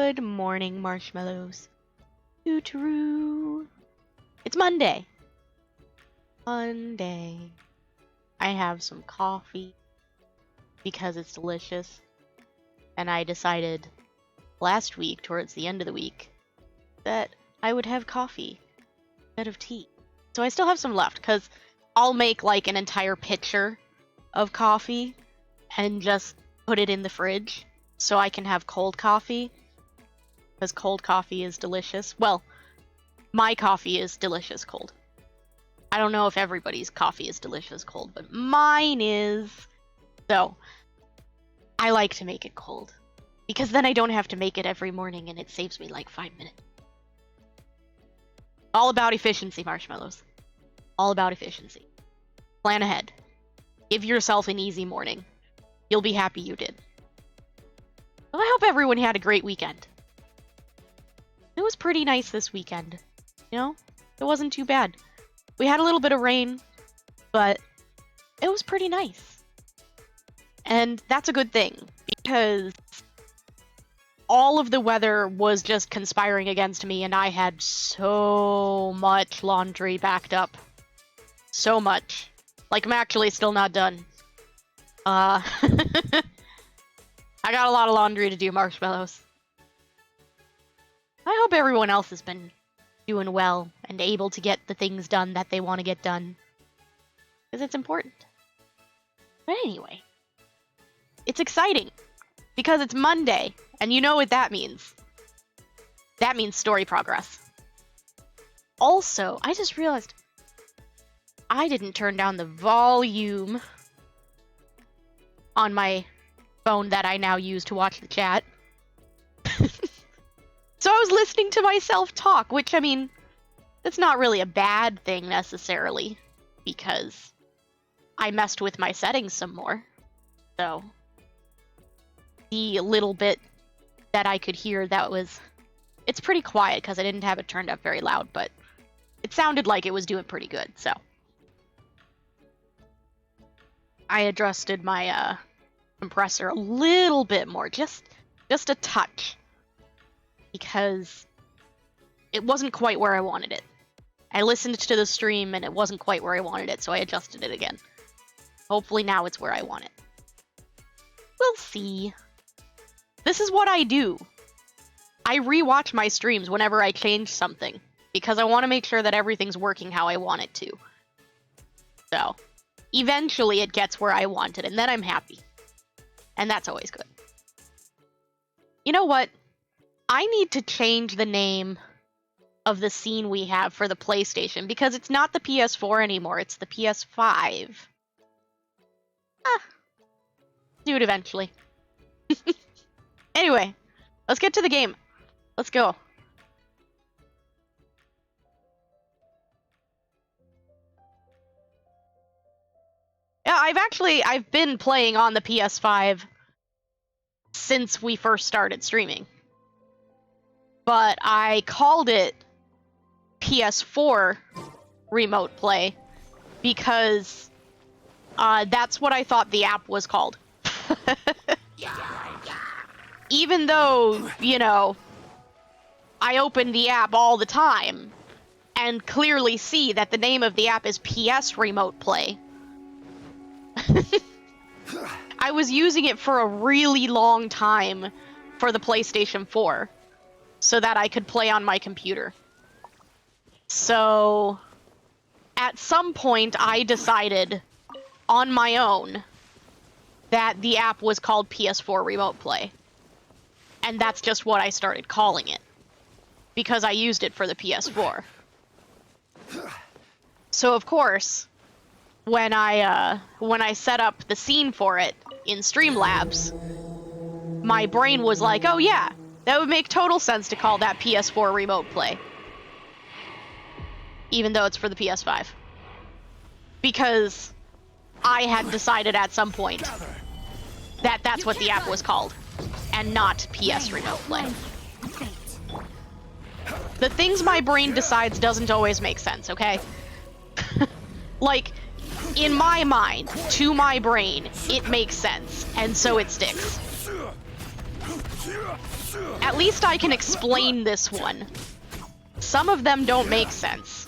Good morning, marshmallows. True. It's Monday. Monday. I have some coffee because it's delicious. And I decided last week, towards the end of the week, that I would have coffee instead of tea. So I still have some left, because I'll make like an entire pitcher of coffee and just put it in the fridge so I can have cold coffee, because cold coffee is delicious. Well, my coffee is delicious cold. I don't know if everybody's coffee is delicious cold, but mine is. So, I like to make it cold, because then I don't have to make it every morning and it saves me like 5 minutes. All about efficiency, marshmallows. All about efficiency. Plan ahead. Give yourself an easy morning. You'll be happy you did. Well, I hope everyone had a great weekend. It was pretty nice this weekend. You know? It wasn't too bad. We had a little bit of rain, but it was pretty nice. And that's a good thing, because all of the weather was just conspiring against me, and I had so much laundry backed up. So much. Like, I'm actually still not done. I got a lot of laundry to do, marshmallows. I hope everyone else has been doing well and able to get the things done that they want to get done, because it's important. But anyway, it's exciting because it's Monday, and you know what that means. That means story progress. Also, I just realized I didn't turn down the volume on my phone that I now use to watch the chat. So I was listening to myself talk, which, I mean, that's not really a bad thing necessarily, because I messed with my settings some more. So the little bit that I could hear, it's pretty quiet because I didn't have it turned up very loud, but it sounded like it was doing pretty good, so. I adjusted my compressor a little bit more, just a touch, because it wasn't quite where I wanted it. I listened to the stream and it wasn't quite where I wanted it, so I adjusted it again. Hopefully now it's where I want it. We'll see. This is what I do. I rewatch my streams whenever I change something, because I want to make sure that everything's working how I want it to. So, eventually it gets where I want it, and then I'm happy. And that's always good. You know what? I need to change the name of the scene we have for the PlayStation, because it's not the PS4 anymore, it's the PS5. Do it eventually. Anyway, let's get to the game. Let's go. Yeah, I've been playing on the PS5 since we first started streaming. But I called it PS4 Remote Play because that's what I thought the app was called. Even though, you know, I open the app all the time and clearly see that the name of the app is PS Remote Play. I was using it for a really long time for the PlayStation 4 so that I could play on my computer. So, at some point I decided on my own that the app was called PS4 Remote Play. And that's just what I started calling it, because I used it for the PS4. So of course, when I set up the scene for it in Streamlabs, my brain was like, oh yeah, that would make total sense to call that PS4 Remote Play. Even though it's for the PS5. Because I had decided at some point that that's what the app was called, and not PS Remote Play. The things my brain decides doesn't always make sense, okay? Like, in my mind, to my brain, it makes sense, and so it sticks. At least I can explain this one. Some of them don't make sense.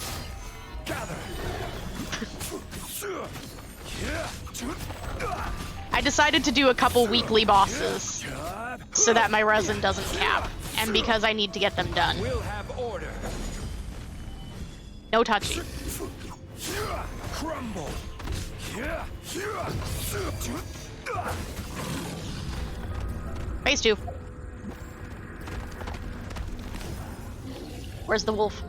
I decided to do a couple weekly bosses so that my resin doesn't cap, and because I need to get them done. No touching. Crumble. Phase 2. Where's the wolf?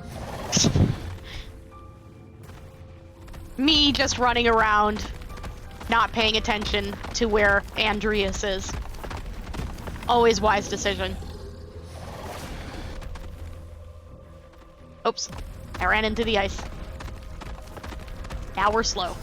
Me just running around, not paying attention to where Andreas is. Always wise decision. Oops. I ran into the ice. Now we're slow.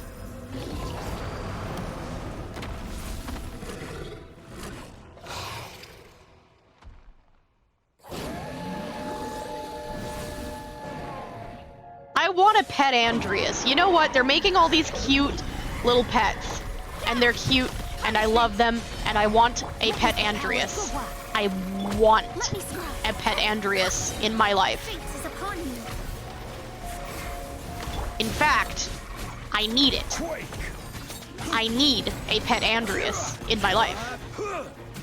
I want to pet Andreas. You know what? They're making all these cute little pets. And they're cute, and I love them, and I want a pet Andreas. I want a pet Andreas in my life. In fact, I need it. I need a pet Andreas in my life.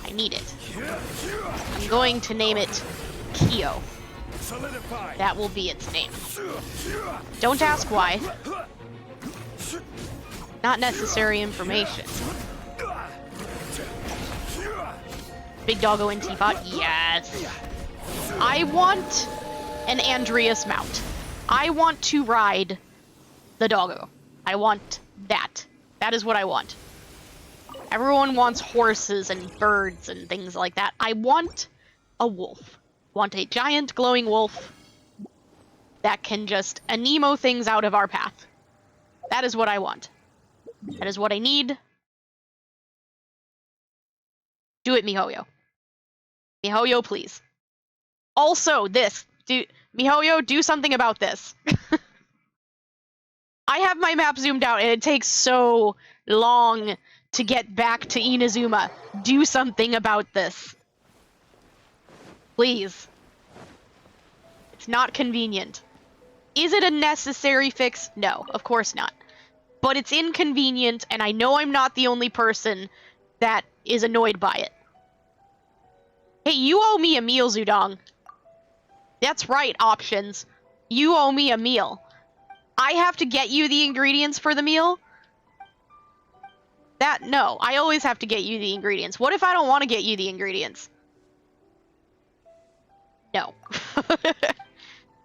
I need it. I'm going to name it Kyo. That will be its name. Don't ask why. Not necessary information. Big doggo in teapot? Yes. I want an Andreas mount. I want to ride the doggo. I want that. That is what I want. Everyone wants horses and birds and things like that. I want a wolf. I want a giant glowing wolf that can just anemo things out of our path. That is what I want. That is what I need. Do it, MiHoYo. MiHoYo, please. Also, this. MiHoYo, do something about this. I have my map zoomed out, and it takes so long to get back to Inazuma. Do something about this. Please. It's not convenient. Is it a necessary fix? No, of course not. But it's inconvenient, and I know I'm not the only person that is annoyed by it. Hey, you owe me a meal, Zudong. That's right, options. You owe me a meal. I have to get you the ingredients for the meal? No, I always have to get you the ingredients. What if I don't want to get you the ingredients? No.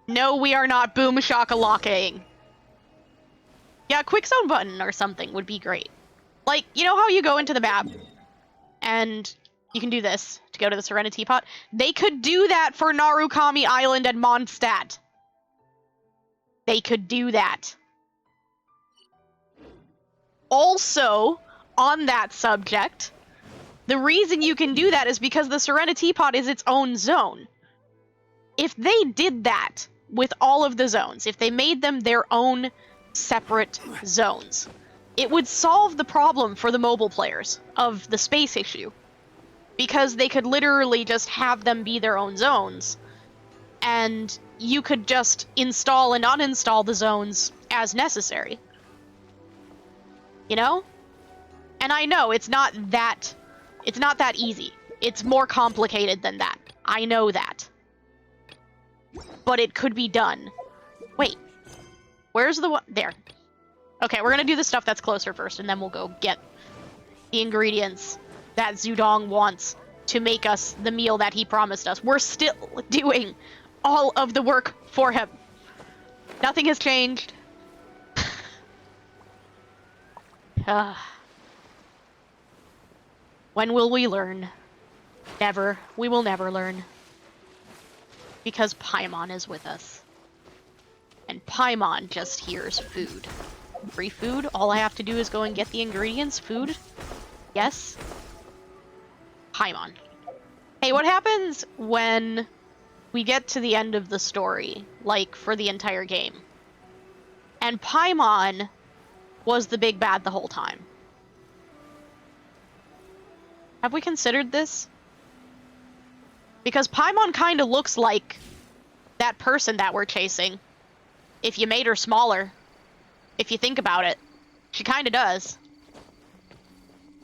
No, we are not boom shakalakaing. Yeah, a quick zone button or something would be great. Like, you know how you go into the map and you can do this to go to the Serenity Pot? They could do that for Narukami Island and Mondstadt. They could do that. Also, on that subject, the reason you can do that is because the Serenity Pot is its own zone. If they did that with all of the zones, if they made them their own separate zones, it would solve the problem for the mobile players of the space issue. Because they could literally just have them be their own zones, and you could just install and uninstall the zones as necessary. You know? And I know it's not that easy. It's more complicated than that. I know that. But it could be done. Wait. Where's the one? There. Okay, we're gonna do the stuff that's closer first, and then we'll go get the ingredients that Zudong wants to make us the meal that he promised us. We're still doing all of the work for him. Nothing has changed. When will we learn? Never. We will never learn. Because Paimon is with us. And Paimon just hears food. Free food? All I have to do is go and get the ingredients? Food? Yes? Paimon. Hey, what happens when we get to the end of the story, like, for the entire game? And Paimon was the big bad the whole time. Have we considered this? Because Paimon kind of looks like that person that we're chasing. If you made her smaller. If you think about it. She kind of does.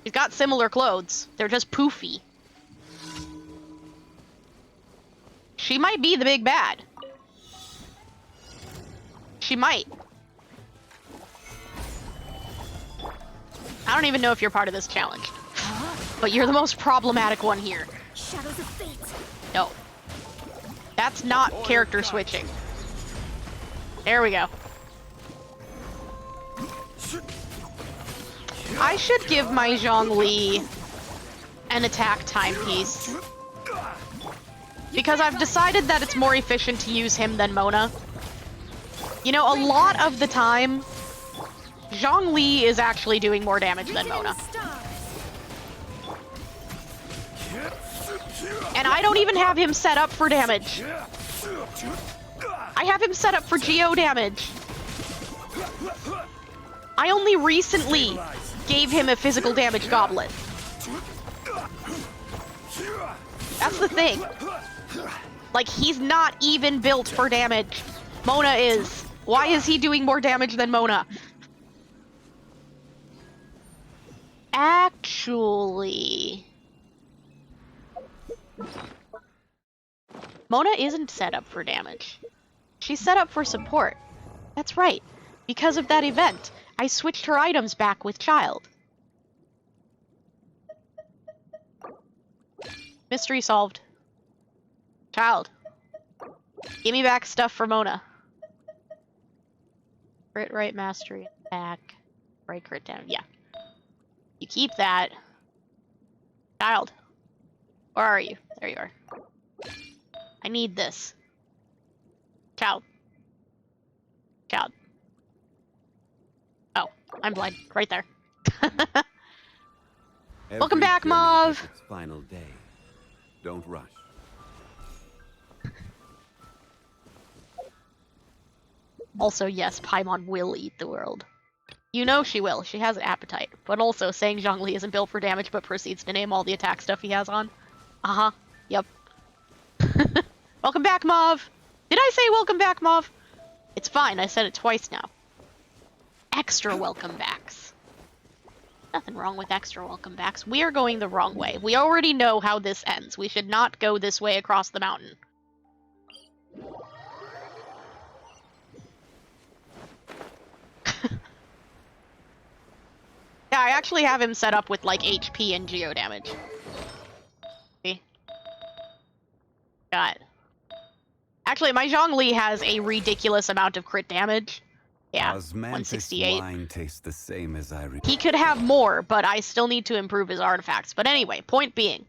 She's got similar clothes. They're just poofy. She might be the big bad. She might. I don't even know if you're part of this challenge. But you're the most problematic one here. Shadows of fate. No. That's not character switching. There we go. I should give my Zhongli an attack timepiece. Because I've decided that it's more efficient to use him than Mona. You know, a lot of the time, Zhongli is actually doing more damage than Mona. And I don't even have him set up for damage. I have him set up for geo damage. I only recently gave him a physical damage goblet. That's the thing. Like, he's not even built for damage. Mona is. Why is he doing more damage than Mona? Actually... Mona isn't set up for damage. She's set up for support. That's right. Because of that event, I switched her items back with Child. Mystery solved. Child. Give me back stuff for Mona. Crit right mastery attack. Right crit down. Yeah. You keep that. Child. Where are you? There you are. I need this. Child. Child. Oh, I'm blind. Right there. Welcome back, Mauve! Its final day. Don't rush. Also, yes, Paimon will eat the world. You know she will. She has an appetite. But also, saying Zhongli isn't built for damage but proceeds to name all the attack stuff he has on. Uh-huh. Yep. Welcome back, Mauve! Did I say welcome back, Mauve? It's fine, I said it twice now. Extra welcome backs. Nothing wrong with extra welcome backs. We are going the wrong way. We already know how this ends. We should not go this way across the mountain. Yeah, I actually have him set up with, like, HP and geo damage. See? Got it. Actually, my Zhongli has a ridiculous amount of crit damage. Yeah, 168. Wine tastes the same as He could have more, but I still need to improve his artifacts. But anyway, point being,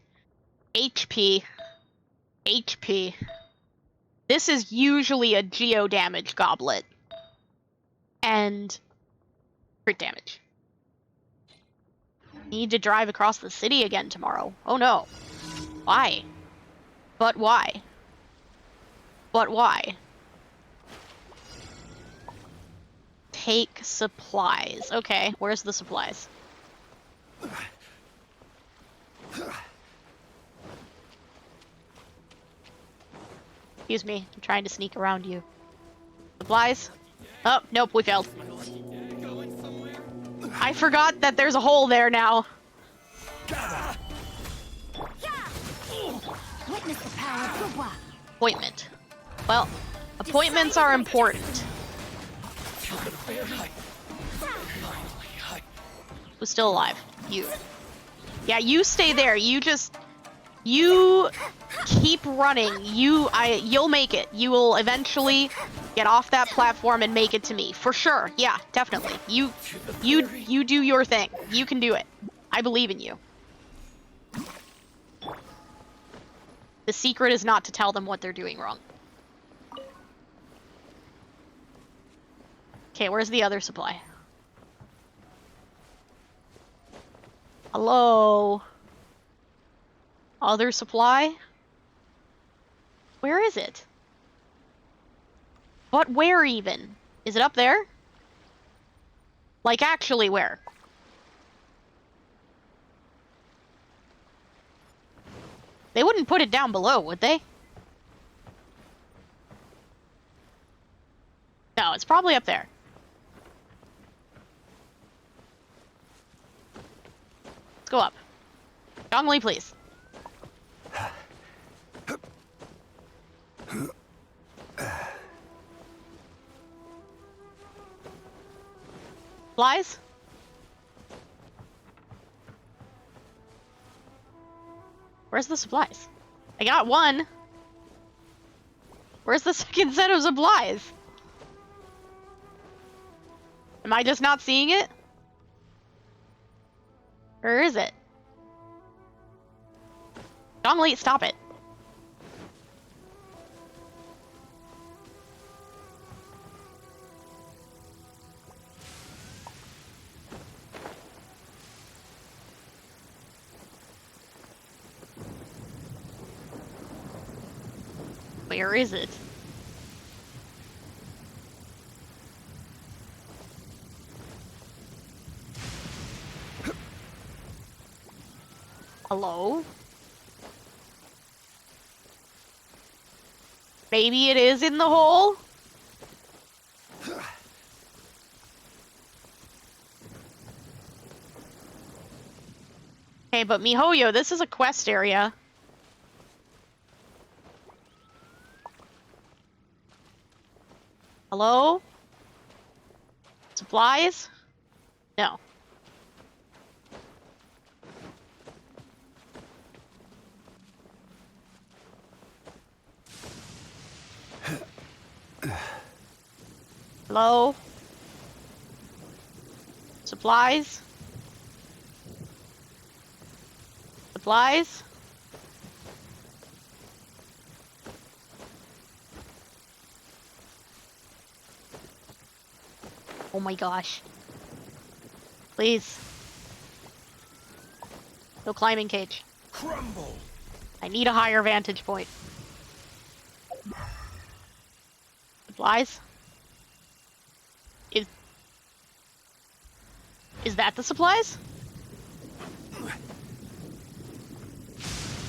HP, HP. This is usually a geo damage goblet. And crit damage. Need to drive across the city again tomorrow. Oh no. Why? But why? But why? Take supplies. Okay, where's the supplies? Excuse me, I'm trying to sneak around you. Supplies? Oh, nope, we failed. I forgot that there's a hole there now. Witness the power of Gubwa. Appointment. Well, appointments are important. Who's still alive? You. Yeah, you stay there. You keep running. You'll make it. You will eventually get off that platform and make it to me. For sure. Yeah, definitely. You do your thing. You can do it. I believe in you. The secret is not to tell them what they're doing wrong. Okay, where's the other supply? Hello? Other supply? Where is it? But where even? Is it up there? Like, actually where? They wouldn't put it down below, would they? No, it's probably up there. Let's go up. Dongli, please. Flies? Where's the supplies? I got one. Where's the second set of supplies? Am I just not seeing it? Or is it? Dongli, stop it. Where is it? Hello? Maybe it is in the hole? Okay, but MiHoYo, this is a quest area. Hello? Supplies? No. Hello? Supplies? Supplies? Oh my gosh. Please. No climbing cage. Crumble. I need a higher vantage point. Supplies? Is that the supplies?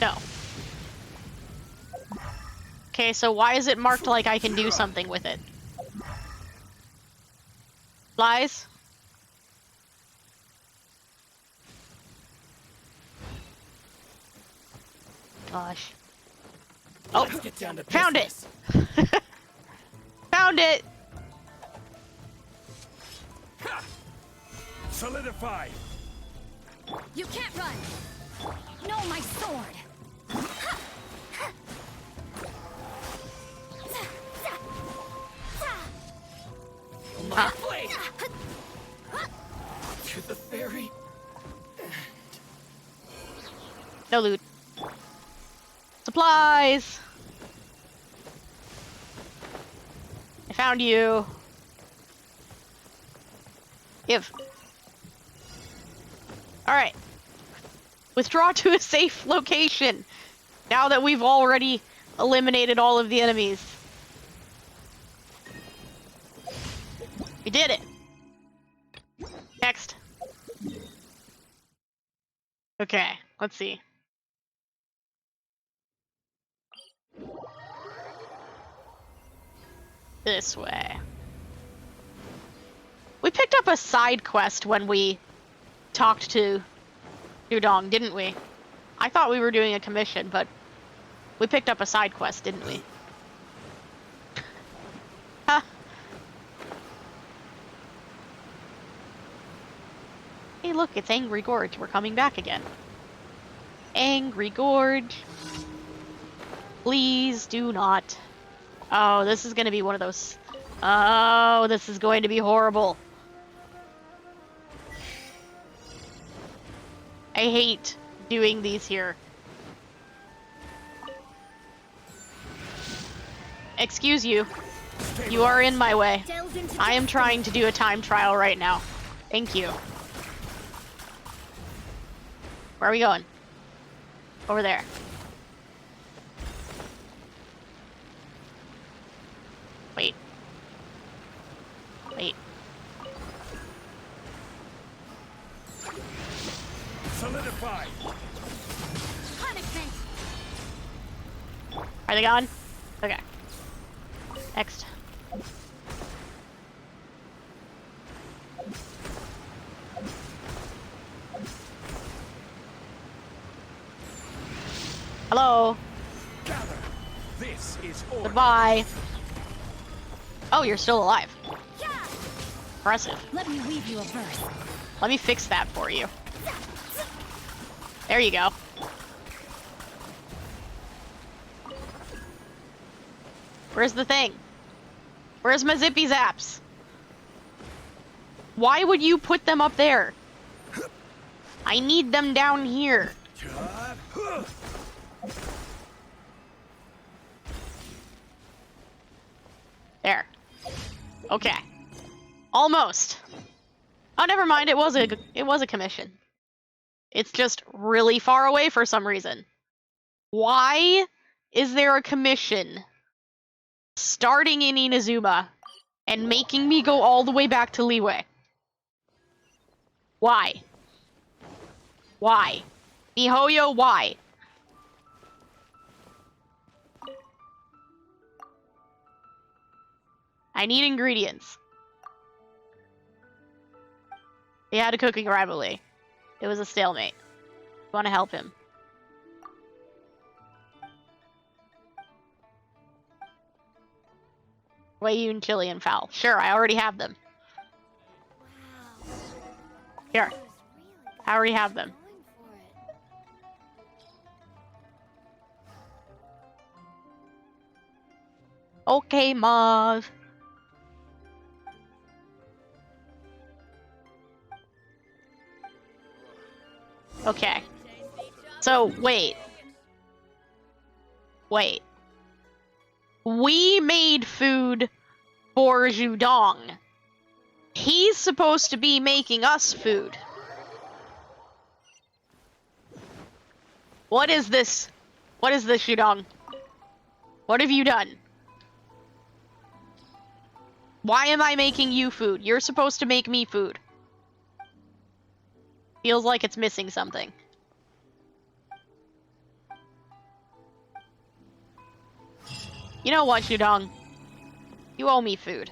No. Okay, so why is it marked like I can do something with it? Supplies? Gosh. Oh, Let's get down to found it! business. Found it! Solidify. You can't run. No, my sword. My blade. To the very. No loot. Supplies! I found you. Give. Alright. Withdraw to a safe location. Now that we've already eliminated all of the enemies. We did it. Next. Okay, let's see. This way. We picked up a side quest when we talked to Dudong, didn't we? I thought we were doing a commission, but we picked up a side quest, didn't we? Huh. Hey, look, it's Angry Gorge. We're coming back again. Angry Gorge. Please do not. Oh, this is going to be one of those. Oh, this is going to be horrible. I hate doing these here. Excuse you. You are in my way. Delve into I am trying to do a time trial right now. Thank you. Where are we going? Over there. Wait. Wait. Solidify. punishment. Are they gone? Okay. Next. Hello. Gather. This is order. Goodbye. Oh, you're still alive. Yeah. Impressive. Let me weave you a verse. Let me fix that for you. There you go. Where's the thing? Where's my zippy zaps? Why would you put them up there? I need them down here. There. Okay. Almost. Oh, never mind. It was a commission. It's just really far away for some reason. Why is there a commission starting in Inazuma and making me go all the way back to Liyue? Why? Why? Mihoyo, why? I need ingredients. He had a cooking rivalry. It was a stalemate. Want to help him? Wei and chili and fowl. Sure, I already have them. Wow. Here. Leader's really I already got have them. going for it. Okay, Mauve. Okay. So, wait. Wait. We made food for Zhudong. He's supposed to be making us food. What is this? What is this, Zhudong? What have you done? Why am I making you food? You're supposed to make me food. Feels like it's missing something. You know what, Zhudong? You owe me food.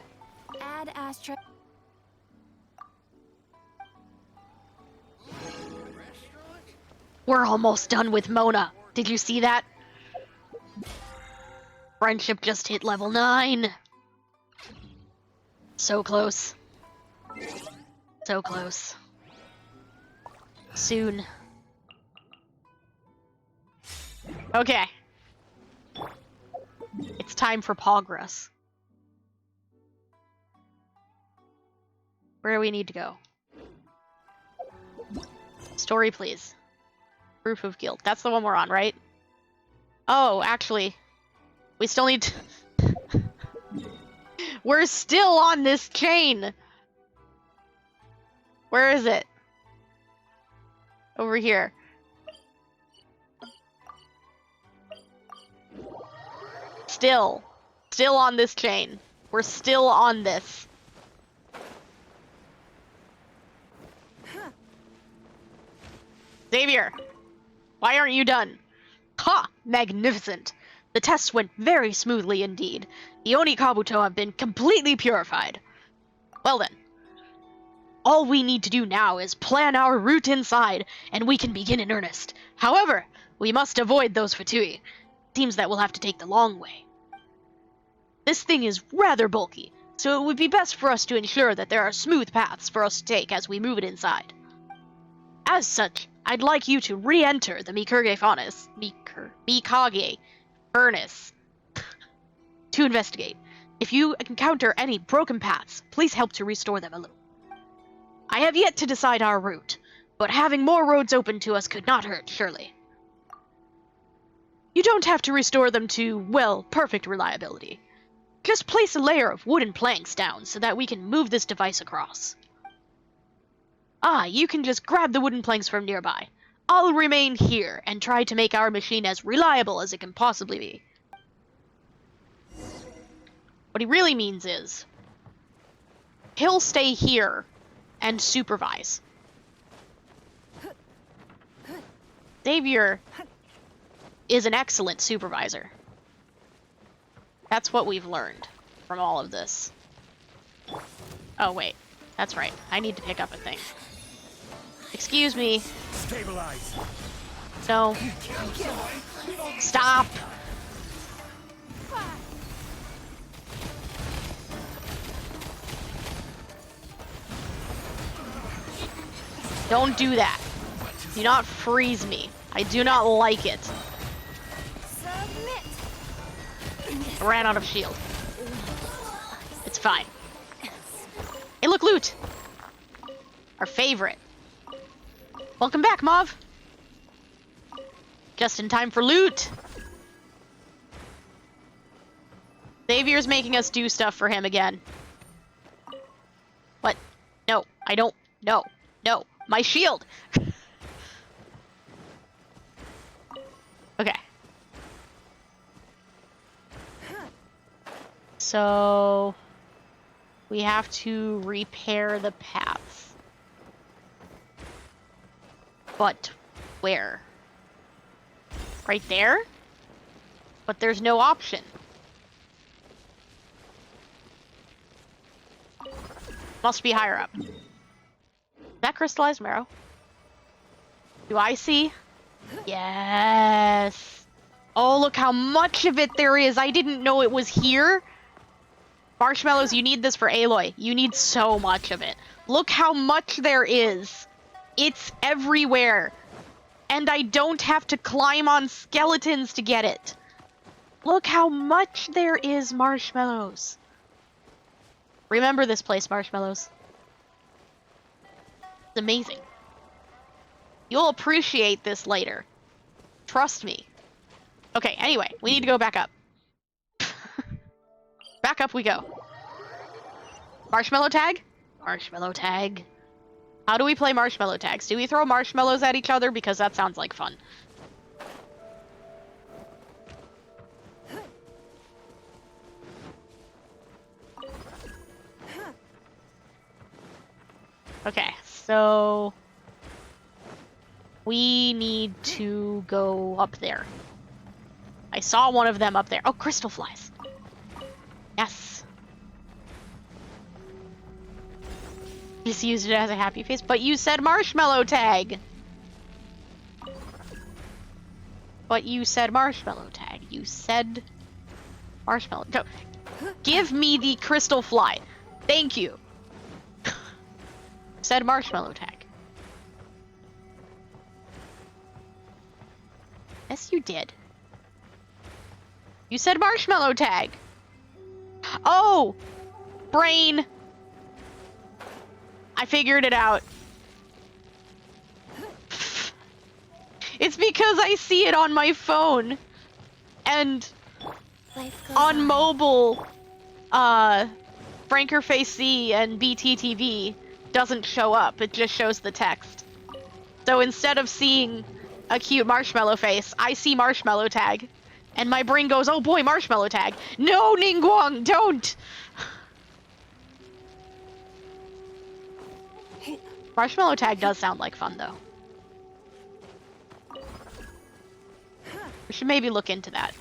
Add astra. We're almost done with Mona. Did you see that? Friendship just hit level 9. So close. So close. Soon. Okay. It's time for progress. Where do we need to go? Story, please. Proof of guilt. That's the one we're on, right? Oh, actually, we still need to... We're still on this chain! Where is it? Over here. Still on this chain. We're still on this. Xavier, why aren't you done? Ha! Magnificent. The tests went very smoothly indeed. The Oni Kabuto have been completely purified. Well then. All we need to do now is plan our route inside, and we can begin in earnest. However, we must avoid those Fatui. Seems that we'll have to take the long way. This thing is rather bulky, so it would be best for us to ensure that there are smooth paths for us to take as we move it inside. As such, I'd like you to re-enter the Mikage furnace to investigate. If you encounter any broken paths, please help to restore them a little. I have yet to decide our route, but having more roads open to us could not hurt, surely. You don't have to restore them to, well, perfect reliability. Just place a layer of wooden planks down so that we can move this device across. Ah, you can just grab the wooden planks from nearby. I'll remain here and try to make our machine as reliable as it can possibly be. What he really means is, he'll stay here and supervise. Xavier is an excellent supervisor. That's what we've learned from all of this. Oh, wait. That's right. I need to pick up a thing. Excuse me. Stabilize. No. Stop! Don't do that. Do not freeze me. I do not like it. Submit. I ran out of shield. It's fine. Hey, look, loot! Our favorite. Welcome back, Mauve. Just in time for loot. Xavier's making us do stuff for him again. What? No, I don't. No, no. My shield! Okay. So... we have to repair the paths. But where? Right there? But there's no option. Must be higher up. Is that crystallized marrow? Do I see? Yes. Oh, look how much of it there is. I didn't know it was here. Marshmallows, you need this for Aloy. You need so much of it. Look how much there is. It's everywhere. And I don't have to climb on skeletons to get it. Look how much there is, Marshmallows. Remember this place, Marshmallows. It's amazing. You'll appreciate this later. Trust me. Okay, anyway, we need to go back up. Back up we go. Marshmallow tag? Marshmallow tag. How do we play marshmallow tags? Do we throw marshmallows at each other? Because that sounds like fun. Okay, so... we need to go up there. I saw one of them up there. Oh, crystal flies. Yes. Just used it as a happy face, but you said marshmallow tag. But you said marshmallow tag. You said marshmallow. No. Give me the crystal fly. Thank you. Said marshmallow tag. Yes, you did. You said marshmallow tag. Oh! Brain! I figured it out. It's because I see it on my phone. And Life goes on mobile, Franker Face C and BTTV doesn't show up. It just shows the text. So instead of seeing a cute marshmallow face, I see marshmallow tag. And my brain goes, oh boy, marshmallow tag. No, Ningguang, don't! Marshmallow tag does sound like fun, though. We should maybe look into that.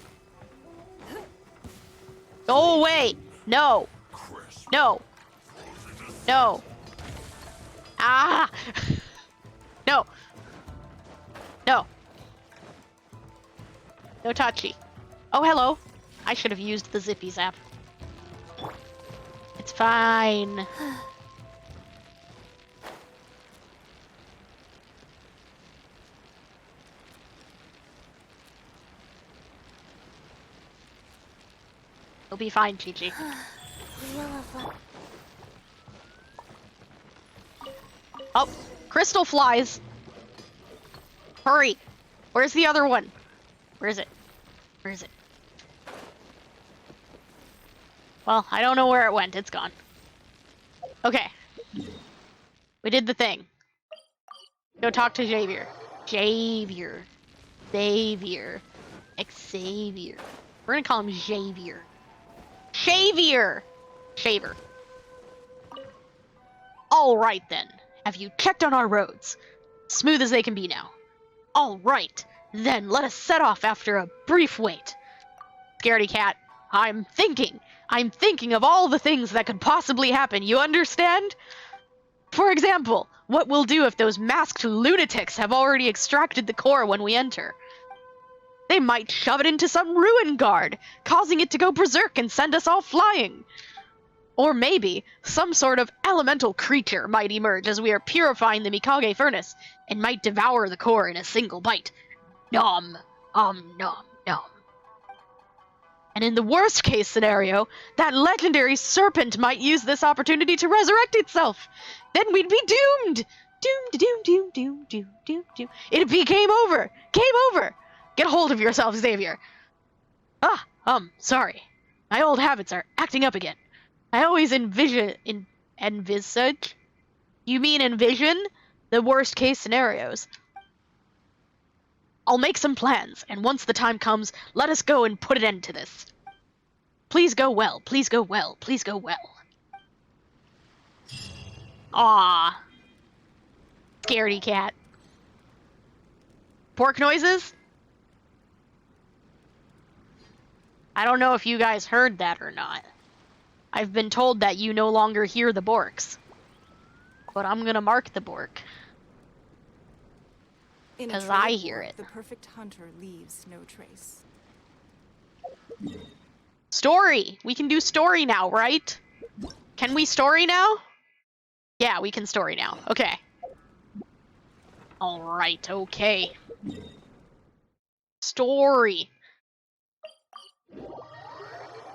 Go away! No! No! No! Ah! No! No! No touchy. Oh, hello. I should have used the Zippy Zap. It's fine. You'll be fine, Chi-Chi. Wheel of Life. Oh, crystal flies. Hurry. Where's the other one? Where is it? Where is it? Well, I don't know where it went. It's gone. Okay. We did the thing. Go talk to Xavier. Xavier. Xavier. Xavier. We're gonna call him Xavier. Xavier! Shaver. All right then. Have you checked on our roads? Smooth as they can be now. All right. Then let us set off after a brief wait. Scaredy cat. I'm thinking. I'm thinking of all the things that could possibly happen, you understand? For example, what we'll do if those masked lunatics have already extracted the core when we enter. They might shove it into some ruin guard, causing it to go berserk and send us all flying. Or maybe some sort of elemental creature might emerge as we are purifying the Mikage furnace and might devour the core in a single bite. Nom, nom, nom. And in the worst case scenario, that legendary serpent might use this opportunity to resurrect itself. Then we'd be doomed. Doom. It'd be game over. Game over. Get a hold of yourself, Xavier. Sorry. My old habits are acting up again. I always envisage? You mean envision? The worst case scenarios. I'll make some plans, and once the time comes, let us go and put an end to this. Please go well, please go well, please go well. Ah, scaredy cat. Pork noises? I don't know if you guys heard that or not. I've been told that you no longer hear the borks. But I'm gonna mark the bork. Because I hear it. The perfect hunter leaves no trace. Story! We can do story now, right? Can we story now? Yeah, we can story now. Okay. Alright, okay. Story.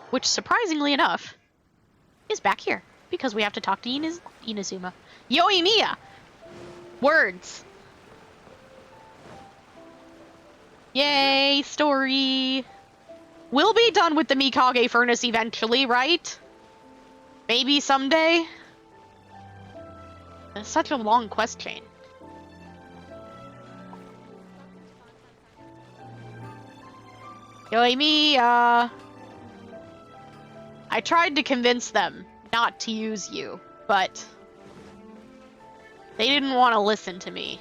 Which, surprisingly enough, is back here. Because we have to talk to Inazuma. Yoimiya! Words. Yay, story. We'll be done with the Mikage furnace eventually, right? Maybe someday? It's such a long quest chain. Yoimiya! I tried to convince them not to use you, but they didn't want to listen to me.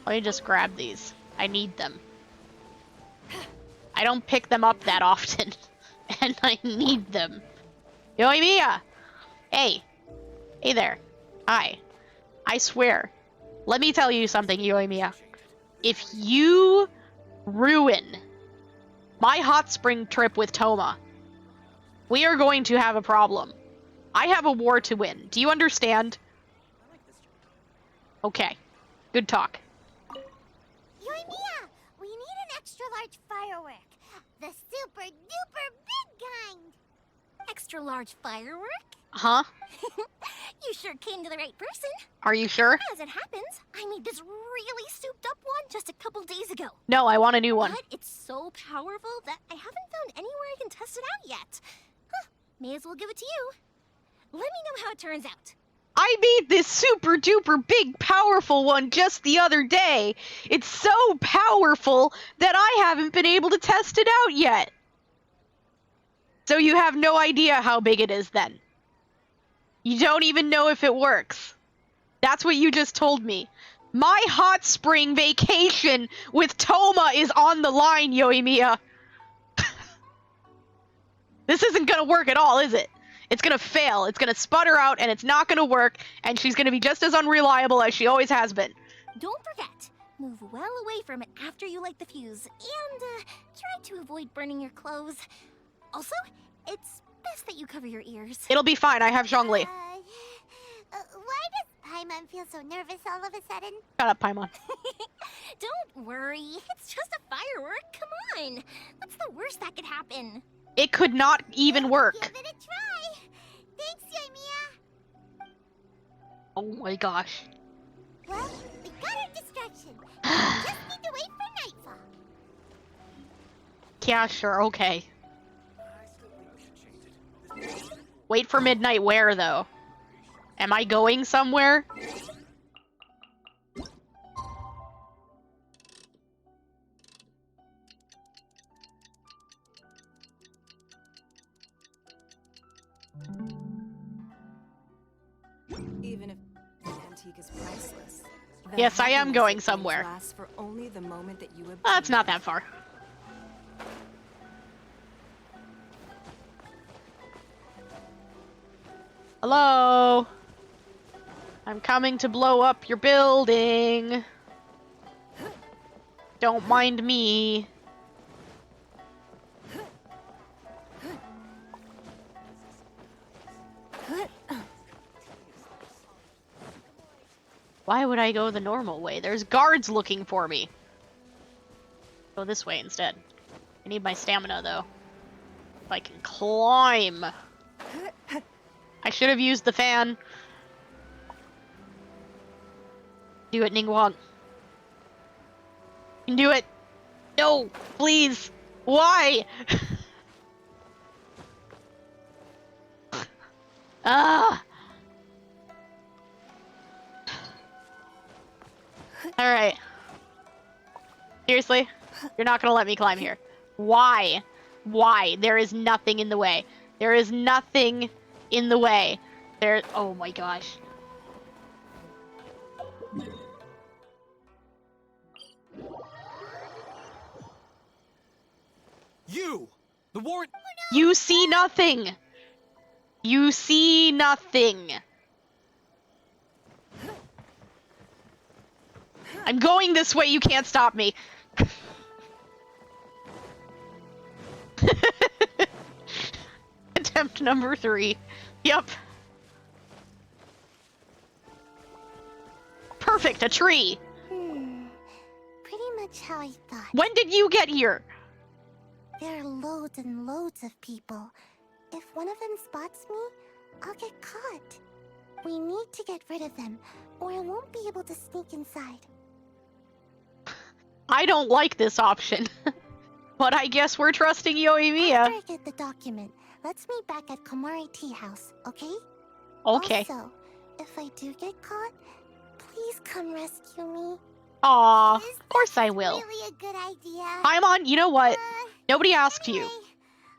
Let me just grab these. I need them. I don't pick them up that often, and I need them. Yoimiya! Hey. Hey there. Hi. I swear. Let me tell you something, Yoimiya. If you ruin my hot spring trip with Toma, we are going to have a problem. I have a war to win. Do you understand? Okay. Good talk. Yoimiya, we need an extra large firework. The super duper big kind. Extra large firework? Huh? You sure came to the right person. Are you sure? As it happens, I made this really souped up one just a couple days ago. No, I want a new one. But it's so powerful that I haven't found anywhere I can test it out yet. Huh, may as well give it to you. Let me know how it turns out. I made this super duper big powerful one just the other day. It's so powerful that I haven't been able to test it out yet. So you have no idea how big it is then. You don't even know if it works. That's what you just told me. My hot spring vacation with Toma is on the line, Yoimiya. This isn't gonna work at all, is it? It's gonna fail, it's gonna sputter out, and it's not gonna work, and she's gonna be just as unreliable as she always has been. Don't forget, move well away from it after you light the fuse, and try to avoid burning your clothes. Also, it's best that you cover your ears. It'll be fine, I have Zhongli. Why does Paimon feel so nervous all of a sudden? Shut up, Paimon. Don't worry, it's just a firework, come on. What's the worst that could happen? It could not even work. Give it a try. Thanks, Yoimiya. Oh my gosh. Well, we got our distraction. Just need to wait for nightfall. Yeah, sure, okay. Wait for midnight where, though? Am I going somewhere? Even if the antique is priceless, The Yes, I am happiness going it brings somewhere. lasts for only the moment that you It's not obtain that far. Hello? I'm coming to blow up your building. Don't mind me. Why would I go the normal way? There's guards looking for me. Go this way instead. I need my stamina, though. If I can climb. I should have used the fan. Do it, Ningguang. You can do it. No, please. Why? Ah. All right. Seriously? You're not gonna let me climb here. Why? Why? There is nothing in the way. There is nothing in the way. There. Oh my gosh. You! The warrant. You see nothing. You see nothing. I'm going this way. You can't stop me. Attempt number 3. Yep. Perfect, a tree. Pretty much how I thought. When did you get here? There are loads and loads of people. If one of them spots me, I'll get caught. We need to get rid of them, or I won't be able to sneak inside. I don't like this option. But I guess we're trusting Yoimiya. After I get the document, let's meet back at Komari Tea House, okay? Okay. Also, if I do get caught, please come rescue me. Aw, of course I will. Really a good idea. Paimon, you know what? Nobody asked you. Anyway,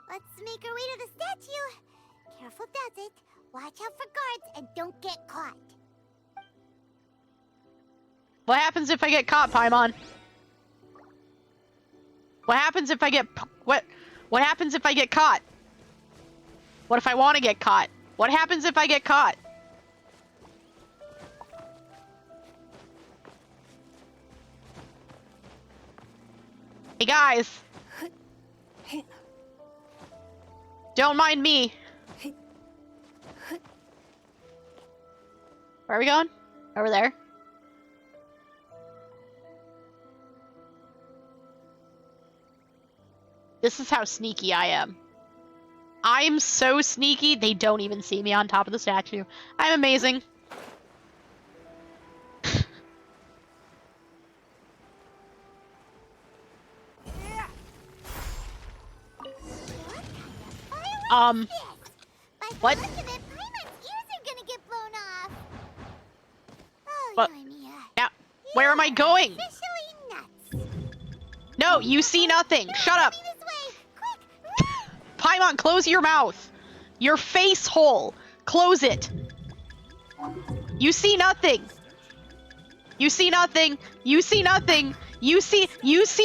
let's make our way to the statue. Careful does it. Watch out for guards and don't get caught. What happens if I get caught, Paimon? What happens if I get... What happens if I get caught? What if I want to get caught? What happens if I get caught? Hey guys! Don't mind me. Where are we going? Over there? This is how sneaky I am. I'm so sneaky, they don't even see me on top of the statue. I'm amazing. What? By the look of it, Paimon's ears are gonna get blown off. Oh, What? Yoimiya. Yeah. Where am I going? Officially nuts. No, you see nothing. Shut up. This way. Quick. Paimon, close your mouth. Your face hole. Close it. You see nothing. You see nothing. You see nothing. You see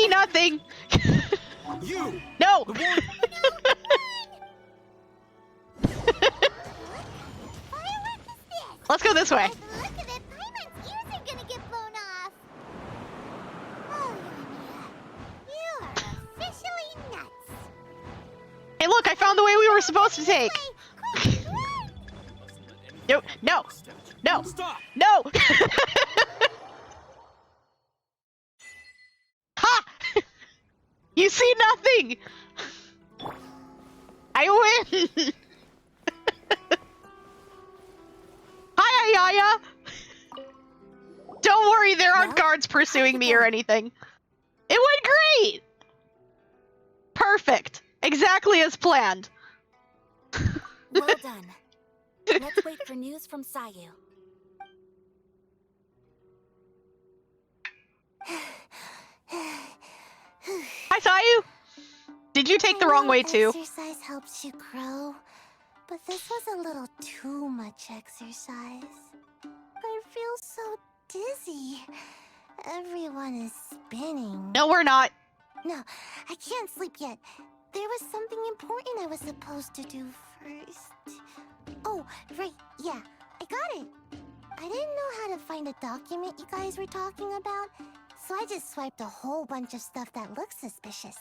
nothing. You! No. The warrant. Firework is this? Let's go this way. By the look of it, Paimon's ears are gonna get blown off. Oh, Yoimiya. You are officially nuts. Hey, look, I found the way we were supposed to take. Quick, run! No, no, no, Stop! no. Ha! You see nothing. I win. Hi, Ayaya. Don't worry, there aren't guards pursuing me or anything. It went great. Perfect. Exactly as planned. Well done. Let's wait for news from Sayu. Hi, Sayu. Did you take the wrong way too? Exercise helps you grow, but this was a little too much exercise. I feel so dizzy. Everyone is spinning. No, we're not. No, I can't sleep yet. There was something important I was supposed to do first. Oh, right, yeah, I got it. I didn't know how to find a document you guys were talking about, so I just swiped a whole bunch of stuff that looks suspicious.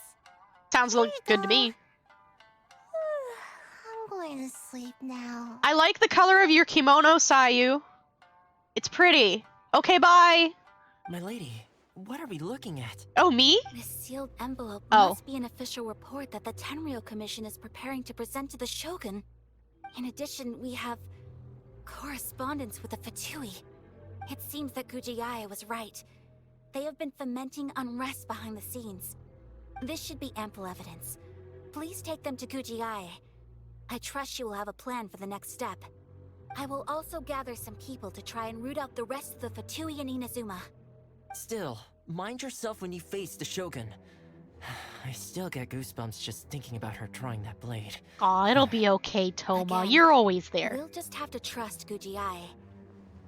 Sounds There you good to go. me. I'm going to sleep now. I like the color of your kimono, Sayu. It's pretty. Okay, bye. My lady, what are we looking at? Oh, me? This sealed envelope Oh. must be an official report that the Tenryou Commission is preparing to present to the Shogun. In addition, we have correspondence with the Fatui. It seems that Gujiae was right. They have been fomenting unrest behind the scenes. This should be ample evidence. Please take them to Gujiae. I trust she will have a plan for the next step. I will also gather some people to try and root out the rest of the Fatui and Inazuma. Still, mind yourself when you face the Shogun. I still get goosebumps just thinking about her drawing that blade. Aw, it'll be okay, Toma. Again, You're always there. We'll just have to trust Gujiae.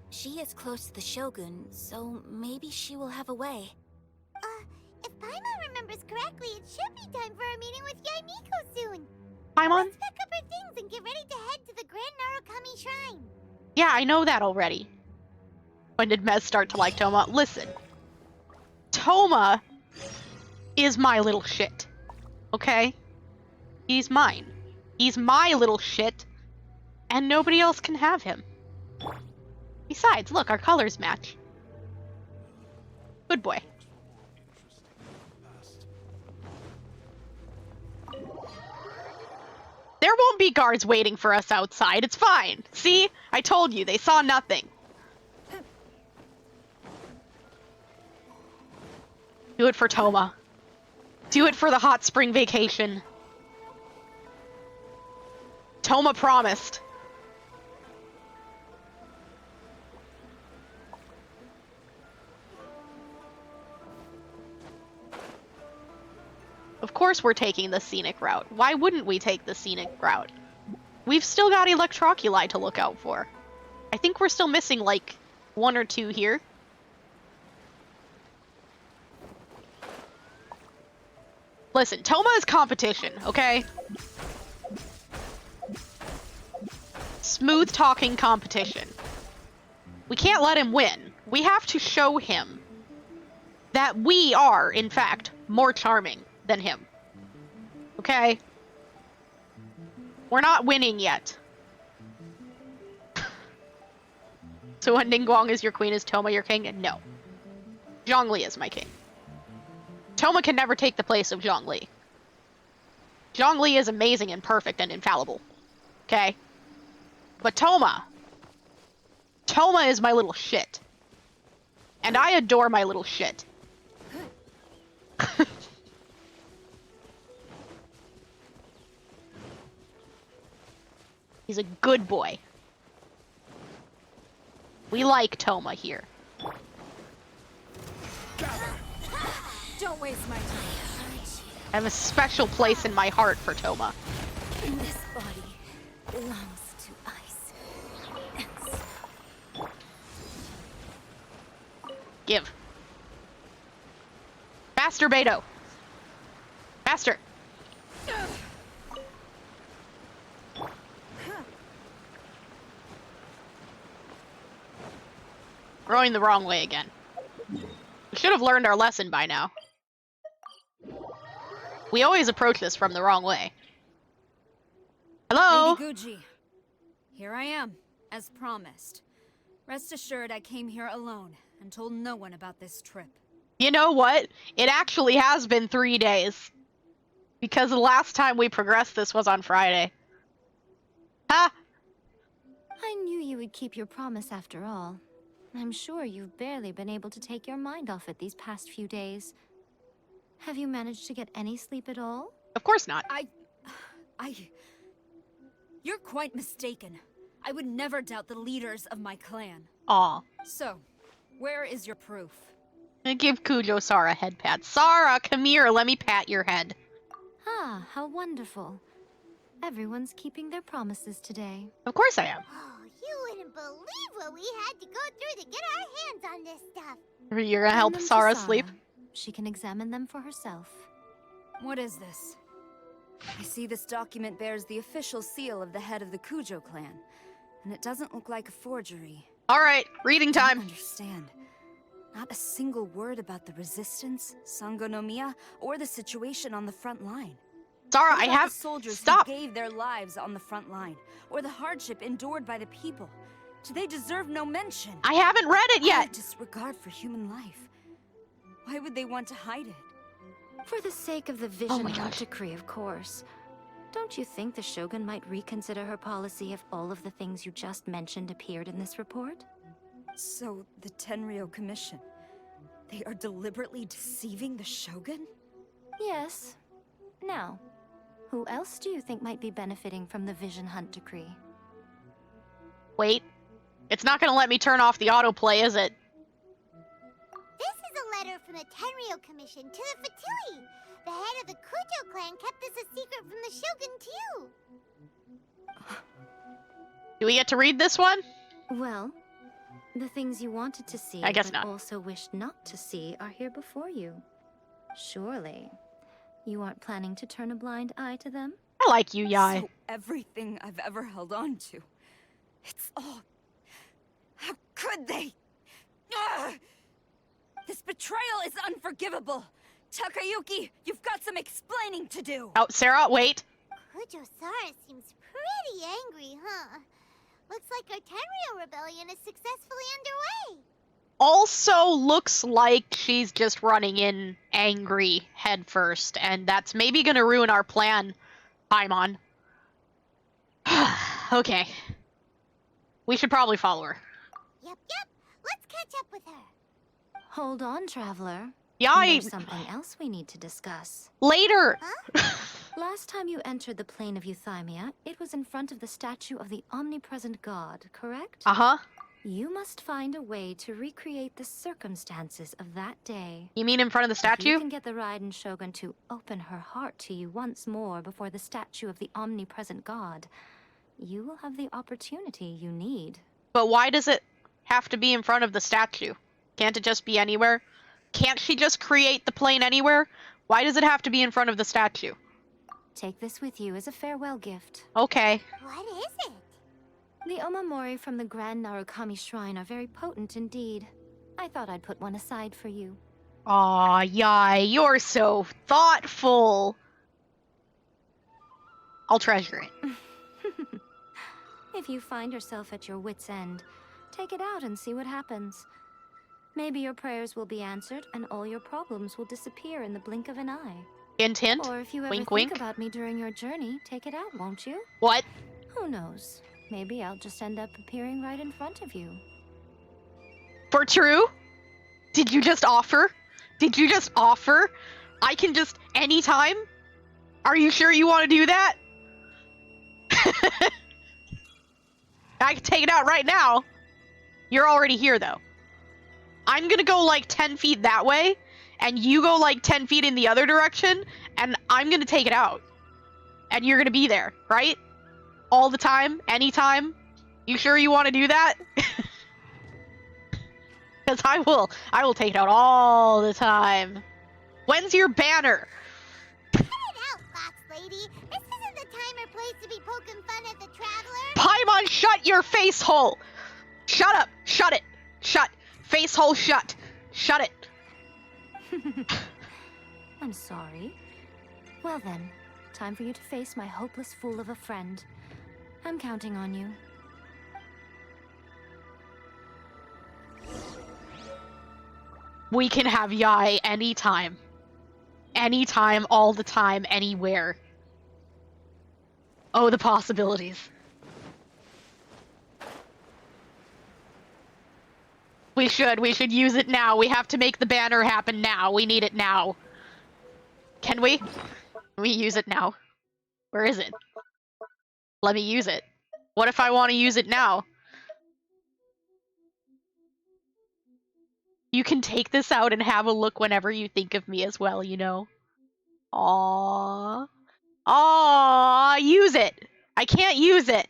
She is close to the Shogun, so maybe she will have a way. If Paimon remembers correctly, it should be time for a meeting with Yaimiko soon. Paimon? Let's pack up our things and get ready to head to the Grand Narukami Shrine. Yeah, I know that already. When did Mez start to like Toma? Listen. Toma is my little shit. Okay? He's mine. He's my little shit. And nobody else can have him. Besides, look, our colors match. Good boy. There won't be guards waiting for us outside. It's fine. See? I told you, they saw nothing. Do it for Toma. Do it for the hot spring vacation. Toma promised. Of course we're taking the scenic route. Why wouldn't we take the scenic route? We've still got Electroculi to look out for. I think we're still missing, like, 1 or 2 here. Listen, Toma is competition, okay? Smooth talking competition. We can't let him win. We have to show him that we are, in fact, more charming than him. Okay? We're not winning yet. So when Ningguang is your queen, is Toma your king? No. Zhongli is my king. Toma can never take the place of Zhongli. Zhongli is amazing and perfect and infallible. Okay? But Toma is my little shit. And I adore my little shit. He's a good boy. We like Toma here. Don't waste my time. I have a special place in my heart for Toma. This body belongs to ice. Give. Faster, Beto. Faster. Going the wrong way again. We should have learned our lesson by now. We always approach this from the wrong way. Hello? Lady Guji, here I am, as promised. Rest assured I came here alone and told no one about this trip. You know what? It actually has been 3 days. Because the last time we progressed this was on Friday. Ha! I knew you would keep your promise after all. I'm sure you've barely been able to take your mind off it these past few days. Have you managed to get any sleep at all? Of course not. You're quite mistaken. I would never doubt the leaders of my clan. Aw. So, where is your proof? I give Kujo Sara a head pat. Sara, come here, let me pat your head. Ah, how wonderful. Everyone's keeping their promises today. Of course I am. Oh, you wouldn't can't believe what we had to go through to get our hands on this stuff. You're gonna Hand help them to Sarah sleep? She can examine them for herself. What is this? I see this document bears the official seal of the head of the Kujo clan, and it doesn't look like a forgery. Alright, reading I don't time. understand. Not a single word about the resistance, Sangonomiya, or the situation on the front line. Sarah, What I about have. the soldiers Stop! who gave their lives on the front line, or the hardship endured by the people. Do they deserve no mention? I haven't read it Utter yet! disregard for human life. Why would they want to hide it? For the sake of the Oh Vision my Hunt gosh. decree, of course. Don't you think the Shogun might reconsider her policy if all of the things you just mentioned appeared in this report? So, the Tenryo Commission, they are deliberately deceiving the Shogun? Yes. Now, who else do you think might be benefiting from the Vision Hunt decree? Wait. It's not gonna let me turn off the autoplay, is it? This is a letter from the Tenryo Commission to the Fatui. The head of the Kujo clan kept this a secret from the Shogun, too. Do we get to read this one? Well, the things you wanted to see I guess but not. also wished not to see are here before you. Surely, you aren't planning to turn a blind eye to them? I like you, Yai. So everything I've ever held on to, it's all... How could they? Ugh! This betrayal is unforgivable! Takayuki, you've got some explaining to do! Oh, Sarah, wait. Kujo-Sara seems pretty angry, huh? Looks like our Tenryo rebellion is successfully underway. Also looks like she's just running in angry headfirst, and that's maybe gonna ruin our plan, Paimon. Okay. We should probably follow her. Yep. Let's catch up with her. Hold on, traveler. Yai, There's something else we need to discuss. later! Last time you entered the plane of Euthymia, it was in front of the statue of the omnipresent god, correct? Uh-huh. You must find a way to recreate the circumstances of that day. You mean in front of the If you statue? can get the Raiden Shogun to open her heart to you once more before the statue of the omnipresent god, you will have the opportunity you need. But why does it have to be in front of the statue? Can't it just be anywhere? Can't she just create the plane anywhere? Why does it have to be in front of the statue? Take this with you as a farewell gift. Okay. What is it? The omamori from the Grand Narukami Shrine are very potent indeed. I thought I'd put one aside for you. Aw, Yai, you're so thoughtful. I'll treasure it. If you find yourself at your wit's end, take it out and see what happens. Maybe your prayers will be answered and all your problems will disappear in the blink of an eye. Hint, hint. Or if you ever Wink, think wink. about me during your journey, take it out, won't you? What? Who knows? Maybe I'll just end up appearing right in front of you. For true? Did you just offer? Did you just offer? I can just anytime? Are you sure you want to do that? I can take it out right now. You're already here, though. I'm gonna go like 10 feet that way, and you go like 10 feet in the other direction, and I'm gonna take it out. And you're gonna be there, right? All the time? Anytime? You sure you want to do that? Because I will take it out all the time. When's your banner? Cut it out, Fox Lady. This isn't the time or place to be poking fun at the traveler. Paimon, shut your face hole! Shut up! Shut it! Shut! Face hole shut! Shut it! I'm sorry. Well then, time for you to face my hopeless fool of a friend. I'm counting on you. We can have Yai anytime. Anytime, all the time, anywhere. Oh, the possibilities. We should use it now. We have to make the banner happen now. We need it now. Can we? Can we use it now? Where is it? Let me use it. What if I want to use it now? You can take this out and have a look whenever you think of me as well, you know? Aww. Aww, use it! I can't use it!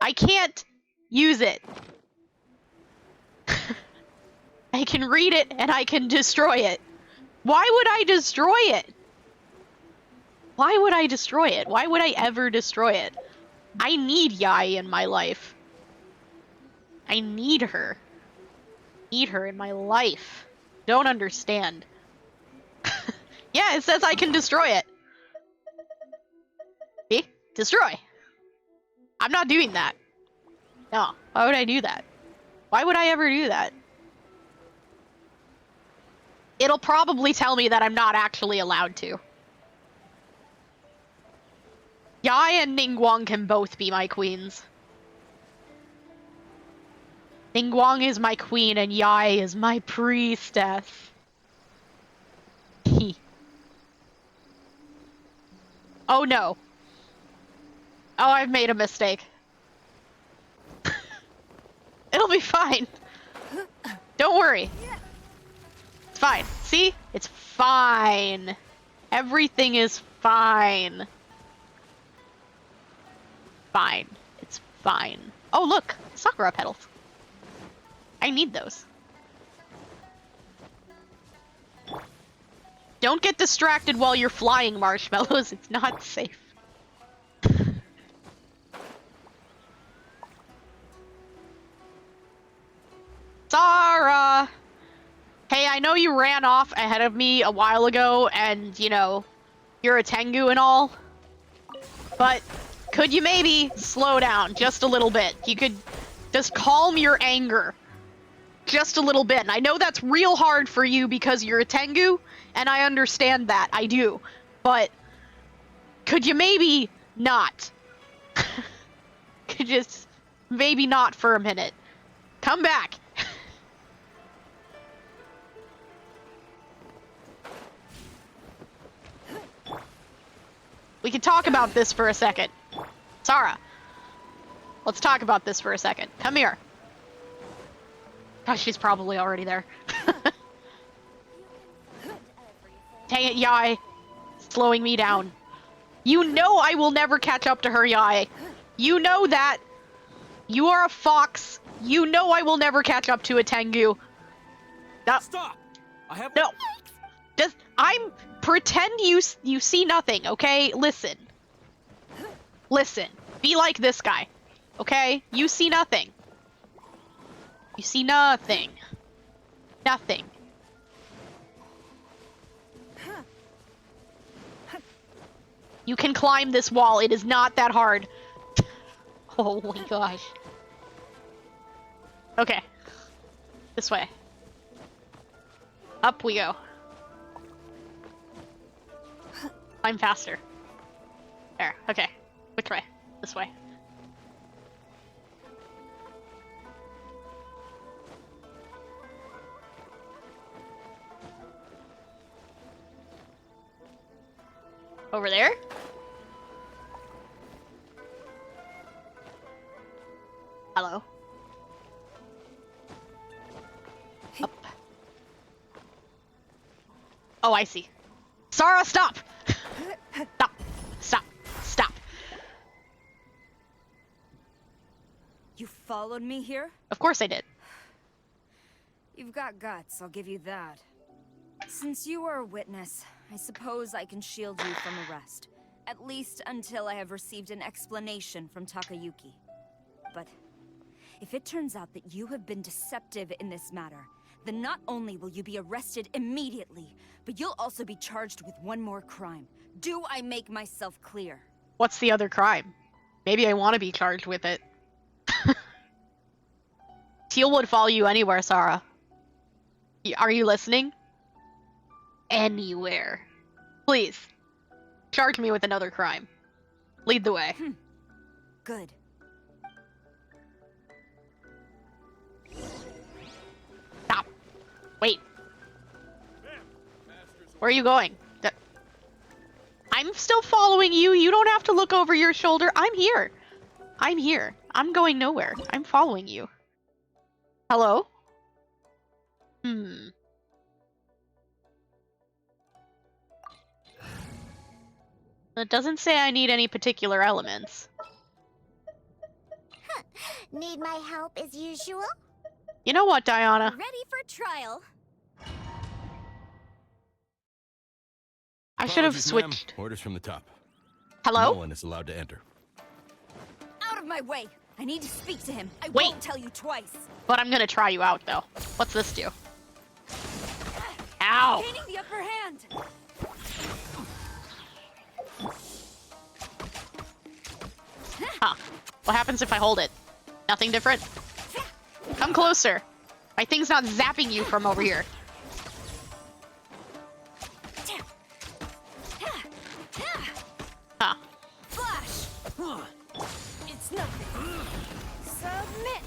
I can't use it! I can read it and I can destroy it. Why would I destroy it? Why would I destroy it? Why would I ever destroy it? I need Yai in my life. I need her. Need her in my life. Don't understand. Yeah, it says I can destroy it. See? Destroy. I'm not doing that. No. Why would I do that? Why would I ever do that? It'll probably tell me that I'm not actually allowed to. Yai and Ningguang can both be my queens. Ningguang is my queen and Yai is my priestess. Oh no. Oh, I've made a mistake. It'll be fine. Don't worry. It's fine. See? It's fine. Everything is fine. Fine. It's fine. Oh, look! Sakura petals. I need those. Don't get distracted while you're flying, marshmallows. It's not safe. Sarah! Hey, I know you ran off ahead of me a while ago, and, you know, you're a Tengu and all, but could you maybe slow down just a little bit? You could just calm your anger just a little bit. And I know that's real hard for you because you're a Tengu, and I understand that. I do. But could you maybe not? Could just maybe not for a minute. Come back. We can talk about this for a second. Sarah, let's talk about this for a second. Come here. Oh, she's probably already there. Dang it, Yai. Slowing me down. You know I will never catch up to her, Yai. You know that. You are a fox. You know I will never catch up to a Tengu. No. Stop! I have No. Just, pretend you see nothing, okay? Listen. Listen. Be like this guy. Okay? You see nothing. You see nothing. Nothing. You can climb this wall. It is not that hard. Oh my gosh. Okay. This way. Up we go. Climb faster. There. Okay. Which way? This way. Over there? Hello. Up. Oh, I see. Sarah, stop! Stop. Stop. Stop. You followed me here? Of course I did. You've got guts, I'll give you that. Since you are a witness, I suppose I can shield you from arrest. At least until I have received an explanation from Takayuki. But if it turns out that you have been deceptive in this matter, then not only will you be arrested immediately, but you'll also be charged with one more crime. Do I make myself clear? What's the other crime? Maybe I want to be charged with it. Teal would follow you anywhere, Sarah. Are you listening? Anywhere. Please. Charge me with another crime. Lead the way. Good. Stop. Wait. Where are you going? I'm still following you. You don't have to look over your shoulder. I'm here. I'm here. I'm going nowhere. I'm following you. Hello? It doesn't say I need any particular elements. Need my help as usual? You know what, Diana? Ready for trial. I should have Apologies, ma'am. switched. Orders from the top. Hello? No one is allowed to enter. Out of my way! I need to speak to him. I Wait. won't tell you twice. But I'm gonna try you out, though. What's this do? Ow! Gaining the upper hand. Huh. What happens if I hold it? Nothing different? Come closer. My thing's not zapping you from over here. Huh. Flash! It's nothing. Submit!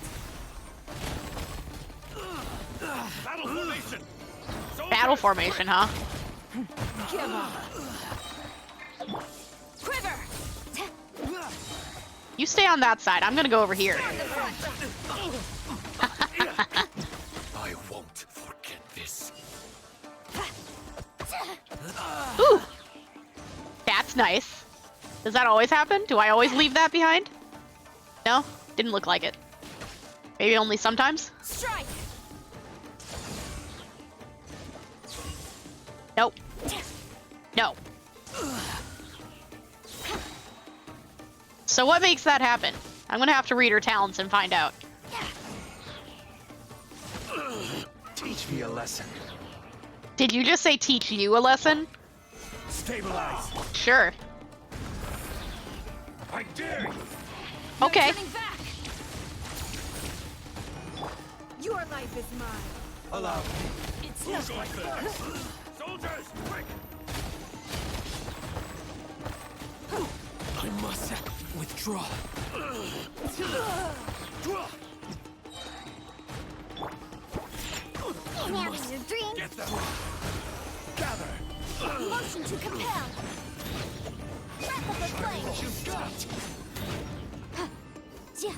Battle formation! Battle formation, huh? Give up! Quiver! You stay on that side. I'm gonna go over here. I won't forget this. Ooh! That's nice. Does that always happen? Do I always leave that behind? No? Didn't look like it. Maybe only sometimes? Strike! Nope. No. So what makes that happen? I'm gonna have to read her talents and find out. Teach me a lesson. Did you just say teach you a lesson? Stabilize. Sure. I dare you. Okay. No turning back! Your life is mine. Allow me. It's Who's nothing. going first? Soldiers, quick! I must withdraw. Having your drink. Get them. Gather. Motion to compel. Breath of the flame. You've got. Yeah.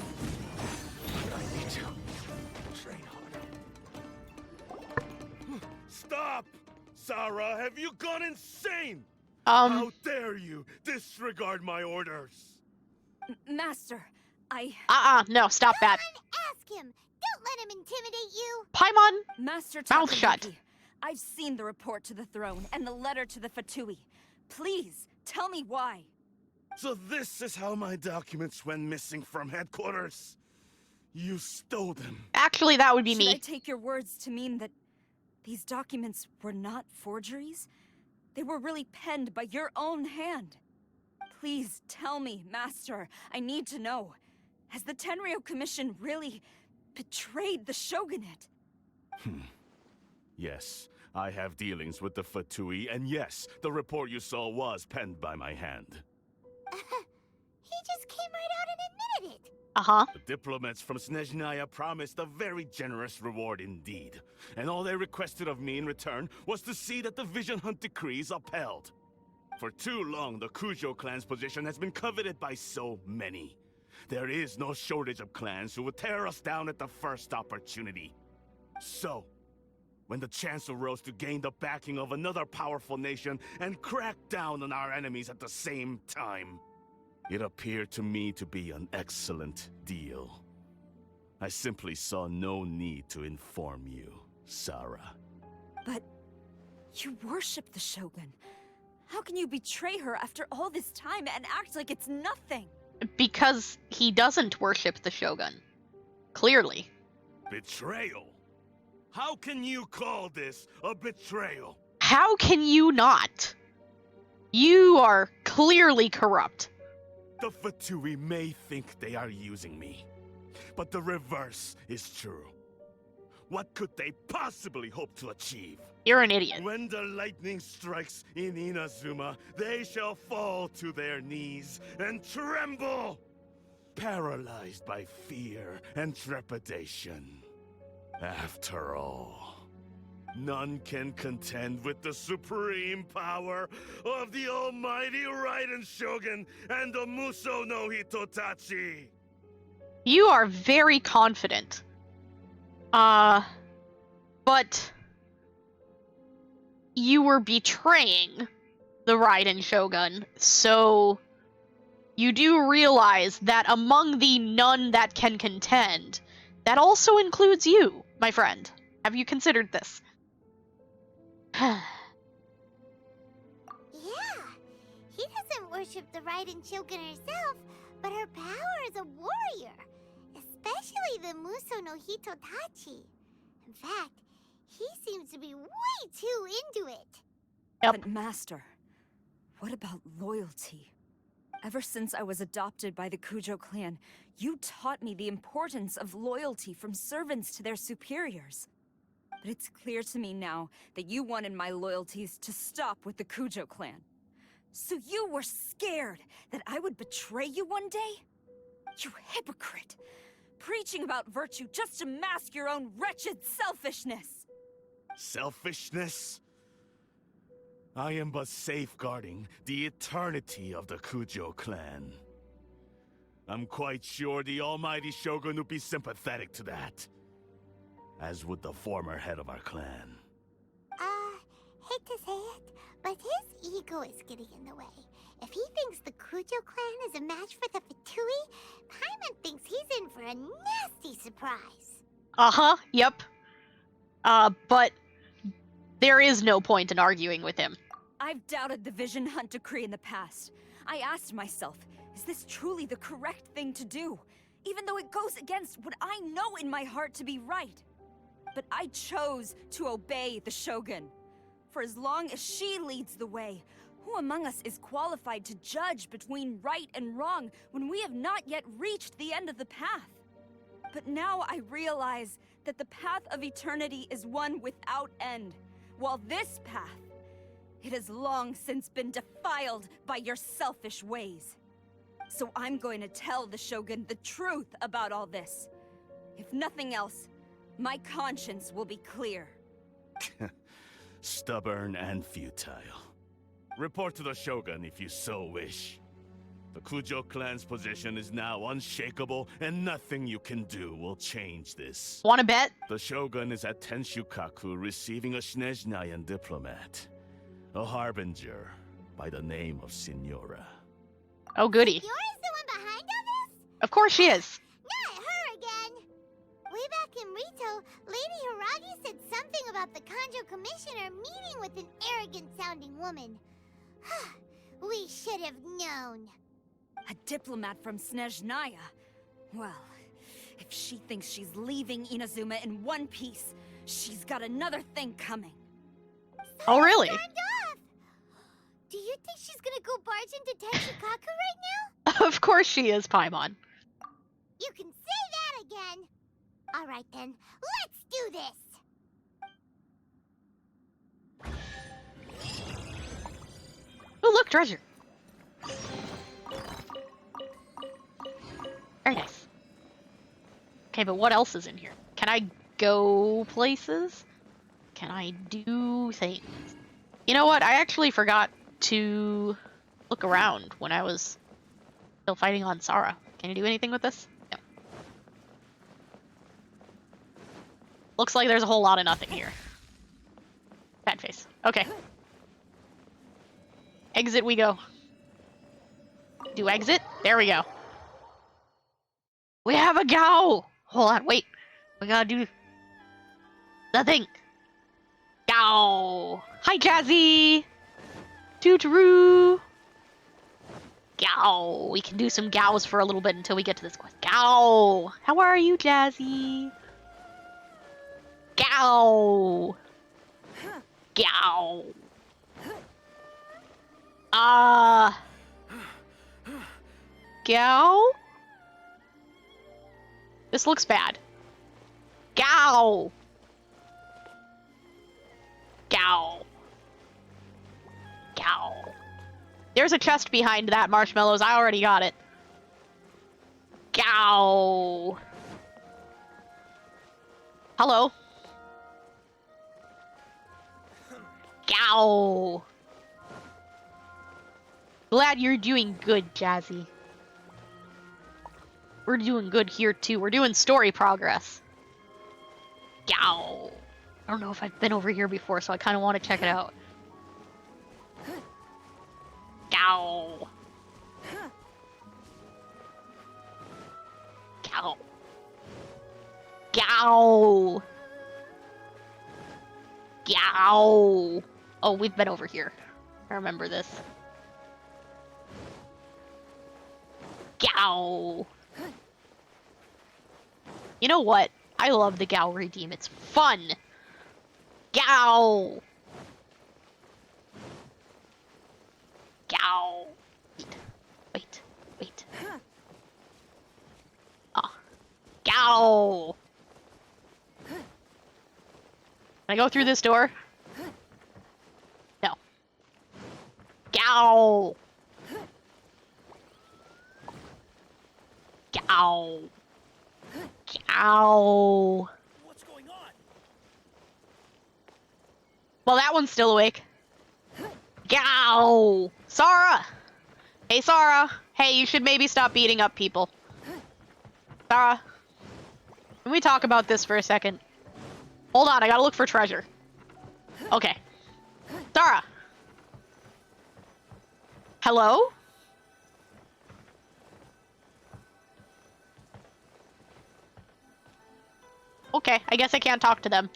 I need to train harder. Stop! Sarah, have you gone insane? How dare you disregard my orders? Master, No, stop that. Ask him. Don't let him intimidate you. Paimon, Master Mouth Takayuki, shut. I've seen the report to the throne and the letter to the Fatui. Please, tell me why. So this is how my documents went missing from headquarters? You stole them. actually, that would be Should I me. take your words to mean that these documents were not forgeries? They were really penned by your own hand. Please tell me, Master. I need to know. Has the Tenryou Commission really betrayed the Shogunate? Yes, I have dealings with the Fatui, and yes, the report you saw was penned by my hand. He just came right out and admitted it. Uh-huh. The diplomats from Snezhnaya promised a very generous reward indeed, and all they requested of me in return was to see that the Vision Hunt decrees upheld. For too long, the Kujo clan's position has been coveted by so many. There is no shortage of clans who would tear us down at the first opportunity. So, when the chance arose to gain the backing of another powerful nation and crack down on our enemies at the same time, it appeared to me to be an excellent deal. I simply saw no need to inform you, Sarah. But you worship the Shogun. How can you betray her after all this time and act like it's nothing? Because he doesn't worship the Shogun. Clearly. Betrayal? How can you call this a betrayal? How can you not? You are clearly corrupt. The Fatui may think they are using me, but the reverse is true. What could they possibly hope to achieve? You're an idiot. When the lightning strikes in Inazuma, they shall fall to their knees and tremble, paralyzed by fear and trepidation. After all, none can contend with the supreme power of the almighty Raiden Shogun and the Muso no Hitotachi. You are very confident. But you were betraying the Raiden Shogun, so you do realize that among the none that can contend, that also includes you. my friend, have you considered this? Yeah, he doesn't worship the Raiden Shogun herself, but her power as a warrior, especially the Muso no Hitotachi. In fact, he seems to be way too into it. Yep. But Master, what about loyalty? Ever since I was adopted by the Kujo clan, you taught me the importance of loyalty from servants to their superiors. But it's clear to me now that you wanted my loyalties to stop with the Kujo clan. So you were scared that I would betray you one day? You hypocrite! Preaching about virtue just to mask your own wretched selfishness! Selfishness? I am but safeguarding the eternity of the Kujo clan. I'm quite sure the almighty Shogun would be sympathetic to that. As would the former head of our clan. Hate to say it, but his ego is getting in the way. If he thinks the Kujo clan is a match for the Fatui, Paimon thinks he's in for a nasty surprise. Uh-huh, yep. But there is no point in arguing with him. I've doubted the Vision Hunt decree in the past. I asked myself, is this truly the correct thing to do? Even though it goes against what I know in my heart to be right. But I chose to obey the Shogun. For as long as she leads the way, who among us is qualified to judge between right and wrong when we have not yet reached the end of the path? But now I realize that the path of eternity is one without end, while this path, it has long since been defiled by your selfish ways. So I'm going to tell the Shogun the truth about all this. If nothing else, my conscience will be clear. Stubborn and futile. Report to the Shogun if you so wish. The Kujo clan's position is now unshakable, and nothing you can do will change this. Wanna bet? The Shogun is at Tenshukaku receiving a Snezhnayan diplomat. A harbinger by the name of Signora. Oh, goody. Yora's the one behind all this? Of course she is. Not her again! Way back in Rito, Lady Hiragi said something about the Kanjo Commissioner meeting with an arrogant-sounding woman. We should have known. A diplomat from Snezhnaya? Well, if she thinks she's leaving Inazuma in one piece, she's got another thing coming. Oh, really? Turned off. Do you think she's gonna go barge into Tenshukaku right now? Of course she is, Paimon. You can say that again. All right then, let's do this. Oh, look, treasure. Very nice. Okay, but what else is in here? Can I go places? Can I do things? You know what? I actually forgot to look around when I was still fighting on Sara. Can you do anything with this? No. Looks like there's a whole lot of nothing here. Bad face. Okay. Exit we go. Do exit? There we go. We have a Gao! Hold on, wait. We gotta do the thing. Gao! Hi, Jazzy! Toot-roo! Gao! We can do some Gaos for a little bit until we get to this quest. Gao! How are you, Jazzy? Gao! Gao! Gao? This looks bad. Gao! Gao. Gao. There's a chest behind that, Marshmallows. I already got it. Gao. Hello. Gao. Glad you're doing good, Jazzy. We're doing good here, too. We're doing story progress. Gao. I don't know if I've been over here before, so I kind of want to check it out. Gao. Gao. Gao. Oh, we've been over here. I remember this. Gow! You know what? I love the Gow redeem. It's fun! Gow! Gow! Wait. Ah. Gow! Can I go through this door? No. Gow! Gow! Gow! What's going on? Well, that one's still awake. Gow! Sara! Hey, Sara! Hey, you should maybe stop beating up people. Sara? Can we talk about this for a second? Hold on, I gotta look for treasure. Okay. Sara! Hello? Okay, I guess I can't talk to them.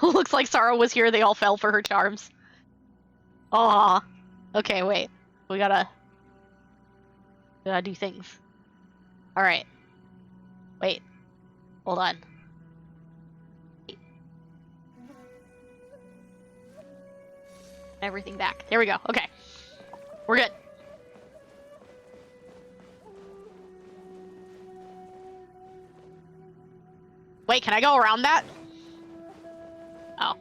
Looks like Sara was here, they all fell for her charms. Aw. Okay, wait. We gotta do things. Alright. Wait. Hold on. Wait. Everything back. There we go. Okay. We're good. Wait, can I go around that? Oh.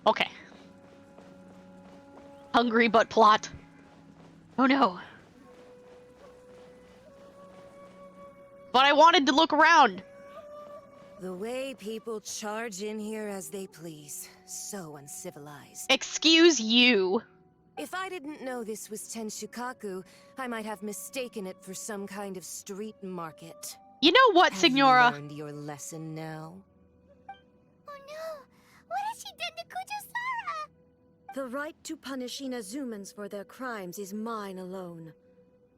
Okay. Hungry but plot. Oh no. But I wanted to look around. The way people charge in here as they please. So uncivilized. Excuse you. If I didn't know this was Tenshukaku, I might have mistaken it for some kind of street market. You know what, Have Signora? you learned your lesson now? Oh no! What has she done to Kujo-Sara? The right to punish Inazumans for their crimes is mine alone.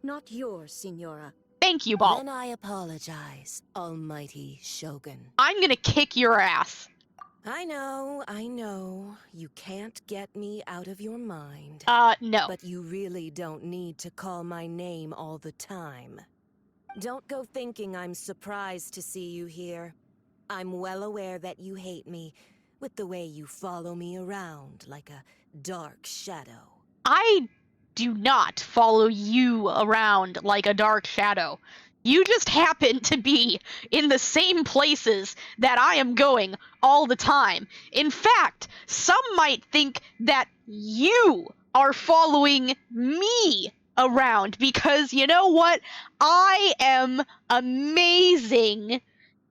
Not yours, Signora. Thank you, Ball. Then I apologize, Almighty Shogun. I'm gonna kick your ass. I know. You can't get me out of your mind. No. But you really don't need to call my name all the time. Don't go thinking I'm surprised to see you here. I'm well aware that you hate me, with the way you follow me around like a dark shadow. I do not follow you around like a dark shadow. You just happen to be in the same places that I am going all the time. In fact, some might think that you are following me around because you know what? I am amazing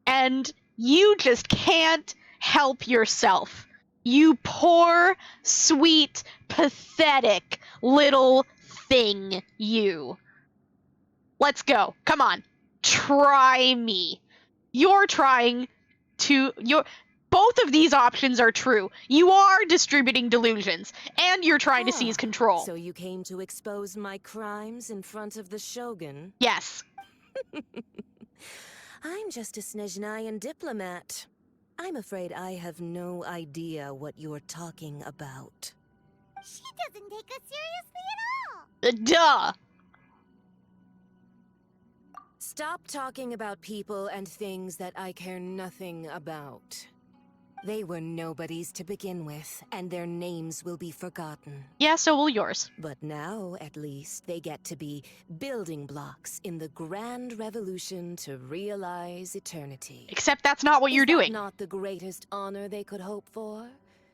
and you just can't help yourself. You poor, sweet, pathetic little thing, you. Let's go. Come on. Try me. You're trying to... Both of these options are true. You are distributing delusions, and you're trying to seize control. So you came to expose my crimes in front of the Shogun? Yes. I'm just a Snezhnayan diplomat. I'm afraid I have no idea what you're talking about. She doesn't take us seriously at all! Duh! Stop talking about people and things that I care nothing about. They were nobodies to begin with, and their names will be forgotten. Yeah, so will yours. But now, at least, they get to be building blocks in the grand revolution to realize eternity. Except that's not what you're doing. Is that not the greatest honor they could hope for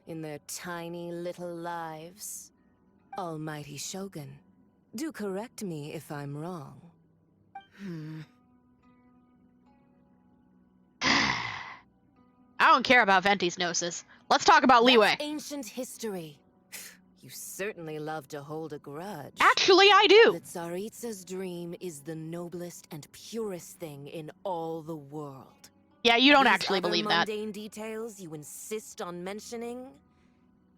in their tiny little lives? Almighty Shogun, do correct me if I'm wrong. I don't care about Venti's gnosis. Let's talk about Leeway. That's ancient history. You certainly love to hold a grudge. Actually, I do. The Tsaritsa's dream is the noblest and purest thing in all the world. Yeah, you don't These actually other believe that. mundane details you insist on mentioning,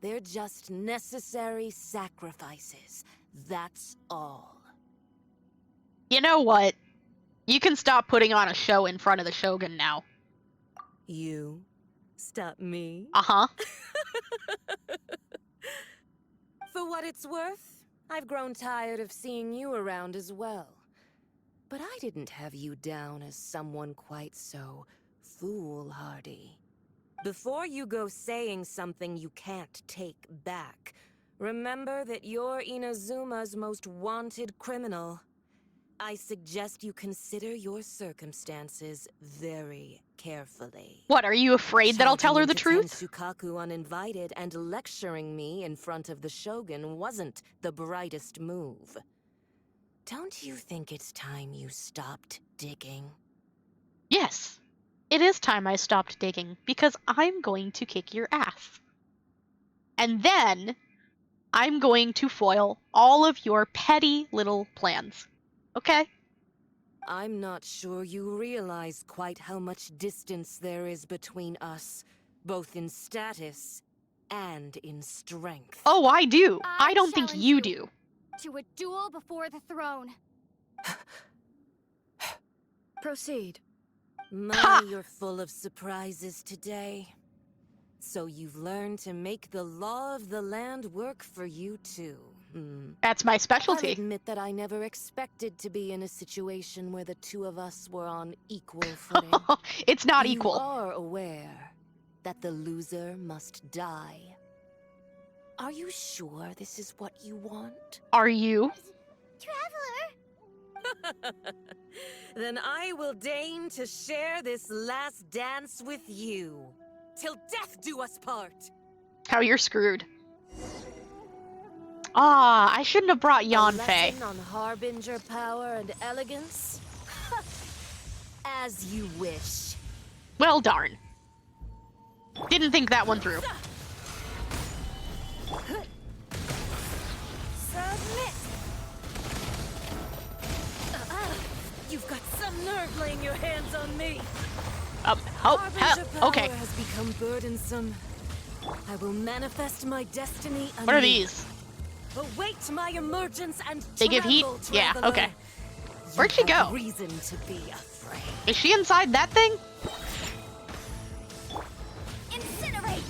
they're just necessary sacrifices That's all. You know what? You can stop putting on a show in front of the Shogun now. You? Stop me? Uh-huh. For what it's worth, I've grown tired of seeing you around as well. But I didn't have you down as someone quite so foolhardy. Before you go saying something you can't take back, remember that you're Inazuma's most wanted criminal. I suggest you consider your circumstances very carefully. What, are you afraid that I'll tell her the truth? Tsukaku uninvited and lecturing me in front of the Shogun wasn't the brightest move. Don't you think it's time you stopped digging? Yes. It is time I stopped digging, because I'm going to kick your ass. And then, I'm going to foil all of your petty little plans. Okay? I'm not sure you realize quite how much distance there is between us, both in status and in strength. Oh, I do. I don't think you do. To a duel before the throne. Proceed. My, you're full of surprises today. So you've learned to make the law of the land work for you too. That's my specialty. I'll admit that I never expected to be in a situation where the two of us were on equal footing. It's not equal. You are aware that the loser must die. Are you sure this is what you want? Are you? Traveler! Then I will deign to share this last dance with you. Till death do us part! How you're screwed. Ah, I shouldn't have brought Yanfei. A lesson on harbinger power and elegance? As you wish. Well, darn. Didn't think that one through. Submit! You've got some nerve laying your hands on me. Okay. Power has become burdensome. I will manifest my destiny anew. What are these? Await my emergence and They give heat? travel, Yeah, traveler. okay. Where'd she You have go? reason to be afraid. Is she inside that thing? Incinerate!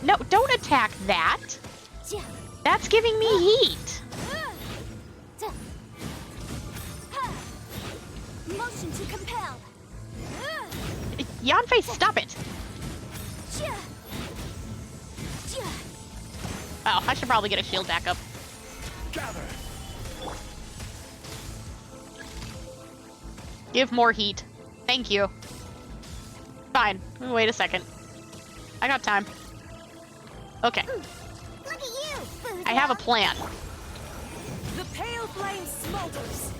No, don't attack that. That's giving me heat. Motion to compel. Yanfei, stop it. Oh, I should probably get a shield back up. Gather. Give more heat. Thank you. Fine. Wait a second. I got time. Okay. Look at you! I have a plan. The pale flame smolders.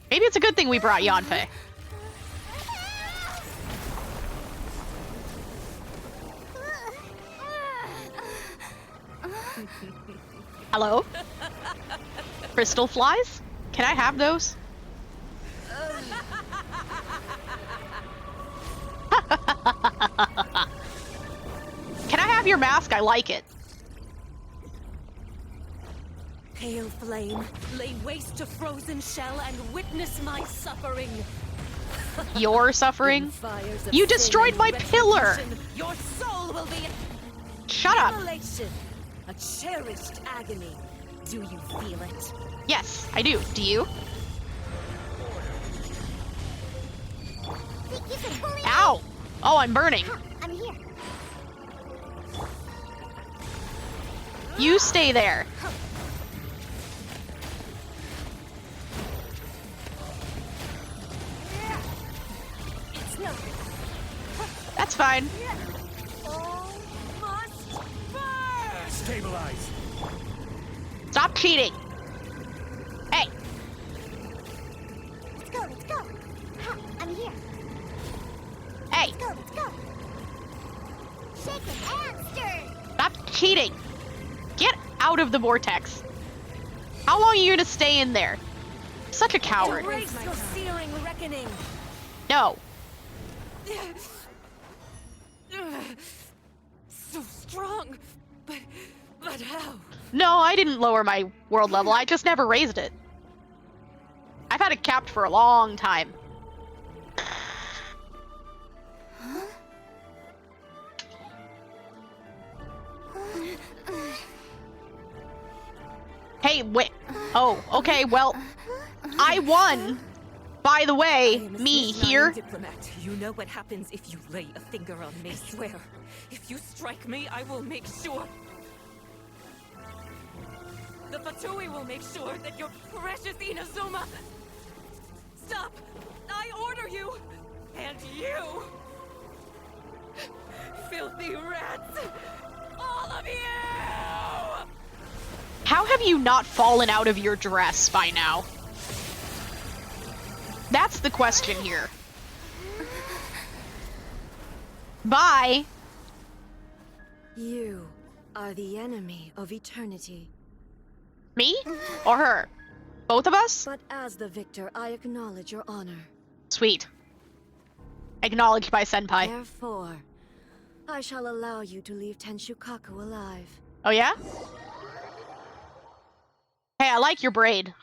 Maybe it's a good thing we brought Yanfei. Hello? Crystal flies? Can I have those? Can I have your mask? I like it. Pale flame, lay waste to frozen shell and witness my suffering. Your suffering? In fires of You sin destroyed and my pillar! retribution, Your soul will be Shut up! immolation, a cherished agony. Do you feel it? Yes, I do. Do you? Think you can bully me? Ow! Oh, I'm burning. I'm here. You stay there. It's no. That's fine. All must burn. Stabilize. Stop cheating. Hey, Let's go, let's go. Ha, I'm here. hey, Let's go. Shake it and stir. stop cheating. Get out of the vortex. How long are you gonna stay in there? Such a coward. Embrace your searing reckoning. No. So strong, but how? No, I didn't lower my world level. I just never raised it. I've had it capped for a long time. Hey, wait. Oh, okay, well, I won. By the way, me here. Diplomat. You know what happens if you lay a finger on me, swear. If you strike me, I will make sure. The Fatui will make sure that your precious Inazuma... Stop! I order you! And you! Filthy rats! All of you! How have you not fallen out of your dress by now? That's the question here. Bye! You are the enemy of eternity. Me? Or her? Both of us? But as the victor, I acknowledge your honor. Sweet. Acknowledged by Senpai. Therefore, I shall allow you to leave Tenshukaku alive. Oh yeah? Hey, I like your braid.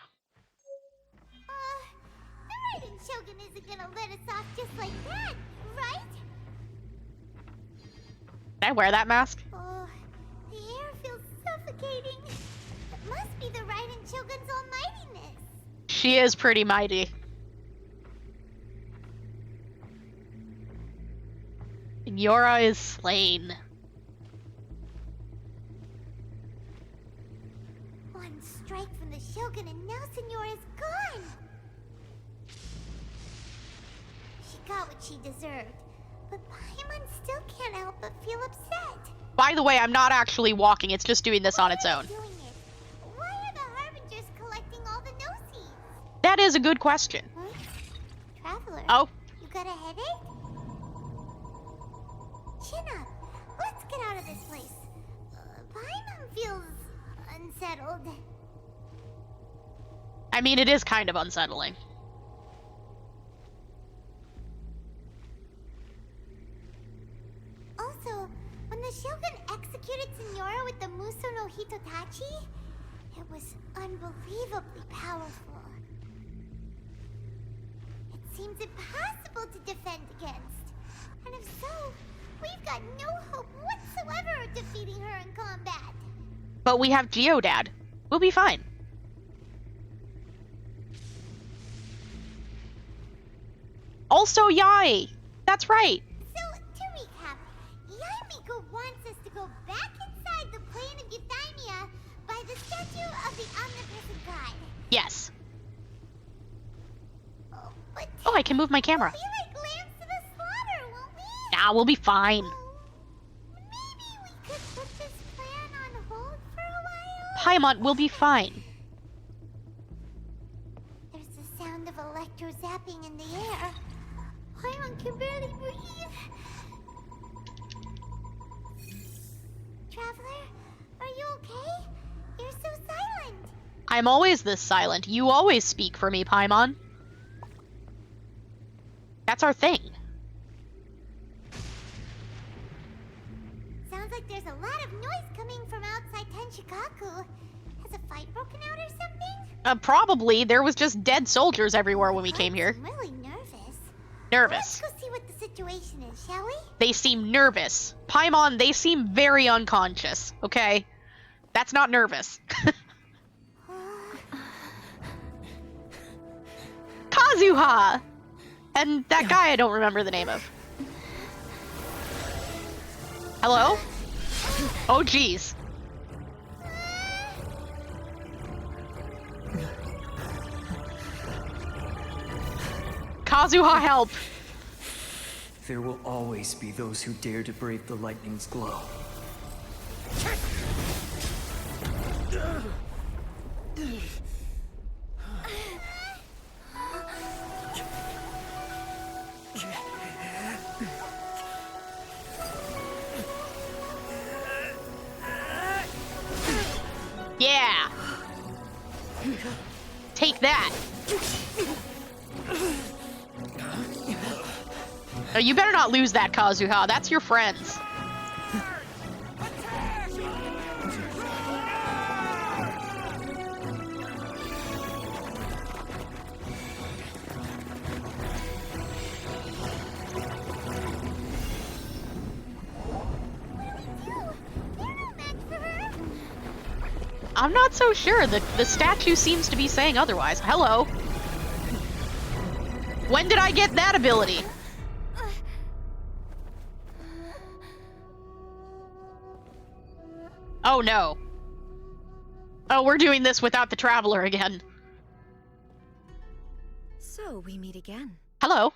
The Raiden Shogun isn't gonna let us off just like that, right? Did I wear that mask? Oh, the air feels suffocating. It must be the Raiden Shogun's almightiness. She is pretty mighty. Yora is slain. One strike from the Shogun and now Senora is gone. She got what she deserved, but Paimon still can't help but feel upset. By the way, I'm not actually walking, it's just doing this on its own. Doing it? Why are the Harbingers collecting all the Gnosis? That is a good question. Huh? Traveler? Oh, You got a headache? Chin up. Let's get out of this place. Paimon feels unsettled. I mean, it is kind of unsettling. Also, when the Shogun executed Senora with the Muso no Hitotachi, it was unbelievably powerful. It seems impossible to defend against. And if so, we've got no hope whatsoever of defeating her in combat. But we have Geodad. We'll be fine. Also, Yai! That's right! So, to recap, Yaimiko wants us to go back inside the plane of Euthymia by the statue of the omnipresent god. Yes. Oh, but Oh, I can move my camera. we'll be like lambs to the slaughter, won't we? Nah, we'll be fine. Maybe we could put this plan on hold for a while? Paimon, we'll be fine. There's the sound of electro zapping in the air. Paimon can barely breathe. Traveler, are you okay? You're so silent. I'm always this silent. You always speak for me, Paimon. That's our thing. Sounds like there's a lot of noise coming from outside Tenshukaku. Has a fight broken out or something? Probably. There was just dead soldiers everywhere when we came here. I'm really nervous. Nervous. Let's go see what the situation is, shall we? They seem nervous. Paimon, they seem very unconscious, okay? That's not nervous. Kazuha! And that guy I don't remember the name of. Hello? Oh, jeez. Kazuha, help! There will always be those who dare to brave the lightning's glow. Take that. Oh, you better not lose that, Kazuha. That's your friends. I'm not so sure. The statue seems to be saying otherwise. Hello. When did I get that ability? Oh no. Oh, we're doing this without the traveler again. So we meet again. Hello.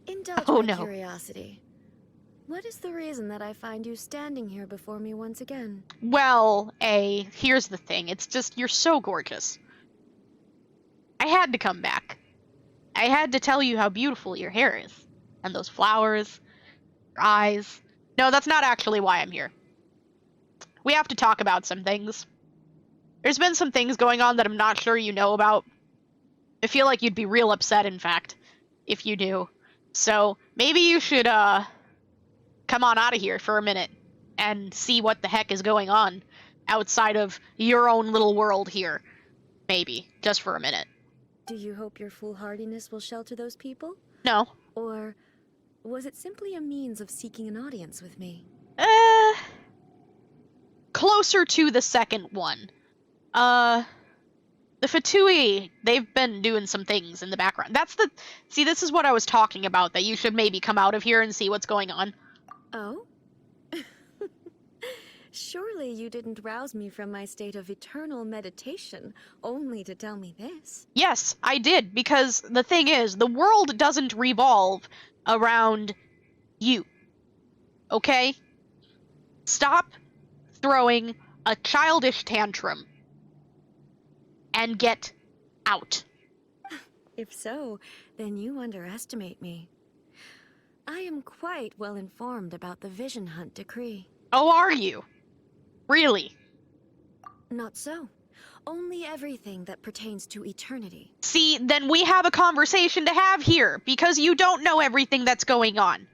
Indulge Oh my no. curiosity. What is the reason that I find you standing here before me once again? Well, here's the thing. It's just, you're so gorgeous. I had to come back. I had to tell you how beautiful your hair is. And those flowers, your eyes. No, that's not actually why I'm here. We have to talk about some things. There's been some things going on that I'm not sure you know about. I feel like you'd be real upset, in fact, if you do. So, maybe you should, come on out of here for a minute and see what the heck is going on outside of your own little world here. Maybe. Just for a minute. Do you hope your foolhardiness will shelter those people? No. Or was it simply a means of seeking an audience with me? Closer to the second one. The Fatui, they've been doing some things in the background. See, this is what I was talking about, that you should maybe come out of here and see what's going on. Oh? Surely you didn't rouse me from my state of eternal meditation only to tell me this. Yes, I did, because the thing is, the world doesn't revolve around you. Okay? Stop throwing a childish tantrum and get out. If so, then you underestimate me. I am quite well informed about the Vision Hunt decree. Oh, are you? Really? Not so. Only everything that pertains to eternity. See, then we have a conversation to have here, because you don't know everything that's going on.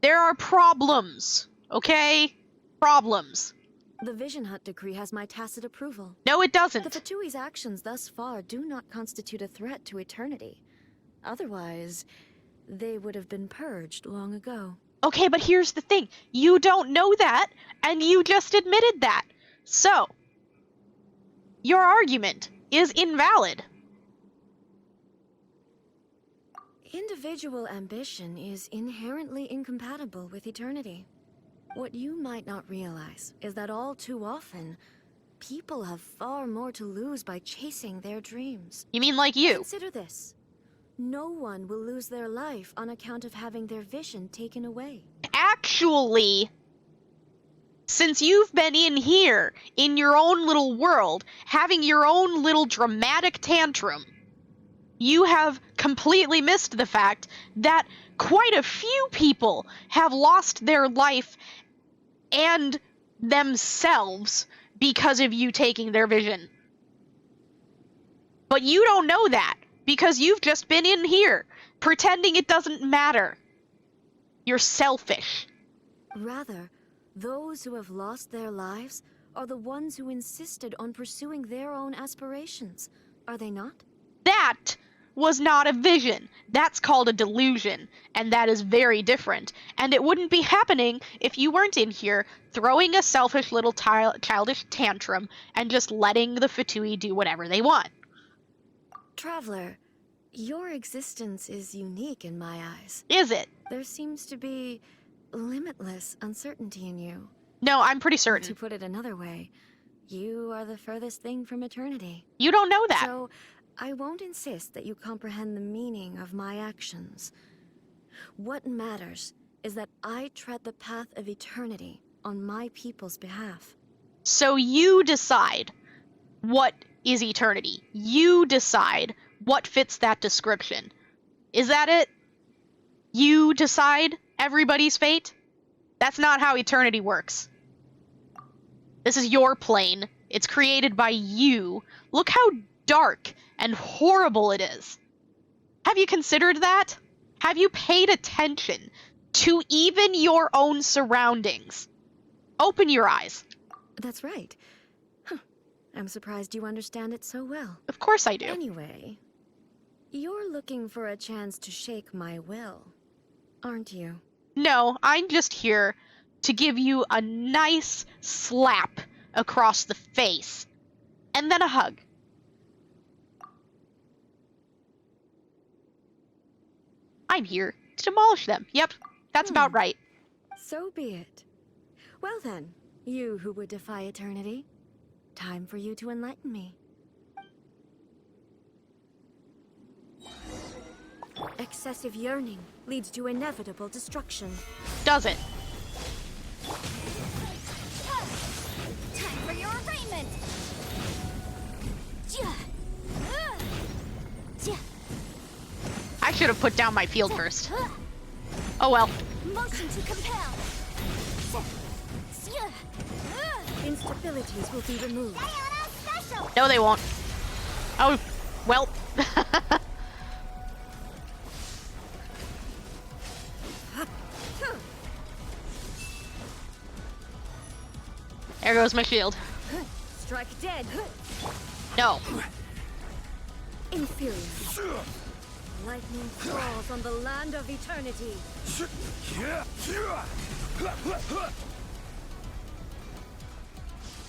There are problems, okay? Problems. The Vision Hunt decree has my tacit approval. No, it doesn't. The Fatui's actions thus far do not constitute a threat to eternity. Otherwise, they would have been purged long ago. Okay, but here's the thing. You don't know that, and you just admitted that. So, your argument is invalid. Individual ambition is inherently incompatible with eternity. What you might not realize is that all too often, people have far more to lose by chasing their dreams. You mean like you? Consider this. No one will lose their life on account of having their vision taken away. Actually, since you've been in here, in your own little world, having your own little dramatic tantrum, you have completely missed the fact that quite a few people have lost their life and themselves because of you taking their vision. But you don't know that, because you've just been in here, pretending it doesn't matter. You're selfish. Rather, those who have lost their lives are the ones who insisted on pursuing their own aspirations, are they not? That was not a vision. That's called a delusion, and that is very different. And it wouldn't be happening if you weren't in here throwing a selfish little childish tantrum and just letting the Fatui do whatever they want. Traveler, your existence is unique in my eyes. Is it? There seems to be limitless uncertainty in you. No, I'm pretty certain. To put it another way, you are the furthest thing from eternity. You don't know that. So, I won't insist that you comprehend the meaning of my actions. What matters is that I tread the path of eternity on my people's behalf. So you decide what is eternity. You decide what fits that description. Is that it? You decide everybody's fate? That's not how eternity works. This is your plane. It's created by you. Look how dark and horrible it is. Have you considered that? Have you paid attention to even your own surroundings? Open your eyes. That's right. Huh. I'm surprised you understand it so well. Of course I do. Anyway, you're looking for a chance to shake my will, aren't you? No, I'm just here to give you a nice slap across the face, and then a hug. I'm here to demolish them. Yep, that's about right. So be it. Well then, you who would defy eternity, time for you to enlighten me. Excessive yearning leads to inevitable destruction. Does it? Time for your arraignment! I should have put down my field first. Oh well. Motion to compel! Instabilities will be removed. No, they won't. Oh, well. There goes my shield. Strike dead. No. Inferior. Lightning falls on the land of eternity.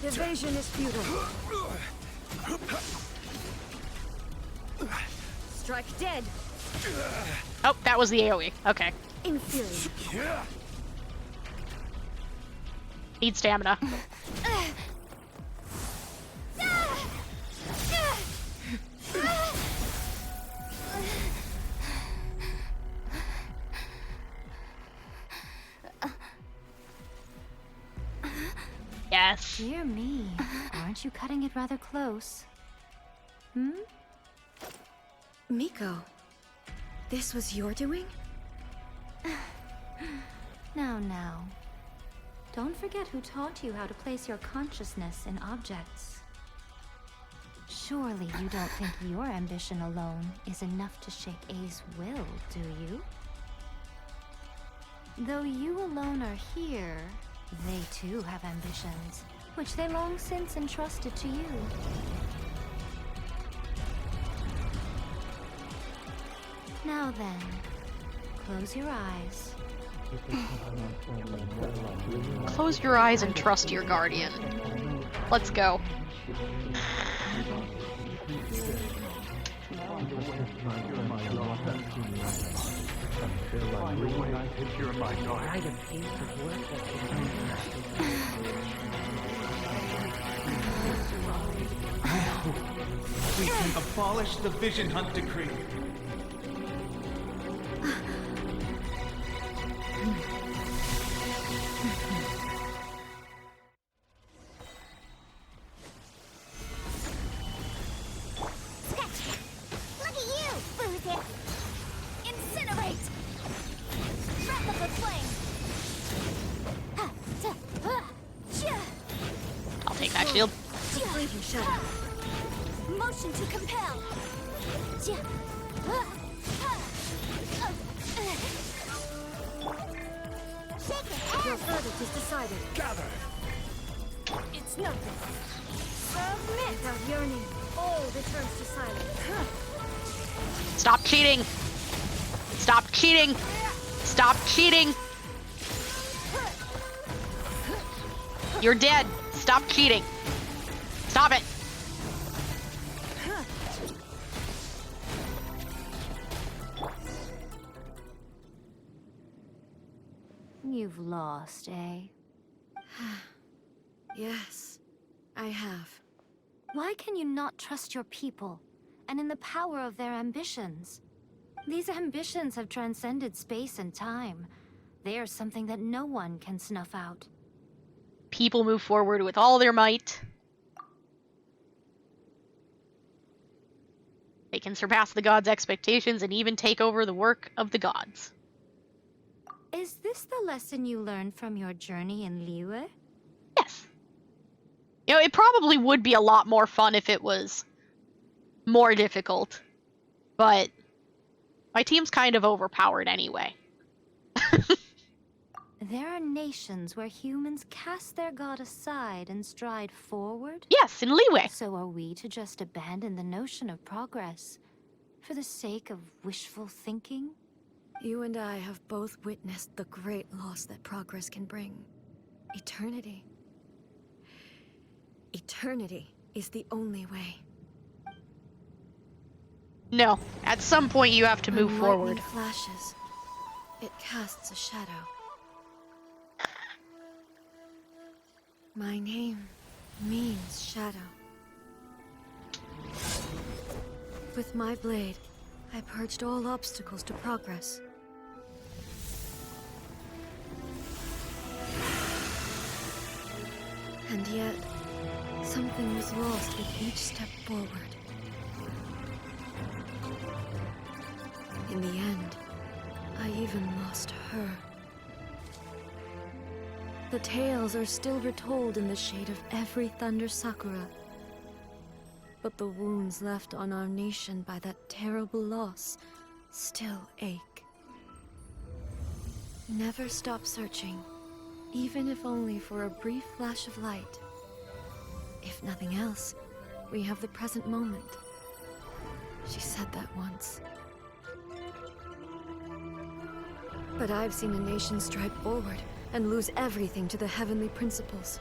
Evasion is futile. Strike dead. Oh, that was the AoE. Okay. Inferior. Need stamina. Yes. Dear me, aren't you cutting it rather close? Hmm? Miko, this was your doing? Now. Don't forget who taught you how to place your consciousness in objects. Surely you don't think your ambition alone is enough to shake A's will, do you? Though you alone are here, they too have ambitions, which they long since entrusted to you. Now then, close your eyes. Close your eyes and trust your guardian. Let's go. We can abolish the Vision Hunt Decree. Look at you, Boozy! Incinerate! Wrap up the flame! I'll take that shield. Completing shadow. Motion to compel! Your verdict is decided. Gather! It's nothing. Submit! Without yearning, all returns to silence. Stop cheating. Stop cheating. Stop cheating. You're dead. Stop cheating. Stop it. You've lost, eh? Yes, I have. Why can you not trust your people, and in the power of their ambitions? These ambitions have transcended space and time. They are something that no one can snuff out. People move forward with all their might. They can surpass the gods' expectations and even take over the work of the gods. Is this the lesson you learned from your journey in Liyue? Yes. You know, it probably would be a lot more fun if it was more difficult, but my team's kind of overpowered anyway. There are nations where humans cast their god aside and stride forward? Yes, in Leeway. So are we to just abandon the notion of progress for the sake of wishful thinking? You and I have both witnessed the great loss that progress can bring. Eternity. Eternity is the only way. No, at some point you have to move When forward. lightning flashes, it casts a shadow. My name means shadow. With my blade, I purged all obstacles to progress. And yet, something was lost with each step forward. In the end, I even lost her. The tales are still retold in the shade of every Thunder Sakura. But the wounds left on our nation by that terrible loss still ache. Never stop searching, even if only for a brief flash of light. If nothing else, we have the present moment. She said that once. But I've seen a nation stride forward and lose everything to the heavenly principles.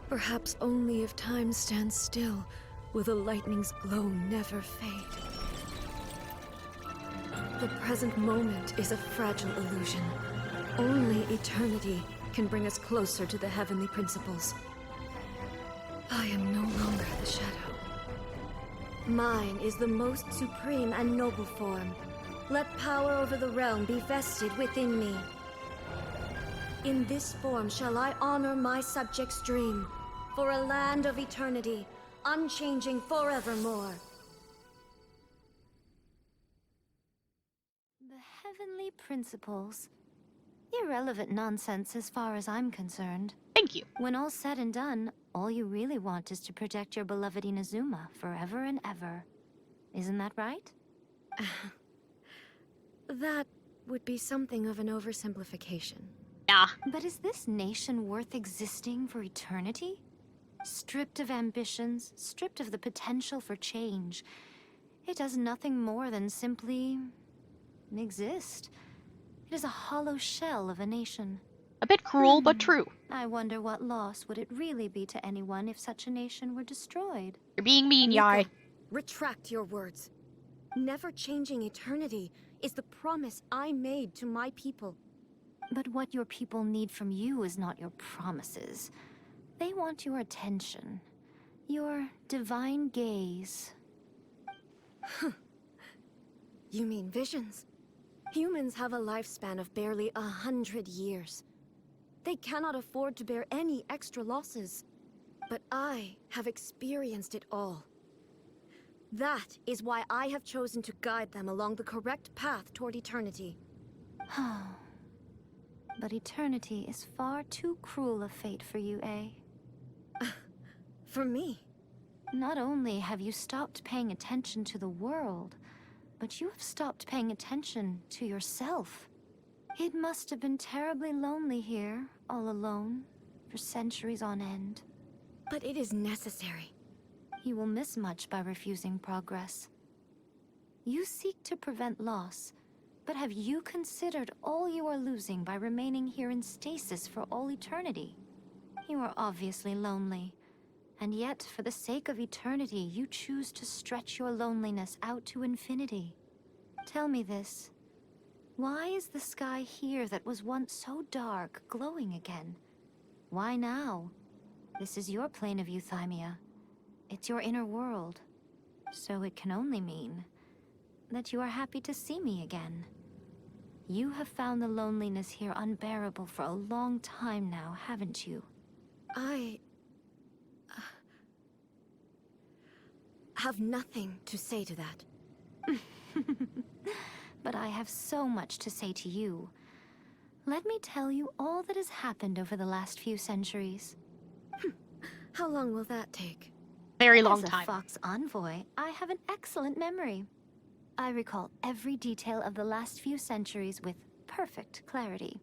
Perhaps only if time stands still will the lightning's glow never fade. The present moment is a fragile illusion. Only eternity can bring us closer to the heavenly principles. I am no longer the shadow. Mine is the most supreme and noble form. Let power over the realm be vested within me. In this form shall I honor my subjects' dream, for a land of eternity, unchanging forevermore. The heavenly principles. Irrelevant nonsense as far as I'm concerned. Thank you. When all's said and done, all you really want is to protect your beloved Inazuma forever and ever. Isn't that right? That would be something of an oversimplification. Yeah. But is this nation worth existing for eternity? Stripped of ambitions, stripped of the potential for change. It does nothing more than simply exist. It is a hollow shell of a nation. A bit cruel, but true. I wonder what loss would it really be to anyone if such a nation were destroyed? You're being mean, Yai. Retract your words. Never changing eternity is the promise I made to my people. But what your people need from you is not your promises. They want your attention. Your divine gaze. You mean visions? Humans have a lifespan of barely 100 years. They cannot afford to bear any extra losses. But I have experienced it all. That is why I have chosen to guide them along the correct path toward eternity. But eternity is far too cruel a fate for you, eh? For me? Not only have you stopped paying attention to the world, but you have stopped paying attention to yourself. It must have been terribly lonely here, all alone, for centuries on end. But it is necessary. You will miss much by refusing progress. You seek to prevent loss, but have you considered all you are losing by remaining here in stasis for all eternity? You are obviously lonely, and yet for the sake of eternity you choose to stretch your loneliness out to infinity. Tell me this. Why is the sky here that was once so dark glowing again? Why now? This is your plane of euthymia. It's your inner world. So it can only mean that you are happy to see me again. You have found the loneliness here unbearable for a long time now, haven't you? I have nothing to say to that. But I have so much to say to you. Let me tell you all that has happened over the last few centuries. How long will that take? Very long As a time. Fox envoy, I have an excellent memory. I recall every detail of the last few centuries with perfect clarity.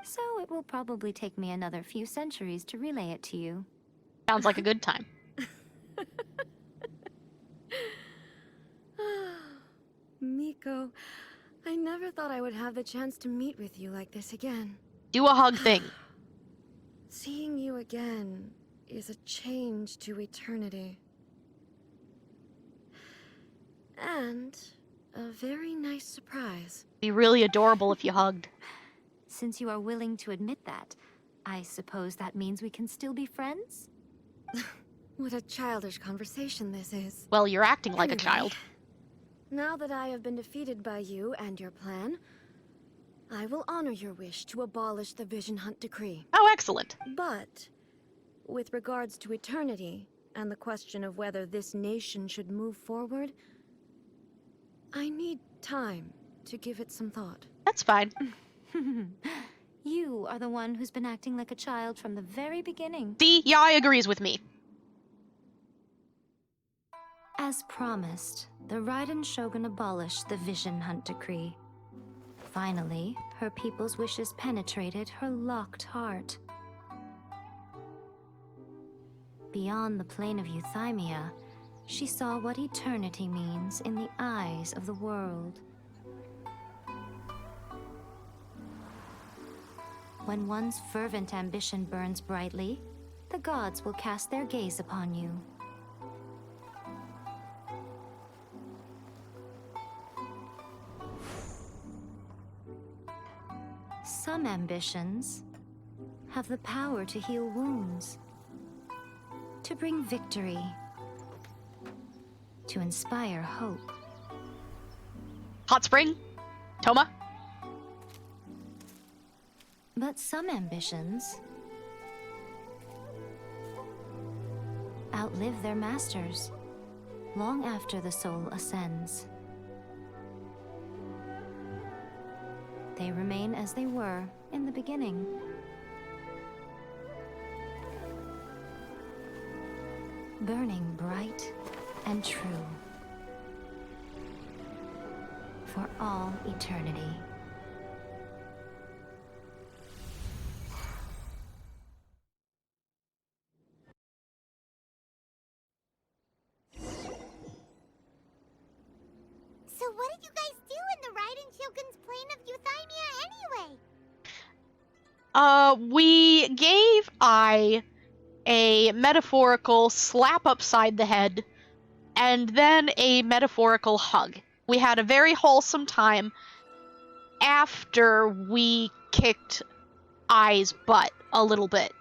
So it will probably take me another few centuries to relay it to you. Sounds like a good time. Miko, I never thought I would have the chance to meet with you like this again. Do a hug thing. Seeing you again is a change to eternity. And a very nice surprise. Be really adorable if you hugged. Since you are willing to admit that, I suppose that means we can still be friends? What a childish conversation this is. Well, you're acting like a Anyway, child. Now that I have been defeated by you and your plan, I will honor your wish to abolish the Vision Hunt Decree. Oh, excellent. But, with regards to eternity, and the question of whether this nation should move forward, I need time to give it some thought. That's fine. You are the one who's been acting like a child from the very beginning. See, Yai agrees with me. As promised, the Raiden Shogun abolished the Vision Hunt Decree. Finally, her people's wishes penetrated her locked heart. Beyond the plane of Euthymia, she saw what eternity means in the eyes of the world. When one's fervent ambition burns brightly, the gods will cast their gaze upon you. Some ambitions have the power to heal wounds, to bring victory, to inspire hope. Hot Spring? Toma? But some ambitions outlive their masters long after the soul ascends. They remain as they were in the beginning. Burning bright and true for all eternity. So what did you guys do in the Raiden Shogun's plane of Euthymia anyway? We gave I a metaphorical slap upside the head, and then a metaphorical hug. We had a very wholesome time after we kicked I's butt a little bit.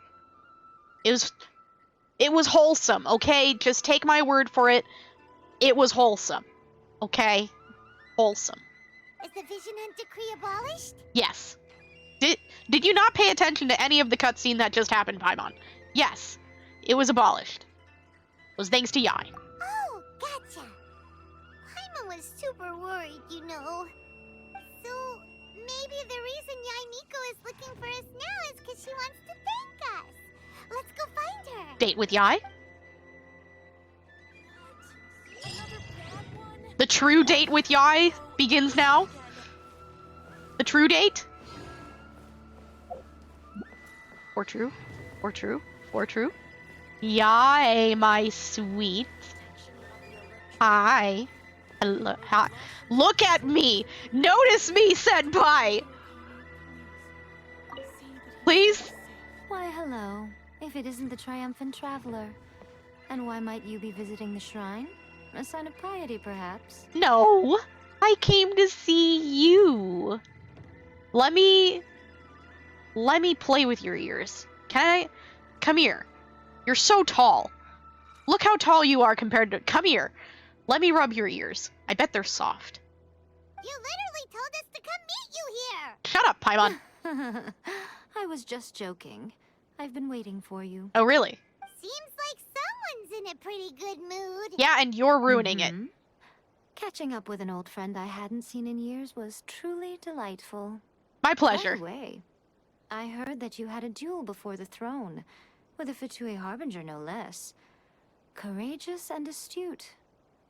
It was wholesome, okay? Just take my word for it. It was wholesome. Okay? Wholesome. Is the Vision Hunt Decree abolished? Yes. Did you not pay attention to any of the cutscene that just happened, Paimon? Yes. It was abolished. It was thanks to Yai. Oh, gotcha. Paimon was super worried, you know. So, maybe the reason Yai Miko is looking for us now is because she wants to thank us. Let's go find her. Date with Yai? The true date with Yai begins now. The true date? Or true? Or true? Or true? Yai, my sweet. Hi. Hello. Hi. Look at me! Notice me, senpai! Please? Why, hello. If it isn't the triumphant traveler. And why might you be visiting the shrine? A sign of piety, perhaps? No. I came to see you. Let me play with your ears. Can I? Come here. You're so tall. Look how tall you are compared to... Come here. Let me rub your ears. I bet they're soft. You literally told us to come meet you here. Shut up, Paimon. I was just joking. I've been waiting for you. Oh, really? Seems like someone's in a pretty good mood. Yeah, and you're ruining it. Catching up with an old friend I hadn't seen in years was truly delightful. My pleasure. By the way, I heard that you had a duel before the throne. with a Fatui Harbinger no less. Courageous and astute.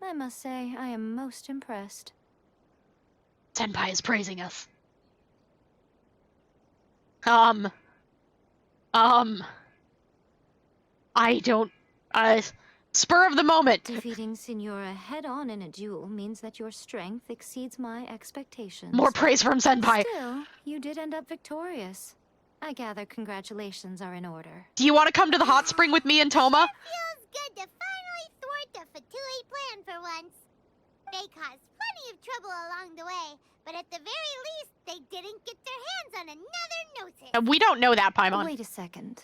I must say, I am most impressed. Senpai is praising us. I don't, spur of the moment. Defeating Signora head-on in a duel means that your strength exceeds my expectations. More praise from Senpai. Still, you did end up victorious. I gather congratulations are in order. Do you want to come to the hot spring with me and Toma? Feels good to finally thwart the Fatui plan for once. They caused plenty of trouble along the way, but at the very least, they didn't get their hands on another Gnosis. We don't know that, Paimon. Wait a second.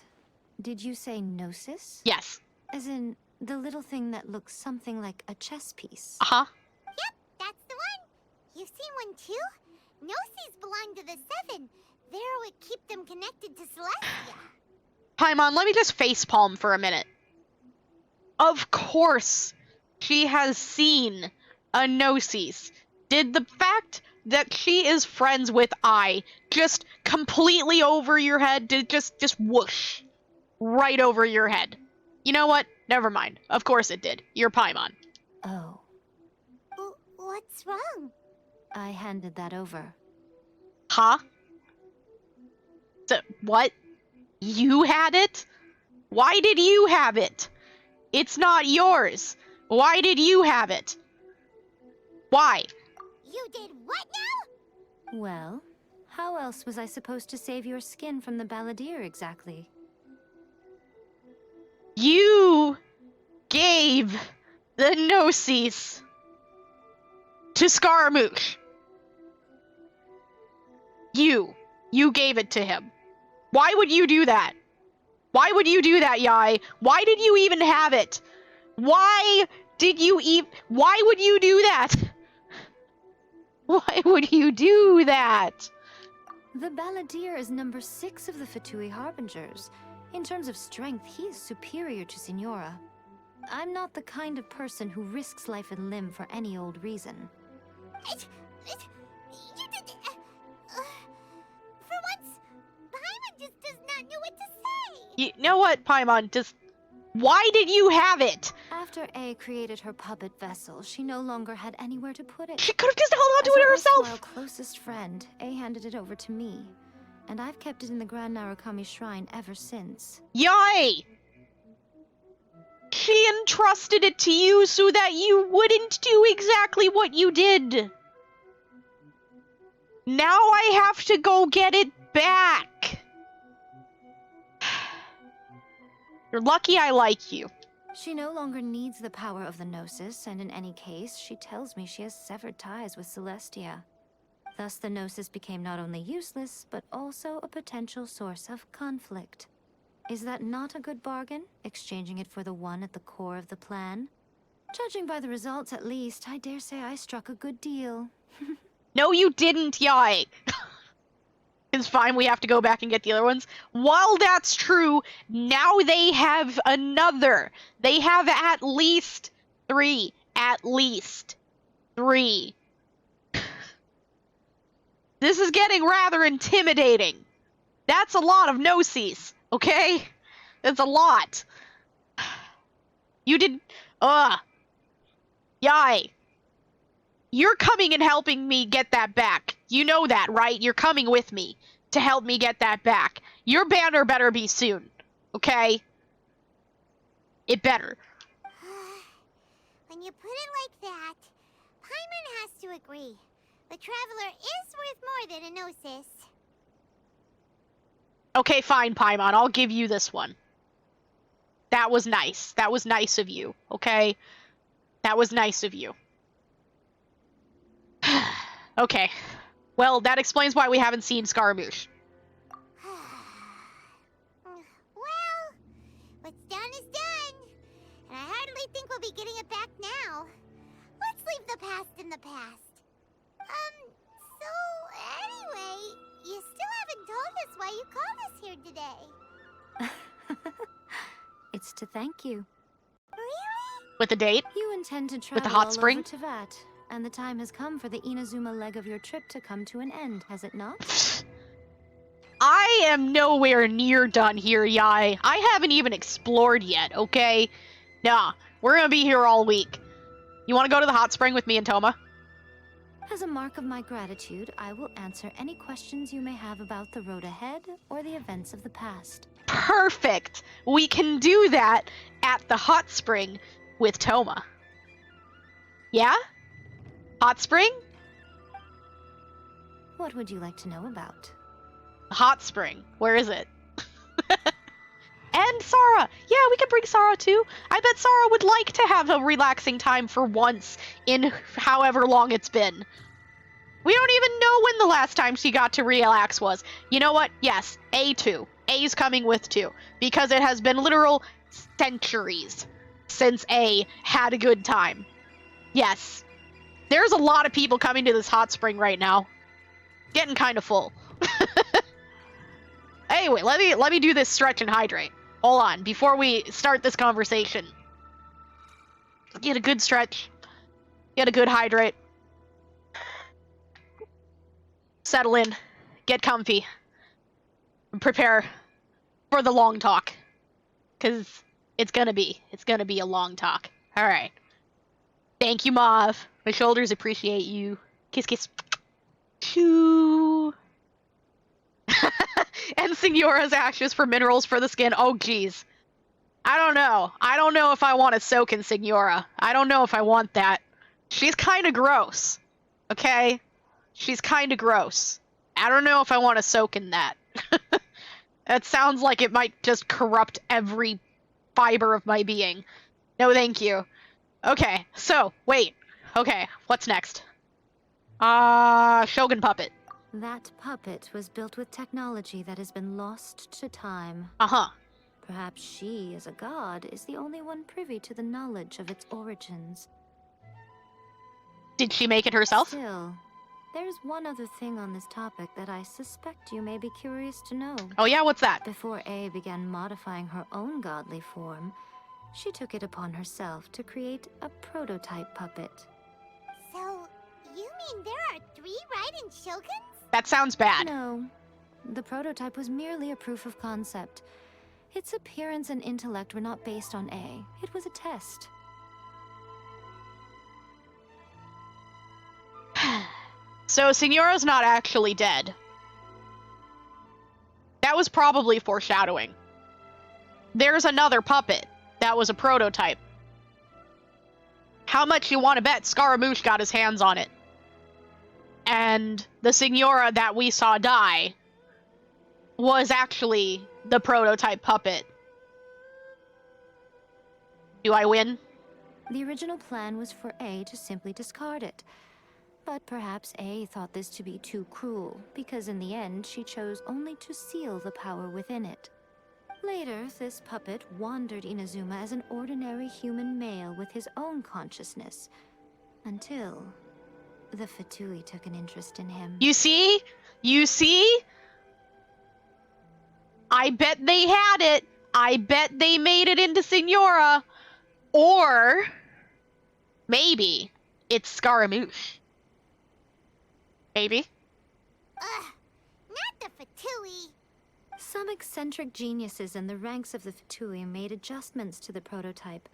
Did you say Gnosis? Yes. As in, the little thing that looks something like a chess piece? Uh-huh. Yep, that's the one. You've seen one too? Gnosis belong to the Seven. They're what keep them connected to Celestia. Paimon, let me just facepalm for a minute. Of course, she has seen a Gnosis. Did the fact that she is friends with I just completely over your head? Did just whoosh right over your head? You know what? Never mind. Of course it did. You're Paimon. Oh. What's wrong? I handed that over. Huh? What? You had it? Why did you have it? It's not yours. Why did you have it? Why? You did what now? Well, how else was I supposed to save your skin from the balladeer exactly? You gave the Gnosis to Scaramouche. You gave it to him. Why would you do that? Why would you do that, Yai? Why did you even have it? Why would you do that? Why would you do that? The balladeer is number 6 of the Fatui Harbingers. In terms of strength, he is superior to Signora. I'm not the kind of person who risks life and limb for any old reason. For once, Paimon just does not know what to say. You know what, Paimon? Why did you have it? After A created her puppet vessel, she no longer had anywhere to put it. She could have just held on to it herself. As her closest friend, A handed it over to me, and I've kept it in the Grand Narukami Shrine ever since. Yay! She entrusted it to you so that you wouldn't do exactly what you did. Now I have to go get it back. You're lucky I like you. She no longer needs the power of the Gnosis, and in any case, she tells me she has severed ties with Celestia. Thus, the Gnosis became not only useless, but also a potential source of conflict. Is that not a good bargain, exchanging it for the one at the core of the plan? Judging by the results, at least, I dare say I struck a good deal. No, you didn't, Yai. It's fine, we have to go back and get the other ones. While that's true, now they have another. They have at least 3. At least 3. This is getting rather intimidating. That's a lot of Gnosis, okay? That's a lot. You did... Yai. You're coming and helping me get that back. You know that, right? You're coming with me to help me get that back. Your banner better be soon, okay? It better. When you put it like that, Paimon has to agree. The Traveler is worth more than a Gnosis. Okay, fine, Paimon. I'll give you this one. That was nice. That was nice of you, okay? That was nice of you. Okay. Well, that explains why we haven't seen Scaramouche. Well, what's done is done. And I hardly think we'll be getting it back now. Let's leave the past in the past. So anyway, you still haven't told us why you called us here today. It's to thank you. Really? With a date? You intend to With travel the hot all spring? over Teyvat, and the time has come for the Inazuma leg of your trip to come to an end, has it not? I am nowhere near done here, Yai. I haven't even explored yet, okay? Nah, we're gonna be here all week. You wanna go to the hot spring with me and Toma? As a mark of my gratitude, I will answer any questions you may have about the road ahead or the events of the past. Perfect! We can do that at the hot spring with Toma. Yeah? Hot spring? What would you like to know about? Hot spring. Where is it? And Sarah! Yeah, we can bring Sarah too. I bet Sarah would like to have a relaxing time for once in however long it's been. We don't even know when the last time she got to relax was. You know what? Yes, A2. A's coming with 2. Because it has been literal centuries since A had a good time. Yes. There's a lot of people coming to this hot spring right now. Getting kind of full. Anyway, let me do this stretch and hydrate. Hold on, before we start this conversation. Get a good stretch. Get a good hydrate. Settle in. Get comfy. And prepare for the long talk. 'Cause it's gonna be a long talk. Alright. Thank you, Mauve. My shoulders appreciate you. Kiss, kiss. Choo. And Signora's ashes for minerals for the skin. Oh, geez. I don't know. I don't know if I want to soak in Signora. I don't know if I want that. She's kind of gross. Okay? She's kind of gross. I don't know if I want to soak in that. That sounds like it might just corrupt every fiber of my being. No, thank you. Okay, so, wait. Okay, what's next? Shogun puppet. That puppet was built with technology that has been lost to time. Uh-huh. Perhaps she, as a god, is the only one privy to the knowledge of its origins. Did she make it herself? Still, there's one other thing on this topic that I suspect you may be curious to know. Oh yeah, what's that? Before A began modifying her own godly form, she took it upon herself to create a prototype puppet. So, you mean there are 3 Raiden Shoguns? That sounds bad. No. The prototype was merely a proof of concept. Its appearance and intellect were not based on A. It was a test. So Signora's not actually dead. That was probably foreshadowing. There's another puppet that was a prototype. How much you want to bet Scaramouche got his hands on it? And the Signora that we saw die was actually the prototype puppet. Do I win? The original plan was for A to simply discard it. But perhaps A thought this to be too cruel, because in the end she chose only to seal the power within it. Later, this puppet wandered Inazuma as an ordinary human male with his own consciousness, until the Fatui took an interest in him. You see? You see? I bet they had it. I bet they made it into Signora. Or maybe it's Scaramouche. Maybe. Ugh, not the Fatui. Some eccentric geniuses in the ranks of the Fatui made adjustments to the prototype,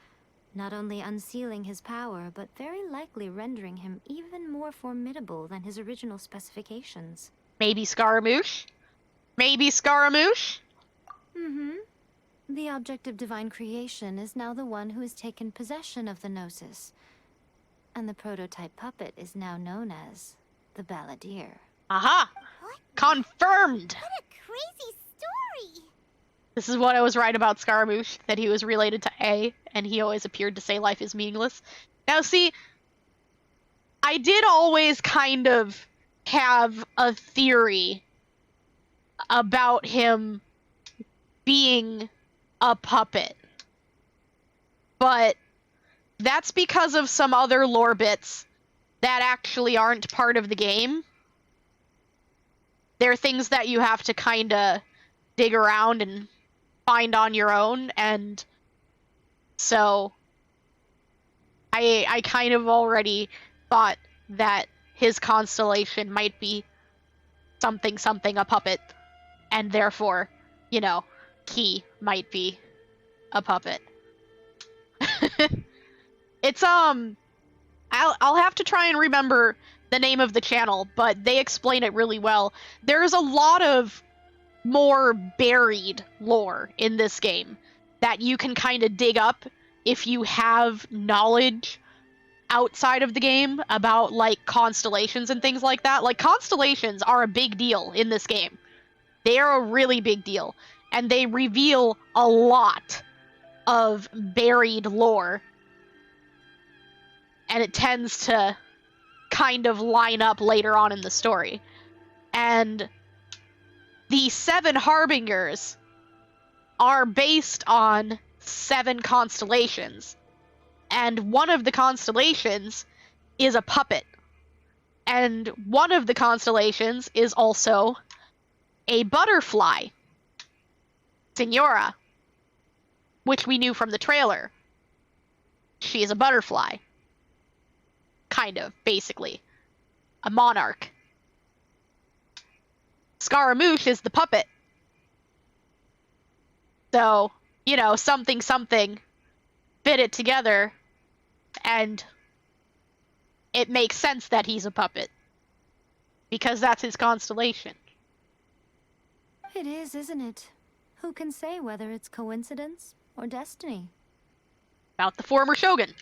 not only unsealing his power, but very likely rendering him even more formidable than his original specifications. Maybe Scaramouche? Maybe Scaramouche? Mm-hmm. The object of divine creation is now the one who has taken possession of the Gnosis. And the prototype puppet is now known as the Balladeer. Aha! What? Confirmed! What a crazy story! This is what I was right about Scaramouche, that he was related to A, and he always appeared to say life is meaningless. Now see, I did always kind of have a theory about him being a puppet. But that's because of some other lore bits that actually aren't part of the game. They're things that you have to kinda dig around and find on your own, and so I kind of already thought that his constellation might be something a puppet. and therefore, you know, he might be a puppet. It's I'll have to try and remember the name of the channel, but they explain it really well. There's a lot of more buried lore in this game that you can kind of dig up if you have knowledge outside of the game about like constellations and things like that. Like constellations are a big deal in this game. They are a really big deal, and they reveal a lot of buried lore, and it tends to kind of line up later on in the story. And the 7 Harbingers are based on 7 constellations, and one of the constellations is a puppet, and one of the constellations is also a butterfly, Senora, which we knew from the trailer. She is a butterfly. Kind of, basically. A monarch. Scaramouche is the puppet. So, you know, something, fit it together, and it makes sense that he's a puppet. Because that's his constellation. It is, isn't it? Who can say whether it's coincidence or destiny? About the former shogun.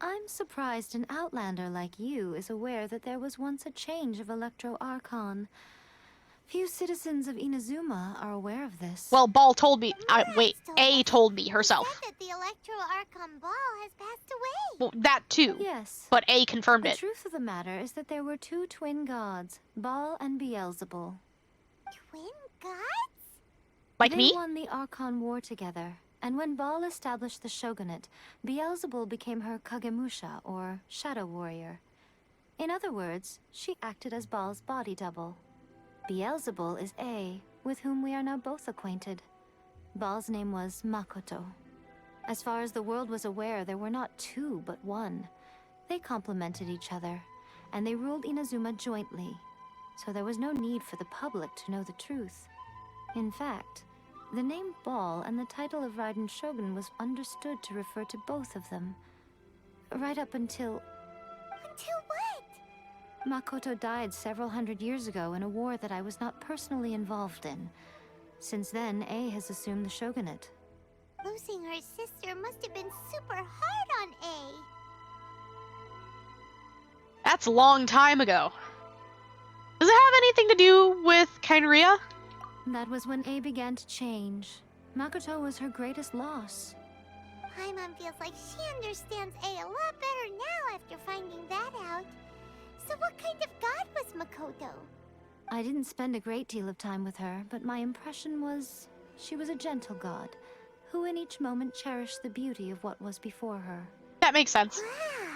I'm surprised an outlander like you is aware that there was once a change of Electro Archon. Few citizens of Inazuma are aware of this. Well, Ball told me. Wait, A told me herself. She said that the Electro Archon Ball has passed away. Well, that too. Yes. But A confirmed it. The truth of the matter is that there were 2 twin gods, Baal and Beelzebul. Twin gods? Like me? They won the Archon War together, and when Baal established the shogunate, Beelzebul became her Kagemusha, or shadow warrior. In other words, she acted as Baal's body double. Beelzebul is A, with whom we are now both acquainted. Baal's name was Makoto. As far as the world was aware, there were not 2, but 1. They complemented each other, and they ruled Inazuma jointly, so there was no need for the public to know the truth. In fact, the name Baal and the title of Raiden Shogun was understood to refer to both of them. Right up until... Until what? Makoto died several hundred years ago in a war that I was not personally involved in. Since then, A has assumed the shogunate. Losing her sister must have been super hard on A. That's a long time ago. Does it have anything to do with Kainria? That was when A began to change. Makoto was her greatest loss. Paimon feels like she understands A lot better now after finding that out. So what kind of god was Makoto? I didn't spend a great deal of time with her, but my impression was she was a gentle god, who in each moment cherished the beauty of what was before her. That makes sense. Wow.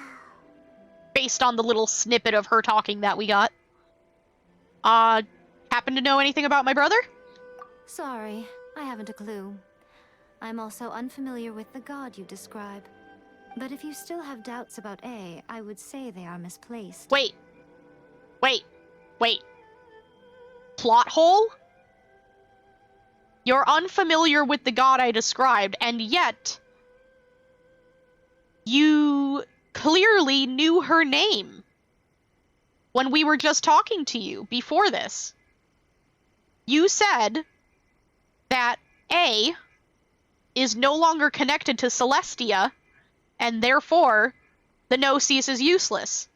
Based on the little snippet of her talking that we got. Happen to know anything about my brother? Sorry, I haven't a clue. I'm also unfamiliar with the god you describe. But if you still have doubts about A, I would say they are misplaced. Wait. Plot hole? You're unfamiliar with the god I described, and yet you clearly knew her name when we were just talking to you before this. You said that A is no longer connected to Celestia, and therefore the Gnosis is useless.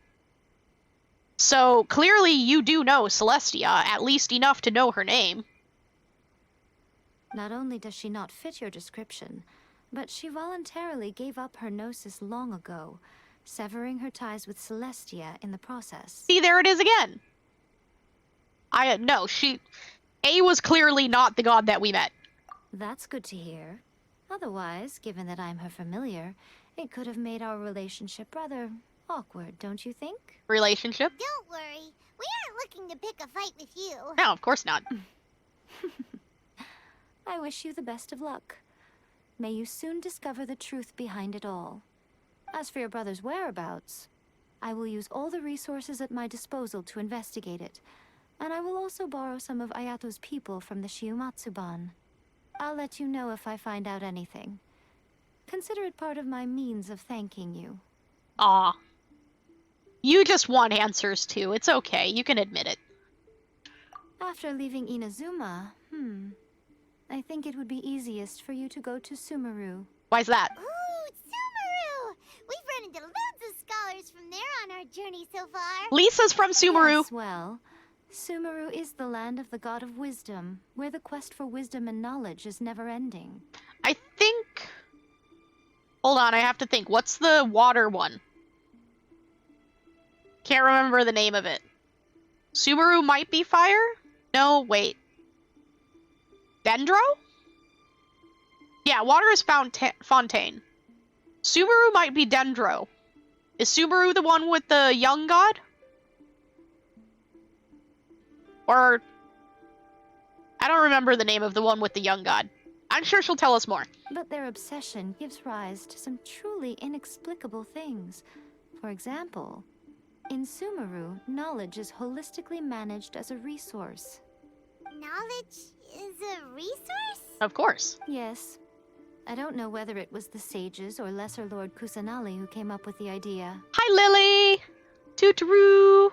So clearly you do know Celestia, at least enough to know her name. Not only does she not fit your description, but she voluntarily gave up her Gnosis long ago, severing her ties with Celestia in the process. See, there it is again. A was clearly not the god that we met. That's good to hear. Otherwise, given that I'm her familiar, it could have made our relationship rather awkward, don't you think? Relationship? Don't worry. We aren't looking to pick a fight with you. No, of course not. I wish you the best of luck. May you soon discover the truth behind it all. As for your brother's whereabouts, I will use all the resources at my disposal to investigate it. And I will also borrow some of Ayato's people from the Shiumatsuban. I'll let you know if I find out anything. Consider it part of my means of thanking you. Aw. You just want answers too. It's okay. You can admit it. After leaving Inazuma, I think it would be easiest for you to go to Sumeru. Why's that? Ooh, Sumeru! We've run into loads of scholars from there on our journey so far. Lisa's from Sumeru. Yes, well, Sumeru is the land of the god of wisdom, where the quest for wisdom and knowledge is never-ending. I think... Hold on, I have to think. What's the water one? Can't remember the name of it. Sumeru might be fire? No, wait. Dendro? Yeah, water is Fontaine. Sumeru might be Dendro. Is Sumeru the one with the young god? Or... I don't remember the name of the one with the young god. I'm sure she'll tell us more. But their obsession gives rise to some truly inexplicable things. For example, in Sumeru, knowledge is holistically managed as a resource. Knowledge is a resource? Of course. Yes. I don't know whether it was the sages or Lesser Lord Kusanali who came up with the idea. Hi, Lily! Tootaroo!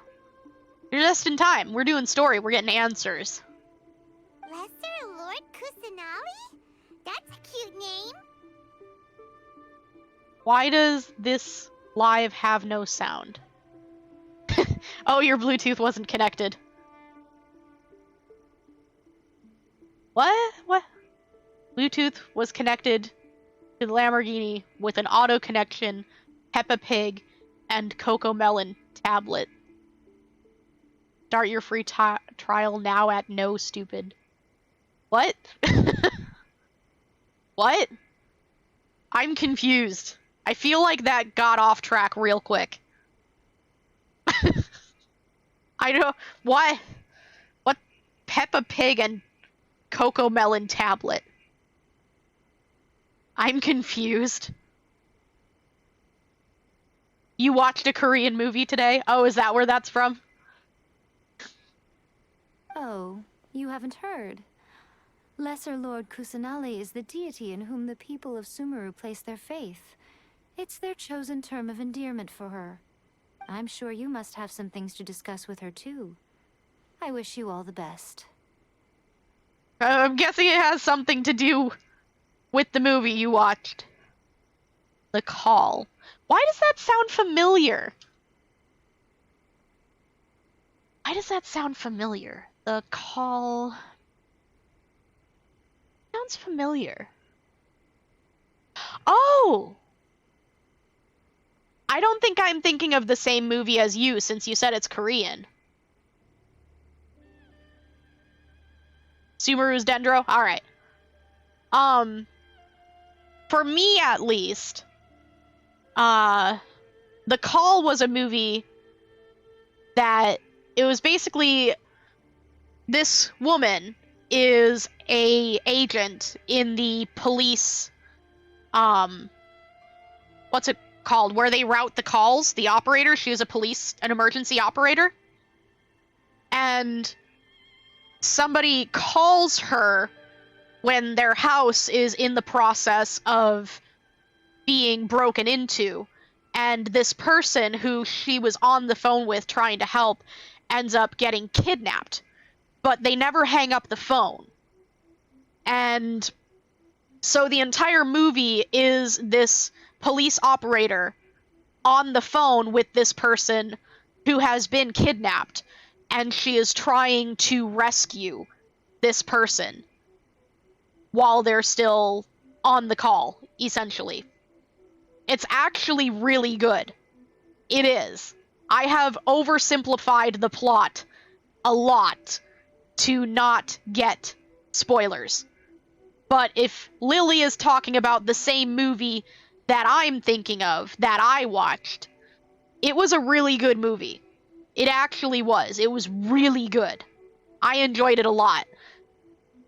You're just in time. We're doing story. We're getting answers. Lesser Lord Kusanali? That's a cute name. Why does this live have no sound? Oh, your Bluetooth wasn't connected. What? What? Bluetooth was connected to the Lamborghini with an auto connection, Peppa Pig, and Coco Melon tablet. Start your free trial now at no stupid. What? What? I'm confused. I feel like that got off track real quick. I don't... What? What? Peppa Pig and Coco Melon tablet. I'm confused. You watched a Korean movie today? Oh, is that where that's from? Oh, you haven't heard. Lesser Lord Kusanali is the deity in whom the people of Sumeru place their faith. It's their chosen term of endearment for her. I'm sure you must have some things to discuss with her too. I wish you all the best. I'm guessing it has something to do with the movie you watched. The Call. Why does that sound familiar? Why does that sound familiar? The Call... Sounds familiar. Oh! I don't think I'm thinking of the same movie as you, since you said it's Korean. Sumeru's Dendro? Alright. For me at least, The Call was a movie that it was basically this woman is a agent in the police, what's it called, where they route the calls, the operator. She was an emergency operator. And somebody calls her when their house is in the process of being broken into. And this person who she was on the phone with trying to help ends up getting kidnapped. But they never hang up the phone. And so the entire movie is this police operator on the phone with this person who has been kidnapped. And she is trying to rescue this person while they're still on the call, essentially. It's actually really good. It is. I have oversimplified the plot a lot to not get spoilers. But if Lily is talking about the same movie that I'm thinking of, that I watched, it was a really good movie. It actually was. It was really good. I enjoyed it a lot.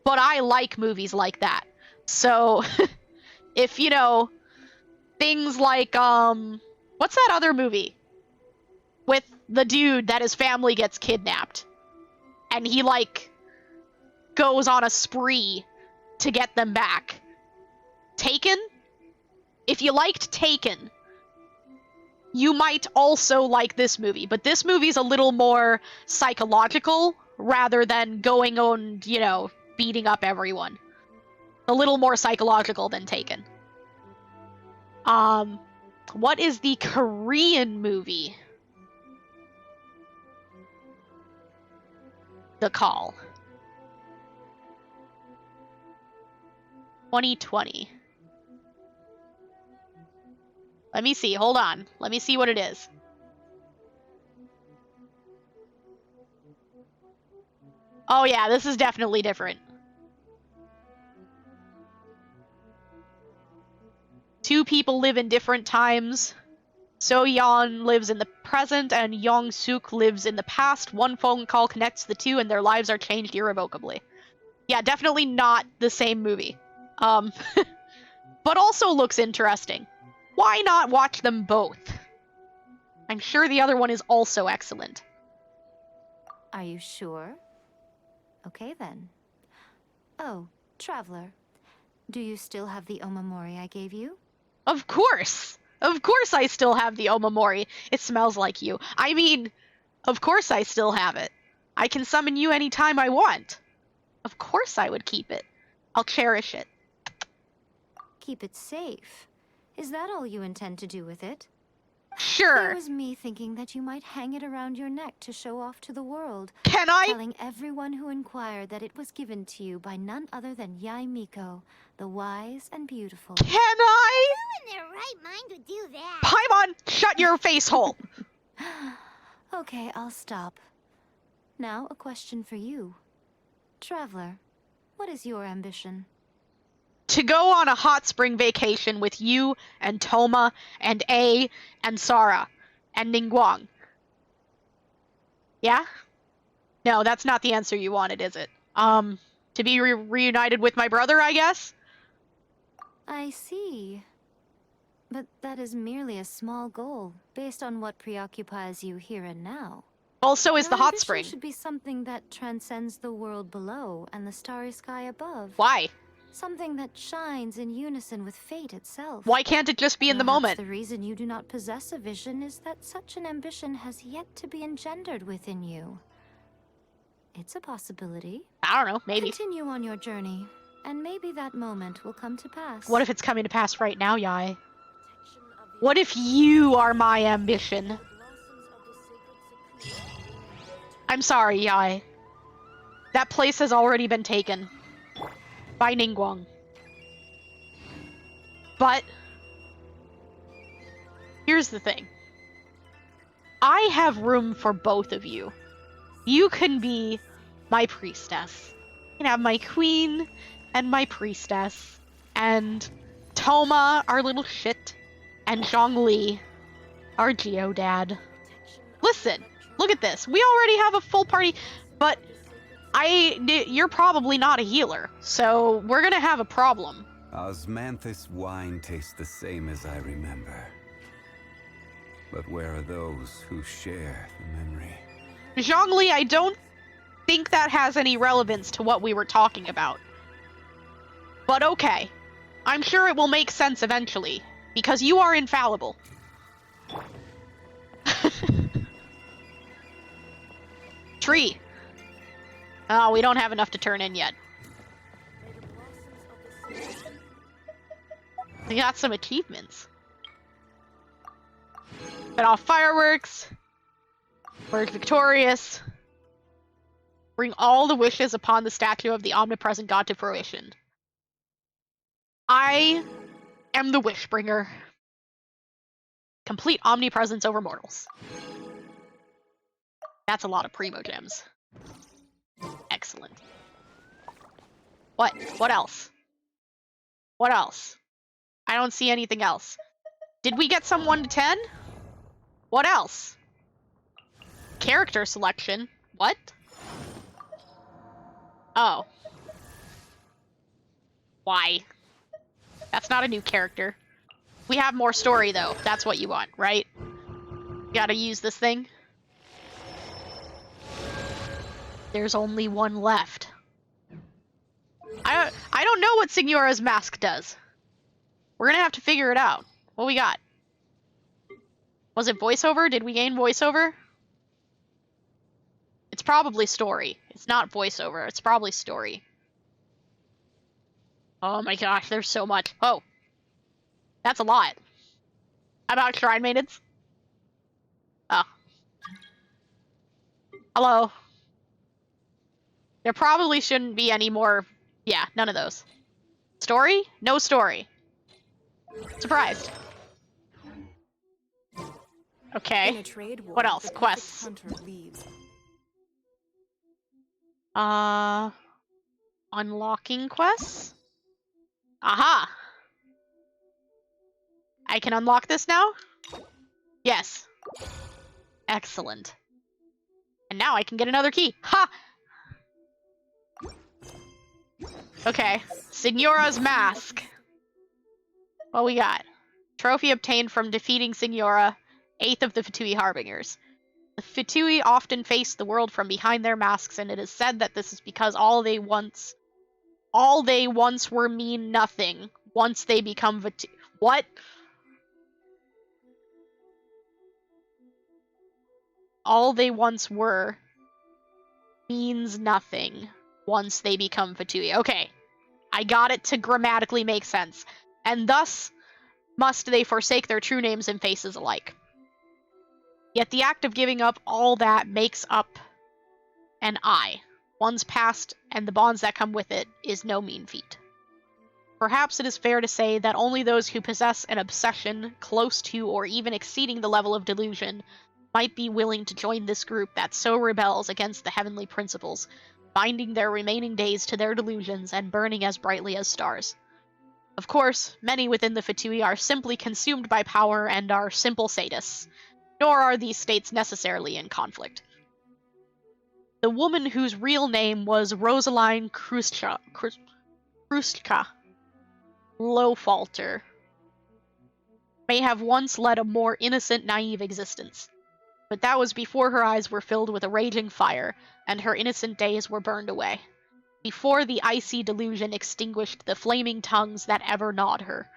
But I like movies like that. So, if, you know, things like, what's that other movie? With the dude that his family gets kidnapped. and he, like, goes on a spree to get them back. Taken? If you liked Taken, you might also like this movie, but this movie's a little more psychological rather than going on, you know, beating up everyone. A little more psychological than Taken. What is the Korean movie? The Call. 2020. Let me see. Hold on. Let me see what it is. Oh yeah, this is definitely different. Two people live in different times. So-yeon lives in the present and Young-suk lives in the past. One phone call connects the two and their lives are changed irrevocably. Yeah, definitely not the same movie. But also looks interesting. Why not watch them both? I'm sure the other one is also excellent. Are you sure? Okay then. Oh, Traveler. Do you still have the Omamori I gave you? Of course! Of course I still have the Omamori. It smells like you. I mean, of course I still have it. I can summon you anytime I want. Of course I would keep it. I'll cherish it. Keep it safe. Is that all you intend to do with it? Sure. It was me thinking that you might hang it around your neck to show off to the world. Can I? Telling everyone who inquired that it was given to you by none other than Yae Miko, the wise and beautiful. Can I? Who in their right mind would do that? Paimon, shut your face hole. Okay, I'll stop. Now, a question for you. Traveler, what is your ambition? To go on a hot spring vacation with you and Toma and A and Sara and Ningguang. Yeah? No, that's not the answer you wanted, is it? To be reunited with my brother, I guess? I see. But that is merely a small goal, based on what preoccupies you here and now. Also is the hot ambition spring. Should be something that transcends the world below and the starry sky above. Why? Something that shines in unison with fate itself. Why can't it just be in the moment? The reason you do not possess a vision is that such an ambition has yet to be engendered within you. It's a possibility. I don't know, maybe. Continue on your journey, and maybe that moment will come to pass. What if it's coming to pass right now, Yae? What if you are my ambition? I'm sorry, Yae. That place has already been taken. By Ningguang. But here's the thing. I have room for both of you. You can be my priestess. You can have my queen and my priestess. And Toma, our little shit. And Zhongli, our geodad. Listen, look at this. We already have a full party, but you're probably not a healer, so we're gonna have a problem. Osmanthus wine tastes the same as I remember. But where are those who share the memory? Zhongli, I don't think that has any relevance to what we were talking about. But okay. I'm sure it will make sense eventually, because you are infallible. Tree. Oh, we don't have enough to turn in yet. We got some achievements. Set off fireworks. We're victorious. Bring all the wishes upon the statue of the omnipresent god to fruition. I am the Wishbringer. Complete omnipresence over mortals. That's a lot of primo gems. Excellent. What? What else? What else? I don't see anything else. Did we get some 1 to 10? What else? Character selection. What? Oh. Why? That's not a new character. We have more story, though. That's what you want, right? Gotta use this thing. There's only one left. I don't know what Signora's mask does. We're gonna have to figure it out. What we got? Was it voiceover? Did we gain voiceover? It's probably story. It's not voiceover. It's probably story. Oh my gosh, there's so much. Oh. That's a lot. How about Shrine Maidens? Oh. Hello. There probably shouldn't be any more... Yeah, none of those. Story? No story. Surprised. Okay. In a trade war, What else? the perfect Quests. hunter leaves. Unlocking quests? Aha! I can unlock this now? Yes. Excellent. And now I can get another key. Ha! Okay. Signora's mask. What we got? Trophy obtained from defeating Signora, 8th of the Fatui Harbingers. The Fatui often face the world from behind their masks, and it is said that this is because all they once were mean nothing once they become Fatui. What? All they once were means nothing once they become Fatui. Okay. I got it to grammatically make sense. And thus must they forsake their true names and faces alike. Yet the act of giving up all that makes up an I. One's past and the bonds that come with it is no mean feat. Perhaps it is fair to say that only those who possess an obsession close to or even exceeding the level of delusion might be willing to join this group that so rebels against the heavenly principles, binding their remaining days to their delusions and burning as brightly as stars. Of course, many within the Fatui are simply consumed by power and are simple sadists, nor are these states necessarily in conflict. The woman whose real name was Rosaline Krustka Lowfalter may have once led a more innocent, naive existence. But that was before her eyes were filled with a raging fire, and her innocent days were burned away. Before the icy delusion extinguished the flaming tongues that ever gnawed her.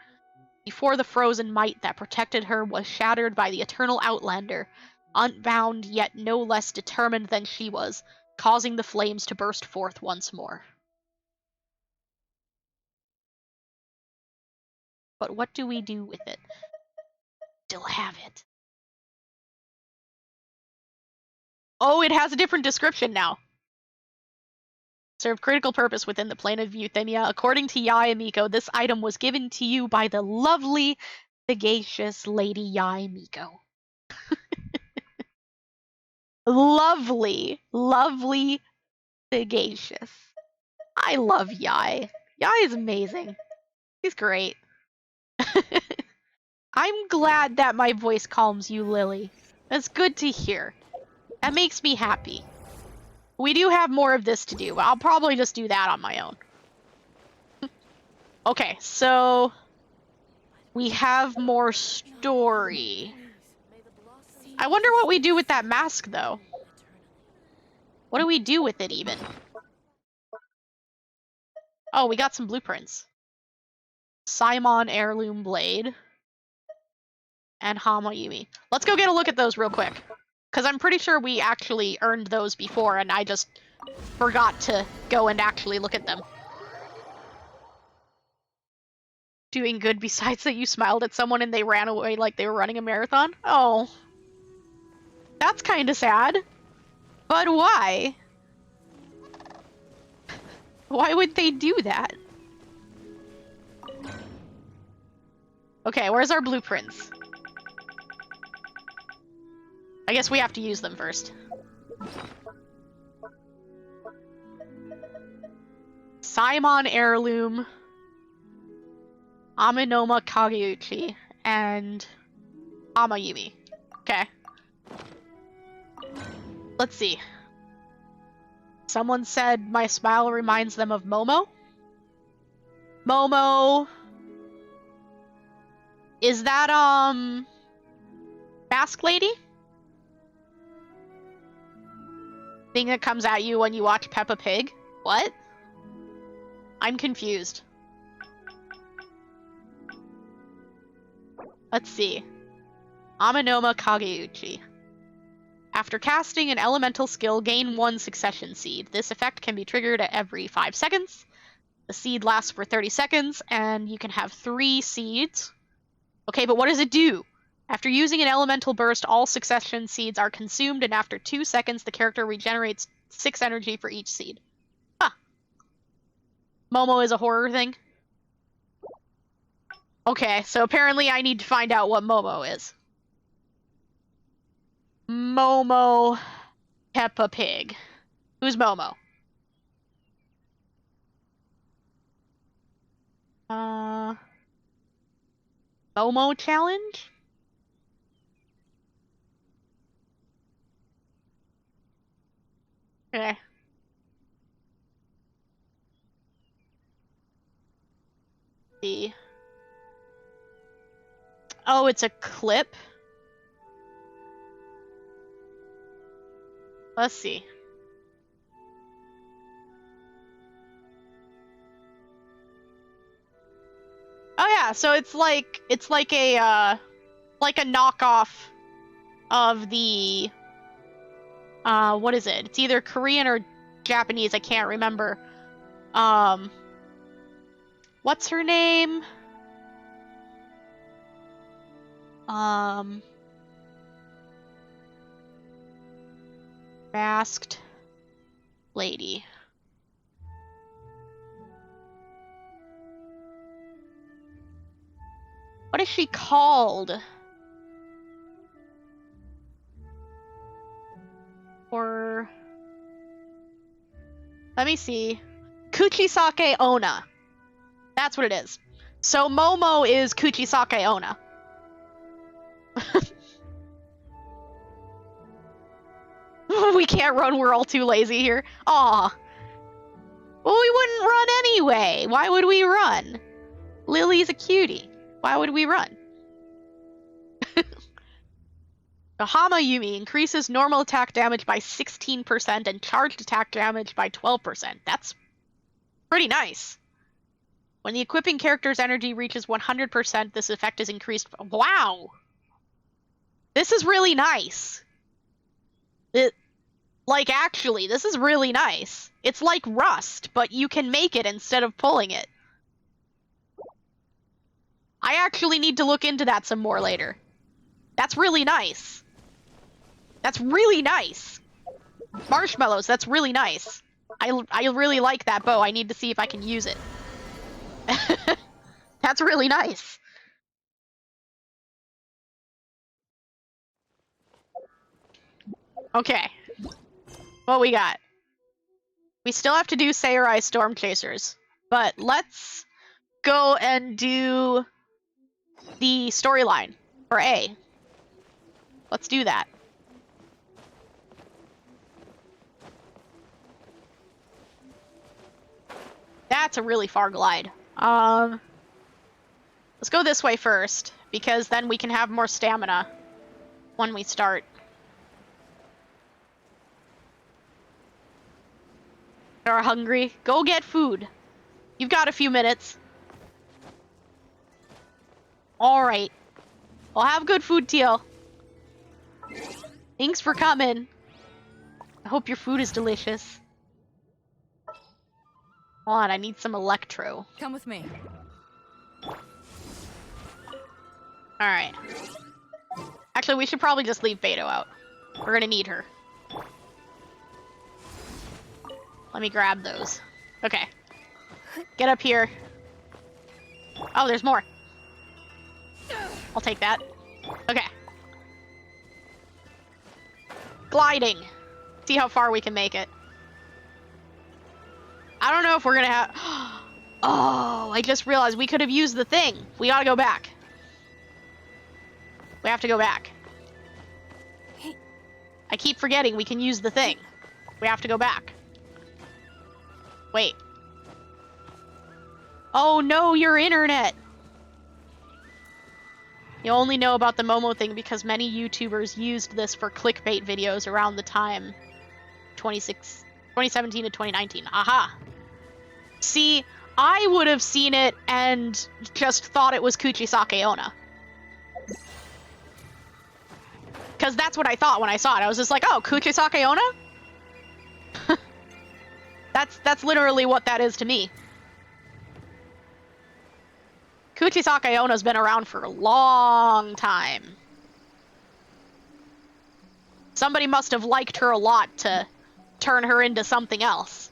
Before the frozen might that protected her was shattered by the eternal Outlander, unbound yet no less determined than she was, causing the flames to burst forth once more. But what do we do with it? Still have it. Oh, it has a different description now. Serve critical purpose within the plane of Euthymia. According to Yae Miko, this item was given to you by the lovely, sagacious Lady Yae Miko. Lovely, lovely, sagacious. I love Yae. Yae is amazing. He's great. I'm glad that my voice calms you, Lily. That's good to hear. That makes me happy. We do have more of this to do, but I'll probably just do that on my own. Okay, so we have more story. I wonder what we do with that mask, though. What do we do with it, even? Oh, we got some blueprints. Simon Heirloom Blade. And Hamayumi. Let's go get a look at those real quick. Because I'm pretty sure we actually earned those before, and I just forgot to go and actually look at them. Doing good besides that you smiled at someone and they ran away like they were running a marathon? Oh. That's kind of sad. But why? Why would they do that? Okay, where's our blueprints? I guess we have to use them first. Simon Heirloom, Aminoma Kageuchi, and Amayumi. Okay. Let's see. Someone said my smile reminds them of Momo. Momo. Is that, Mask Lady? thing that comes at you when you watch Peppa Pig? What? I'm confused. Let's see. Amanoma Kageuchi. After casting an elemental skill, gain 1 succession seed. This effect can be triggered at every 5 seconds. The seed lasts for 30 seconds, and you can have 3 seeds. Okay, but what does it do? After using an elemental burst, all succession seeds are consumed, and after 2 seconds, the character regenerates 6 energy for each seed. Huh. Momo is a horror thing? Okay, so apparently I need to find out what Momo is. Momo Peppa Pig. Who's Momo? Momo challenge? Okay. See. Oh, it's a clip? Let's see. Oh yeah, so it's like a knockoff of the what is it? It's either Korean or Japanese, I can't remember. What's her name? Masked lady. What is she called? Or let me see. Kuchisake Onna. That's what it is. So Momo is Kuchisake Onna. We can't run, we're all too lazy here. Aw. Well, we wouldn't run anyway. Why would we run? Lily's a cutie. Why would we run? The Hama Yumi increases normal attack damage by 16% and charged attack damage by 12%. That's pretty nice. When the equipping character's energy reaches 100%, this effect is increased. Wow! This is really nice. Like, actually, this is really nice. It's like Rust, but you can make it instead of pulling it. I actually need to look into that some more later. That's really nice. That's really nice. Marshmallows, that's really nice. I really like that bow. I need to see if I can use it. That's really nice. Okay. What we got? We still have to do Samurai Storm Chasers, but let's go and do the storyline for A. Let's do that. That's a really far glide. Let's go this way first, because then we can have more stamina when we start. Are hungry? Go get food. You've got a few minutes. Alright. Well, have good food, Teal. Thanks for coming. I hope your food is delicious. Hold on, I need some electro. Come with me. Alright. Actually, we should probably just leave Beto out. We're gonna need her. Let me grab those. Okay. Get up here. Oh, there's more. I'll take that. Okay. Gliding. See how far we can make it. I don't know if we're gonna have... Oh, I just realized we could have used the thing. We gotta go back. We have to go back. I keep forgetting we can use the thing. We have to go back. Wait. Oh no, your internet! You only know about the Momo thing because many YouTubers used this for clickbait videos around the time 2017 to 2019. Aha. See, I would have seen it and just thought it was Kuchisake Onna. Because that's what I thought when I saw it. I was just like, oh, Kuchisake Onna? That's literally what that is to me. Kuchisake Onna's been around for a long time. Somebody must have liked her a lot to turn her into something else.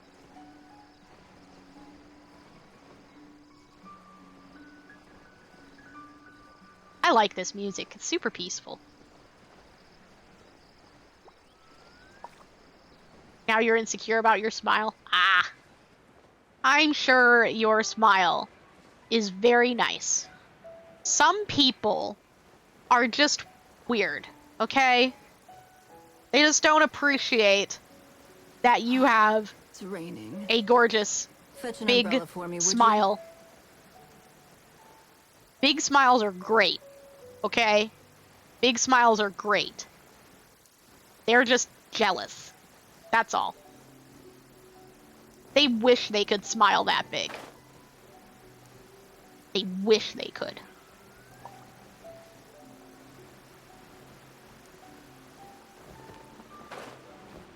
I like this music. It's super peaceful. Now you're insecure about your smile? Ah. I'm sure your smile is very nice. Some people are just weird, okay? They just don't appreciate that you have It's raining. a gorgeous, big smile. Big smiles are great, okay? Big smiles are great. They're just jealous. That's all. They wish they could smile that big. They wish they could.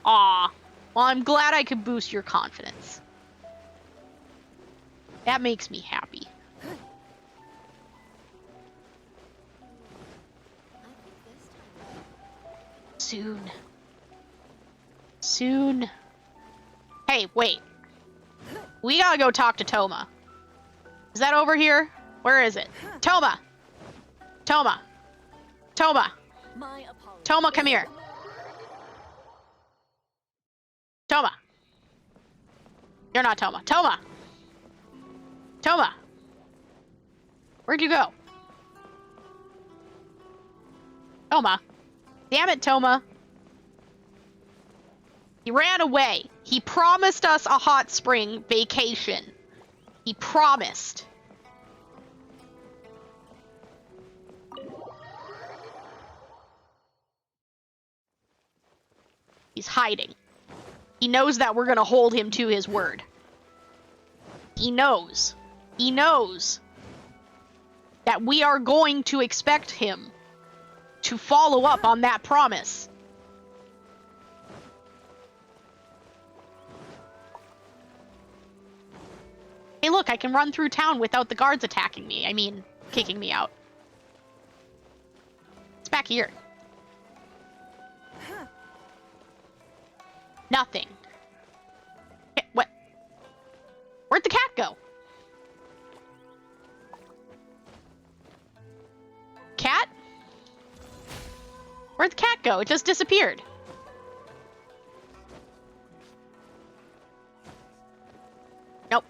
Aw. Well, I'm glad I could boost your confidence. That makes me happy. Soon. Soon. Hey, wait. We gotta go talk to Toma. Is that over here? Where is it? Toma! Toma! Toma! Toma, come here. Toma! You're not Toma. Toma! Toma! Where'd you go? Toma. Damn it, Toma. He ran away. He promised us a hot spring vacation. He promised. He's hiding. He knows that we're gonna hold him to his word. He knows. He knows that we are going to expect him to follow up on that promise. Hey, look, I can run through town without the guards attacking me. I mean, kicking me out. It's back here. Nothing. What? Where'd the cat go? Cat? Where'd the cat go? It just disappeared. Nope.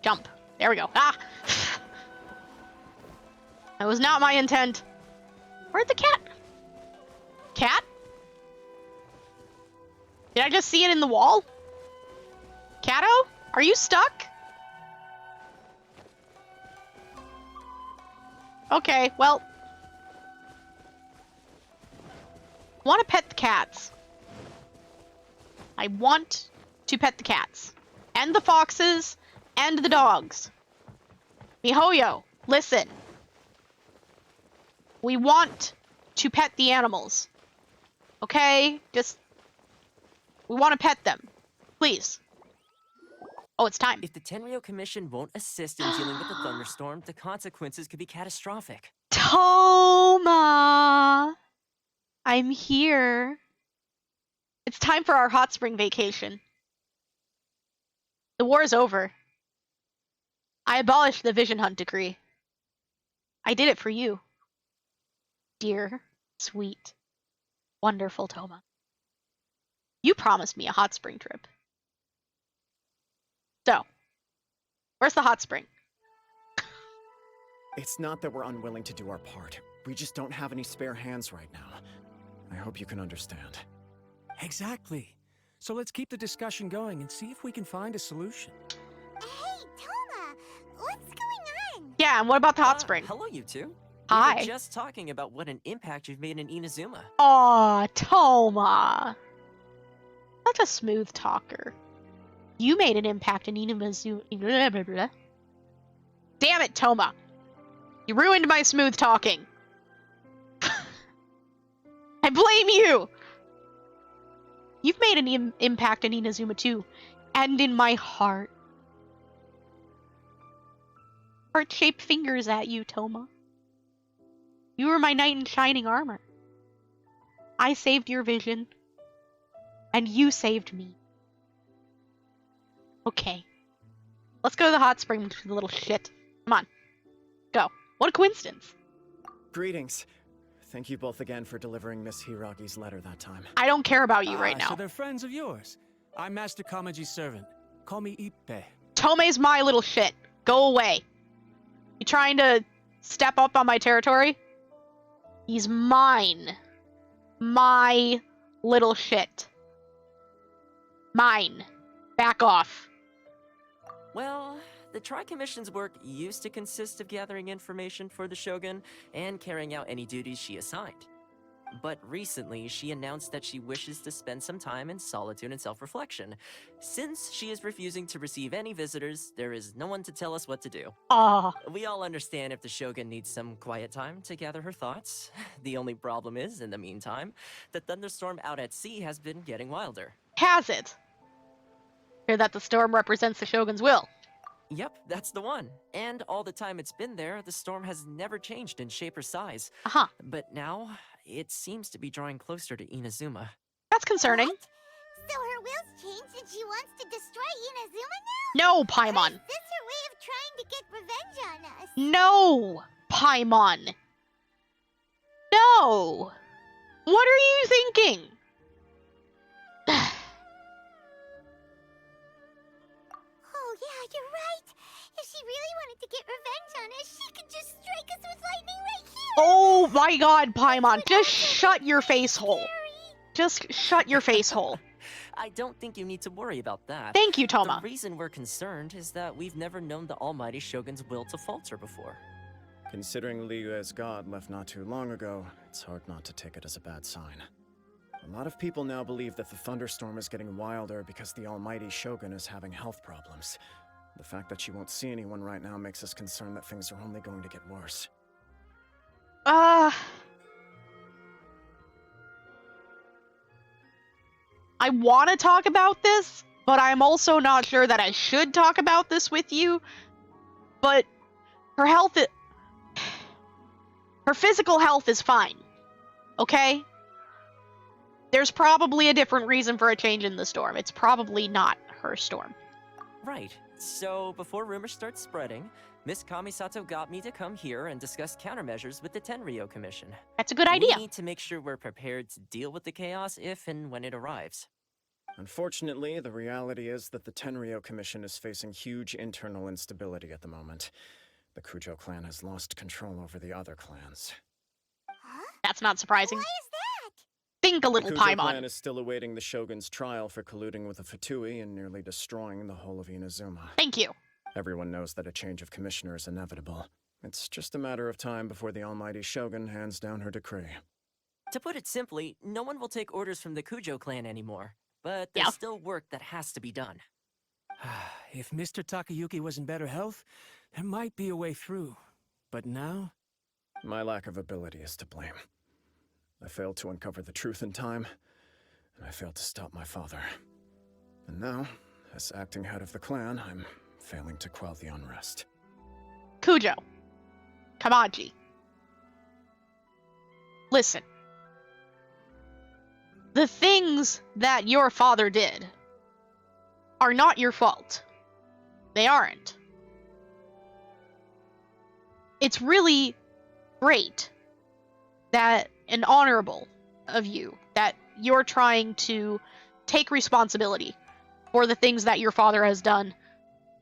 Jump. There we go. Ah! That was not my intent. Where'd the cat? Cat? Did I just see it in the wall? Cato? Are you stuck? Okay, well. I want to pet the cats. I want to pet the cats. And the foxes. And the dogs. MiHoYo, listen. We want to pet the animals. Okay? Just... we want to pet them. Please. Oh, it's time. If the Tenryou Commission won't assist in dealing with the thunderstorm, the consequences could be catastrophic. Toma! I'm here. It's time for our hot spring vacation. The war is over. I abolished the Vision Hunt decree. I did it for you. Dear, sweet, wonderful Toma. You promised me a hot spring trip. So, where's the hot spring? It's not that we're unwilling to do our part. We just don't have any spare hands right now. I hope you can understand. Exactly. So let's keep the discussion going and see if we can find a solution. Hey, Toma! What's going on? Yeah, and what about the hot spring? Hello, you two. Hi. We were just talking about what an impact you've made in Inazuma. Aw, Toma. Such a smooth talker. You made an impact in Inazuma. Damn it, Toma. You ruined my smooth talking. I blame you! You've made an impact in Inazuma too. And in my heart. Heart-shaped fingers at you, Toma. You were my knight in shining armor. I saved your vision. And you saved me. Okay. Let's go to the hot spring, you little shit. Come on. Go. What a coincidence. Greetings. Thank you both again for delivering Miss Hiragi's letter that time. I don't care about you right now. So they're friends of yours. I'm Master Kamaji's servant. Call me Ippe. Tome's my little shit. Go away. You trying to step up on my territory? He's mine. My little shit. Mine. Back off. Well, the Tri-Commission's work used to consist of gathering information for the Shogun and carrying out any duties she assigned. But recently, she announced that she wishes to spend some time in solitude and self-reflection. Since she is refusing to receive any visitors, there is no one to tell us what to do. We all understand if the Shogun needs some quiet time to gather her thoughts. The only problem is, in the meantime, the thunderstorm out at sea has been getting wilder. Has it? Hear that the storm represents the Shogun's will. Yep, that's the one. And all the time it's been there, the storm has never changed in shape or size. But now, it seems to be drawing closer to Inazuma. That's concerning. What? So her will's changed and she wants to destroy Inazuma now? No, Paimon. Or is this her way of trying to get revenge on us? No, Paimon. No. What are you thinking? Oh yeah, you're right. If she really wanted to get revenge on us, she could just strike us with lightning right here. Oh my god, Paimon, just shut your face hole. Just shut your face hole. I don't think you need to worry about that. Thank you, Toma. The reason we're concerned is that we've never known the Almighty Shogun's will to falter before. Considering Liyue's god left not too long ago, it's hard not to take it as a bad sign. A lot of people now believe that the thunderstorm is getting wilder because the Almighty Shogun is having health problems. The fact that she won't see anyone right now makes us concerned that things are only going to get worse. I want to talk about this, but I'm also not sure that I should talk about this with you. But her health, her physical health is fine. Okay? There's probably a different reason for a change in the storm. It's probably not her storm. Right. So, before rumors start spreading, Miss Kamisato got me to come here and discuss countermeasures with the Tenryou Commission. That's a good idea. We need to make sure we're prepared to deal with the chaos if and when it arrives. Unfortunately, the reality is that the Tenryou Commission is facing huge internal instability at the moment. The Kujo clan has lost control over the other clans. That's not surprising. Why is that? Think a little, the Kujo Paimon. clan is still awaiting the Shogun's trial for colluding with the Fatui and nearly destroying the whole of Inazuma. Thank you. Everyone knows that a change of commissioner is inevitable. It's just a matter of time before the Almighty Shogun hands down her decree. To put it simply, no one will take orders from the Kujo clan anymore. But there's still work that has to be done. If Mr. Takayuki was in better health, there might be a way through. But now? My lack of ability is to blame. I failed to uncover the truth in time, and I failed to stop my father. And now, as acting head of the clan, I'm failing to quell the unrest. Kujo. Kamaji. Listen. The things that your father did are not your fault. They aren't. It's really great that and honorable of you that you're trying to take responsibility for the things that your father has done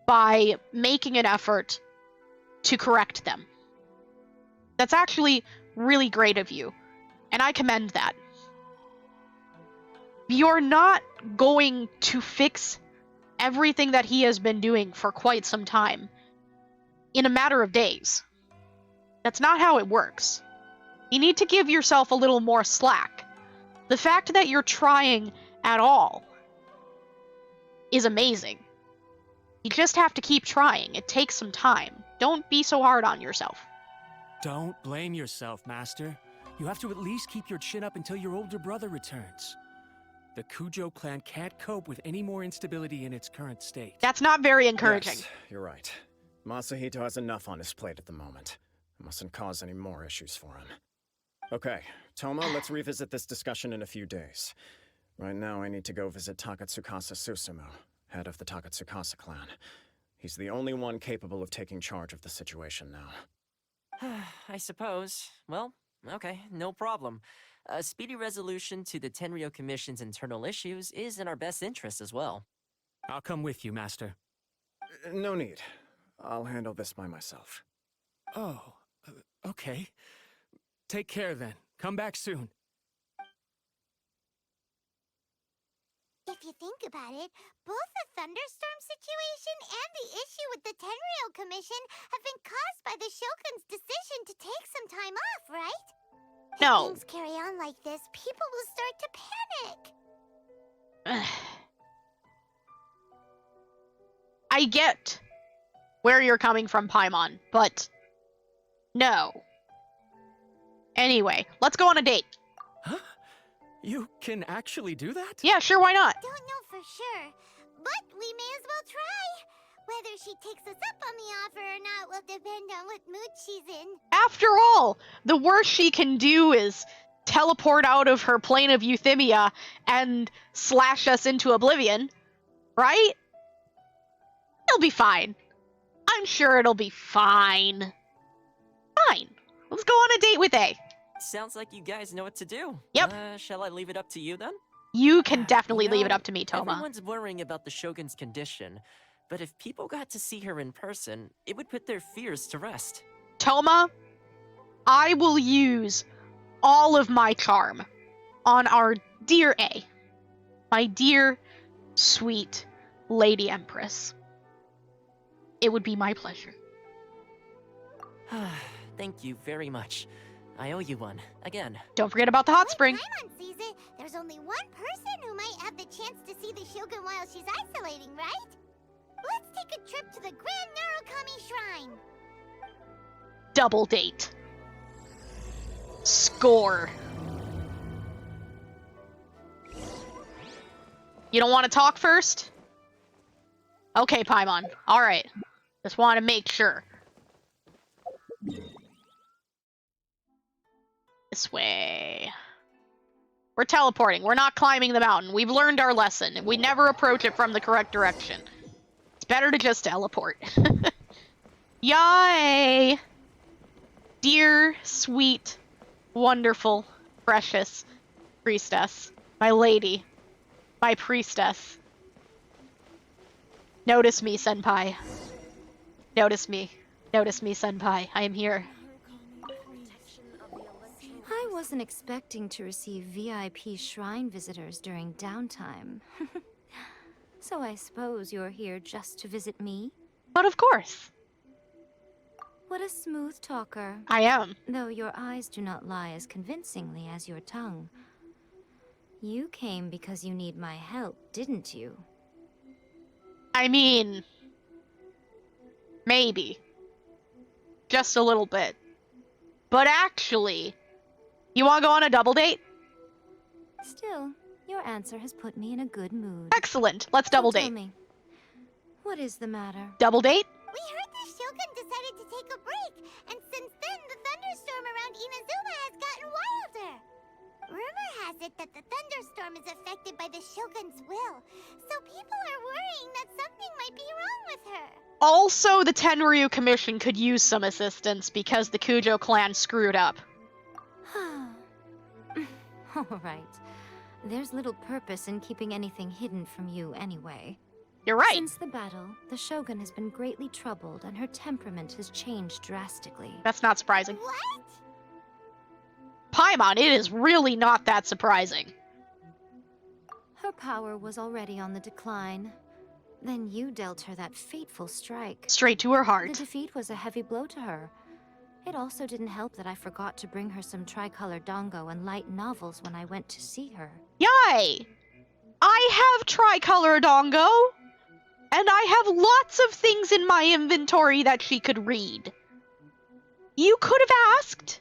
by making an effort to correct them. That's actually really great of you, and I commend that. You're not going to fix everything that he has been doing for quite some time in a matter of days. That's not how it works. You need to give yourself a little more slack. The fact that you're trying at all is amazing. You just have to keep trying. It takes some time. Don't be so hard on yourself. Don't blame yourself, Master. You have to at least keep your chin up until your older brother returns. The Kujo clan can't cope with any more instability in its current state. That's not very encouraging. Yes, you're right. Masahito has enough on his plate at the moment. It mustn't cause any more issues for him. Okay, Toma, let's revisit this discussion in a few days. Right now, I need to go visit Takatsukasa Susumu, head of the Takatsukasa clan. He's the only one capable of taking charge of the situation now. I suppose. Well, okay, no problem. A speedy resolution to the Tenryo Commission's internal issues is in our best interest as well. I'll come with you, Master. No need. I'll handle this by myself. Oh, okay. Take care then. Come back soon. If you think about it, both the thunderstorm situation and the issue with the Tenryo Commission have been caused by the Shogun's decision to take some time off, right? No. If things carry on like this, people will start to panic. I get where you're coming from, Paimon, but no. Anyway, let's go on a date. Huh? You can actually do that? Yeah, sure, why not? Don't know for sure, but we may as well try. Whether she takes us up on the offer or not will depend on what mood she's in. After all, the worst she can do is teleport out of her plane of euthymia and slash us into oblivion, right? It'll be fine. I'm sure it'll be fine. Fine. Let's go on a date with A. Sounds like you guys know what to do. Yep. Shall I leave it up to you then? You can definitely You know, leave it up to me, Toma. Everyone's worrying about the Shogun's condition, but if people got to see her in person, it would put their fears to rest. Toma, I will use all of my charm on our dear A. My dear, sweet Lady Empress. It would be my pleasure. Thank you very much. I owe you one, again. Don't forget about the hot spring. When Paimon sees it, there's only one person who might have the chance to see the Shogun while she's isolating, right? Let's take a trip to the Grand Narukami Shrine. Double date. Score. You don't want to talk first? Okay, Paimon. Alright. Just want to make sure. This way. We're teleporting. We're not climbing the mountain. We've learned our lesson. We never approach it from the correct direction. It's better to just teleport. Yay! Dear, sweet, wonderful, precious priestess. My lady. My priestess. Notice me, senpai. Notice me. Notice me, senpai. I am here. I wasn't expecting to receive VIP shrine visitors during downtime. So I suppose you're here just to visit me? But of course. What a smooth talker. I am. Though your eyes do not lie as convincingly as your tongue. You came because you need my help, didn't you? I mean... maybe. Just a little bit. But actually... You want to go on a double date? Still, your answer has put me in a good mood. Excellent. Let's double So date. tell me, what is the matter? Double date? We heard the Shogun decided to take a break, and since then the thunderstorm around Inazuma has gotten wilder. Rumor has it that the thunderstorm is affected by the Shogun's will, so people are worrying that something might be wrong with her. Also, the Tenryu Commission could use some assistance because the Kujo clan screwed up. All right. There's little purpose in keeping anything hidden from you anyway. You're right. Since the battle, the Shogun has been greatly troubled and her temperament has changed drastically. That's not surprising. What? Paimon, it is really not that surprising. Her power was already on the decline. Then you dealt her that fateful strike. Straight to her heart. The defeat was a heavy blow to her. It also didn't help that I forgot to bring her some tricolor dongo and light novels when I went to see her. Yay! I have tricolor dongo! And I have lots of things in my inventory that she could read. You could have asked.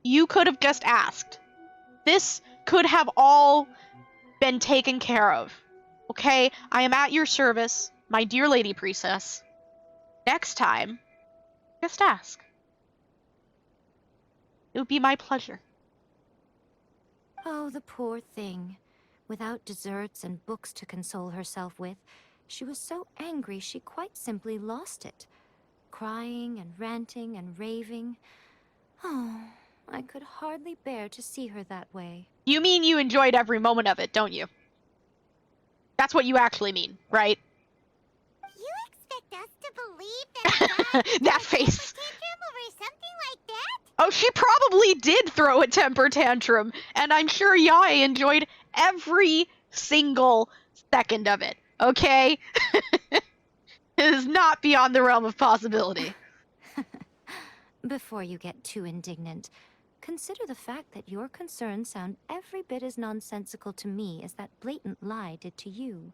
You could have just asked. This could have all been taken care of. Okay? I am at your service, my dear lady priestess. Next time, just ask. It would be my pleasure. Oh, the poor thing. Without desserts and books to console herself with, she was so angry she quite simply lost it. Crying and ranting and raving. Oh, I could hardly bear to see her that way. You mean you enjoyed every moment of it, don't you? That's what you actually mean, right? You expect us to believe that that face. tantrum over something like that? Oh, she probably did throw a temper tantrum, and I'm sure Yae enjoyed every single second of it, okay? It is not beyond the realm of possibility. Before you get too indignant, consider the fact that your concerns sound every bit as nonsensical to me as that blatant lie did to you.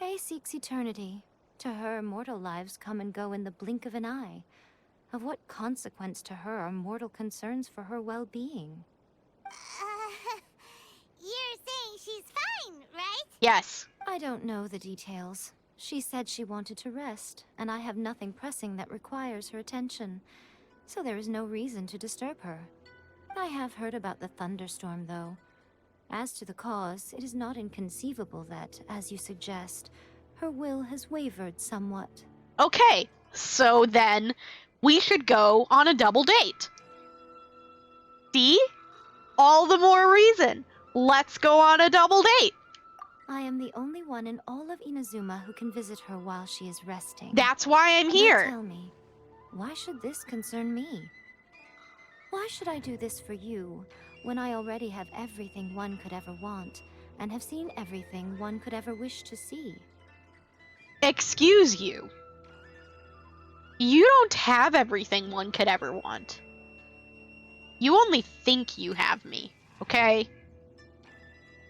A seeks eternity. To her, mortal lives come and go in the blink of an eye. Of what consequence to her are mortal concerns for her well-being? You're saying she's fine, right? Yes. I don't know the details. She said she wanted to rest, and I have nothing pressing that requires her attention. So there is no reason to disturb her. I have heard about the thunderstorm, though. As to the cause, it is not inconceivable that, as you suggest, her will has wavered somewhat. Okay, so then we should go on a double date. See? All the more reason. Let's go on a double date. I am the only one in all of Inazuma who can visit her while she is resting. That's why I'm here. But tell me, why should this concern me? Why should I do this for you, when I already have everything one could ever want, and have seen everything one could ever wish to see? Excuse you. You don't have everything one could ever want. You only think you have me, okay?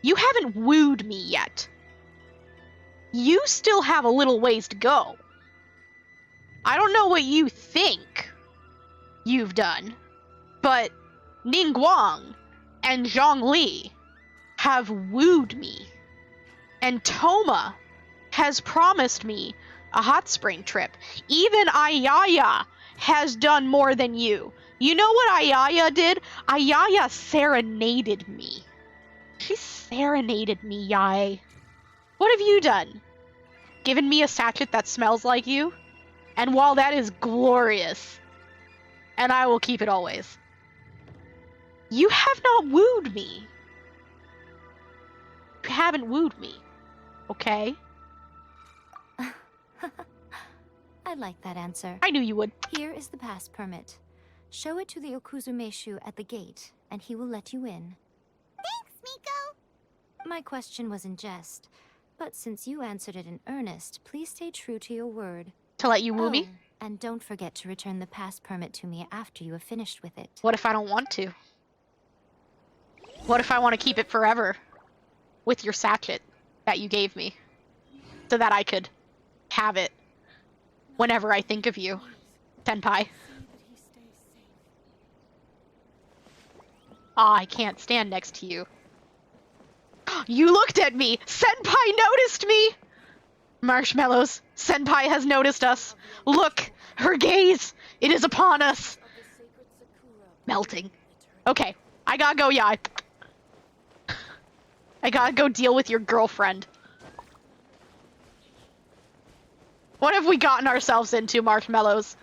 You haven't wooed me yet. You still have a little ways to go. I don't know what you think you've done, but Ningguang and Zhongli have wooed me. And Toma has promised me a hot spring trip. Even Ayaya has done more than you. You know what Ayaya did? Ayaya serenaded me. She serenaded me, Yae. What have you done? Given me a sachet that smells like you? And while that is glorious, and I will keep it always, you have not wooed me. You haven't wooed me, okay? I like that answer. I knew you would. Here is the pass permit. Show it to the Okuzumeshu at the gate, and he will let you in. Thanks, Miko. My question was in jest, but since you answered it in earnest, please stay true to your word. To let you woo me? And don't forget to return the pass permit to me after you have finished with it. What if I don't want to? What if I want to keep it forever? With your sachet that you gave me. So that I could have it whenever I think of you, Senpai. Ah, I can't stand next to you. You looked at me! Senpai noticed me! Marshmallows, Senpai has noticed us. Look, her gaze! It is upon us! Melting. Okay, I gotta go, Yae. I gotta go deal with your girlfriend. What have we gotten ourselves into, Marshmallows?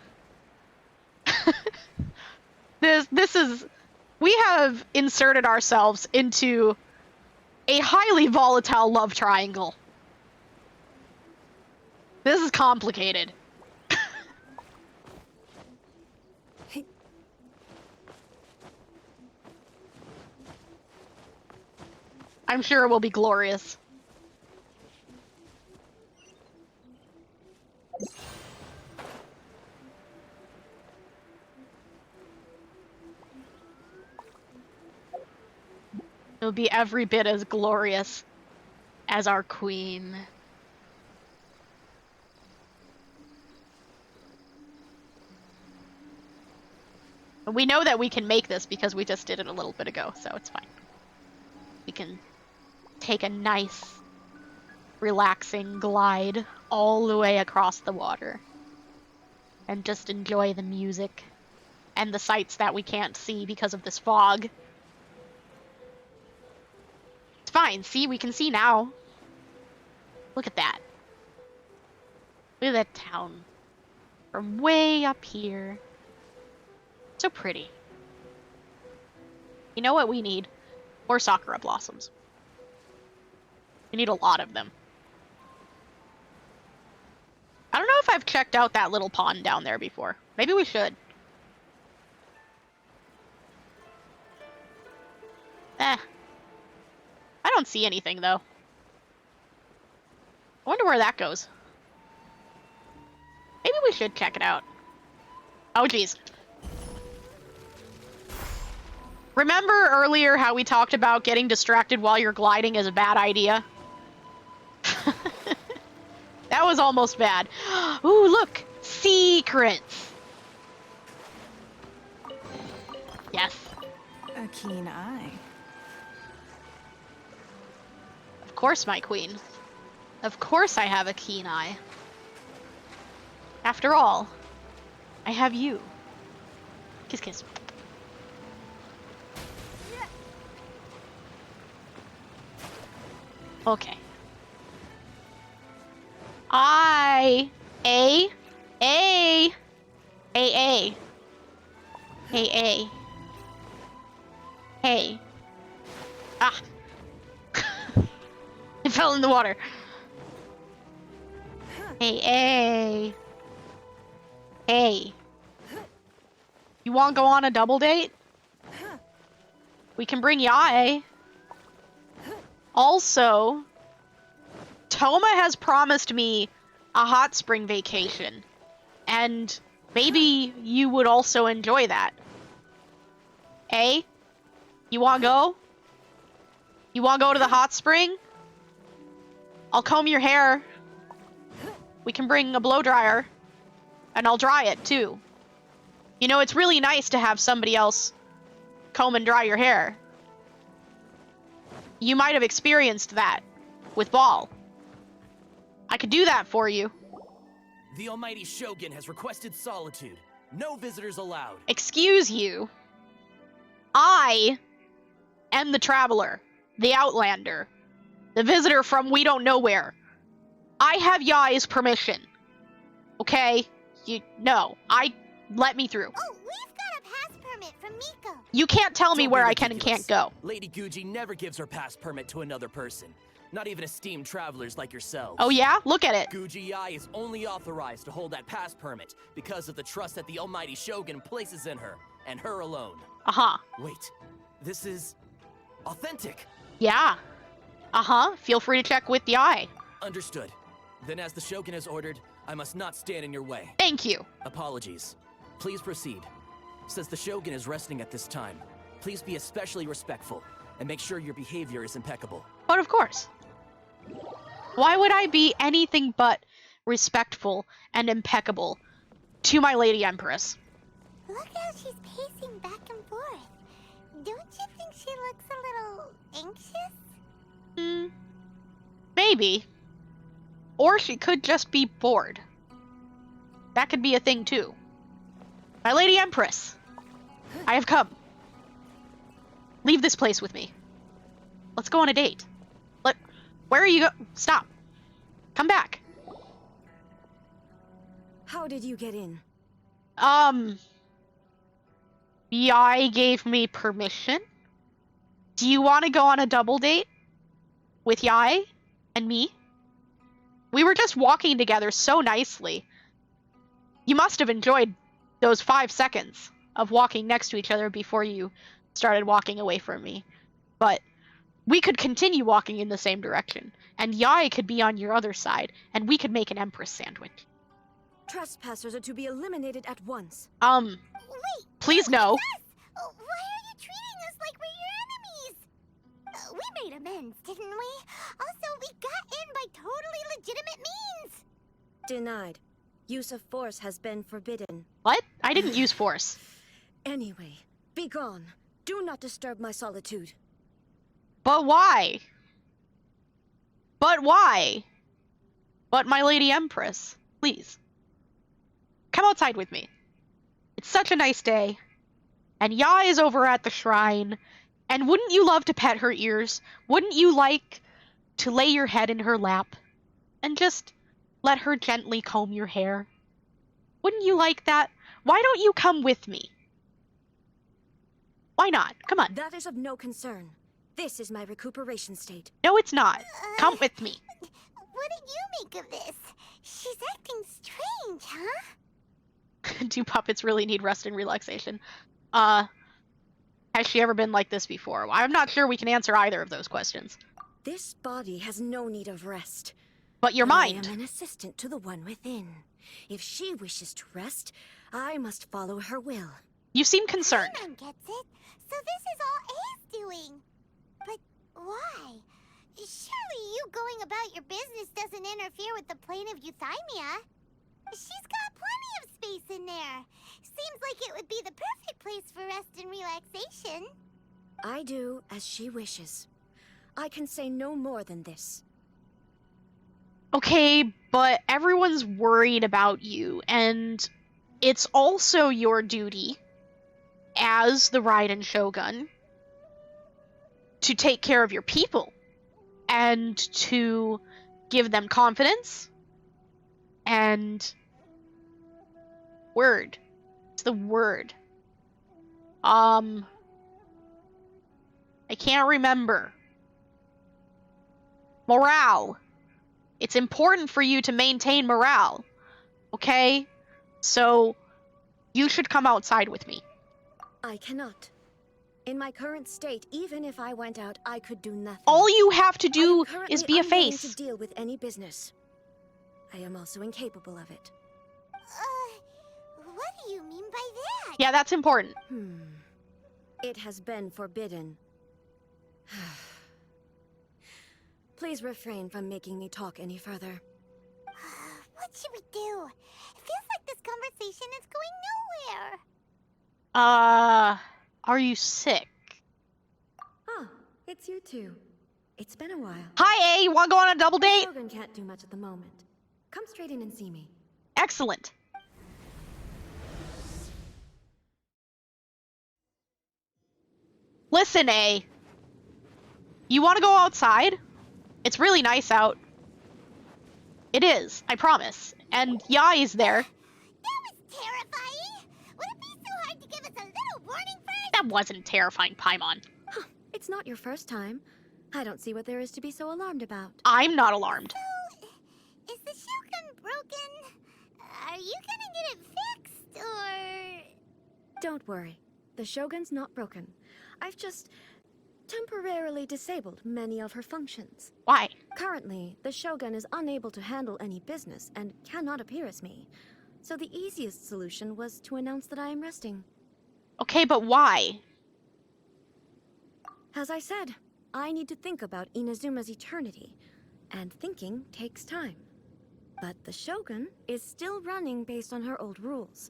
This is... We have inserted ourselves into a highly volatile love triangle. This is complicated. I'm sure it will be glorious. It'll be every bit as glorious as our queen. We know that we can make this because we just did it a little bit ago, so it's fine. We can take a nice, relaxing glide all the way across the water and just enjoy the music and the sights that we can't see because of this fog. It's fine. See, we can see now. Look at that. Look at that town from way up here. So pretty. You know what we need? More Sakura blossoms. We need a lot of them. I don't know if I've checked out that little pond down there before. Maybe we should. I don't see anything, though. I wonder where that goes. Maybe we should check it out. Oh, geez. Remember earlier how we talked about getting distracted while you're gliding is a bad idea? That was almost bad. Ooh, look! Secrets! Yes. A keen eye. Of course, my queen. Of course I have a keen eye. After all, I have you. Kiss, kiss. Okay. A. Hey. Ah. It fell in the water. Hey. You want to go on a double date? We can bring Yae. Also, Toma has promised me a hot spring vacation, and maybe you would also enjoy that. Hey? You wanna go? You wanna go to the hot spring? I'll comb your hair. We can bring a blow dryer, and I'll dry it too. You know, it's really nice to have somebody else comb and dry your hair. You might have experienced that with Ball. I could do that for you. The almighty Shogun has requested solitude. No visitors allowed. Excuse you. I am the traveler, the outlander, the visitor from we don't know where. I have Yae's permission. Okay? Let me through. Oh, we've got a pass permit from Miko. You can't tell me where I can and can't go. Lady Guji never gives her pass permit to another person. Not even esteemed travelers like yourselves. Oh yeah? Look at it. Guji Yae is only authorized to hold that pass permit because of the trust that the almighty Shogun places in her, and her alone. Uh-huh. Wait, this is authentic. Yeah. Uh-huh. Feel free to check with Yae. Understood. Then as the Shogun has ordered, I must not stand in your way. Thank you. Apologies. Please proceed. Since the Shogun is resting at this time, please be especially respectful and make sure your behavior is impeccable. But of course. Why would I be anything but respectful and impeccable to my Lady Empress? Look how she's pacing back and forth. Don't you think she looks a little anxious? Maybe. Or she could just be bored. That could be a thing too. My Lady Empress, I have come. Leave this place with me. Let's go on a date. Where are you go? Stop. Come back. How did you get in? Yae gave me permission. Do you want to go on a double date with Yae and me? We were just walking together so nicely. You must have enjoyed those 5 seconds of walking next to each other before you started walking away from me. But we could continue walking in the same direction, and Yae could be on your other side, and we could make an Empress sandwich. Trespassers are to be eliminated at once. Wait! Please no. Why are you treating us like we're your enemies? We made amends, didn't we? Also, we got in by totally legitimate means. Denied. Use of force has been forbidden. What? I didn't use force. Anyway, be gone. Do not disturb my solitude. But why? But why? But my Lady Empress, please. Come outside with me. It's such a nice day. And Yae is over at the shrine. And wouldn't you love to pet her ears? Wouldn't you like to lay your head in her lap? And just let her gently comb your hair? Wouldn't you like that? Why don't you come with me? Why not? Come on. That is of no concern. This is my recuperation state. No, it's not. Come with me. What did you make of this? She's acting strange, huh? Do puppets really need rest and relaxation? Has she ever been like this before? I'm not sure we can answer either of those questions. This body has no need of rest. But your mind. I am an assistant to the one within. If she wishes to rest, I must follow her will. You seem concerned. Paimon gets it. So this is all A's doing. But why? Surely you going about your business doesn't interfere with the plane of Euthymia. She's got plenty of space in there. Seems like it would be the perfect place for rest and relaxation. I do as she wishes. I can say no more than this. Okay, but everyone's worried about you, and it's also your duty as the Raiden Shogun to take care of your people and to give them confidence and word. It's the word. I can't remember. Morale. It's important for you to maintain morale. Okay? So, you should come outside with me. I cannot. In my current state, even if I went out, I could do nothing. All you have to do is be a face. To deal with any business. I am also incapable of it. What do you mean by that? Yeah, that's important. It has been forbidden. Please refrain from making me talk any further. What should we do? It feels like this conversation is going nowhere. Are you sick? Ah, it's you two. It's been a while. Hi, A. You want to go on a double date? Shogun can't do much at the moment. Come straight in and see me. Excellent. Listen, A. You want to go outside? It's really nice out. It is, I promise. And Yae is there. That was terrifying! Would it be so hard to give us a little warning first? That wasn't terrifying, Paimon. Huh, it's not your first time. I don't see what there is to be so alarmed about. I'm not alarmed. So, is the Shogun broken? Are you gonna get it fixed, or...? Don't worry. The Shogun's not broken. I've just temporarily disabled many of her functions. Why? Currently, the Shogun is unable to handle any business and cannot appear as me. So the easiest solution was to announce that I am resting. Okay, but why? As I said, I need to think about Inazuma's eternity, and thinking takes time. But the Shogun is still running based on her old rules.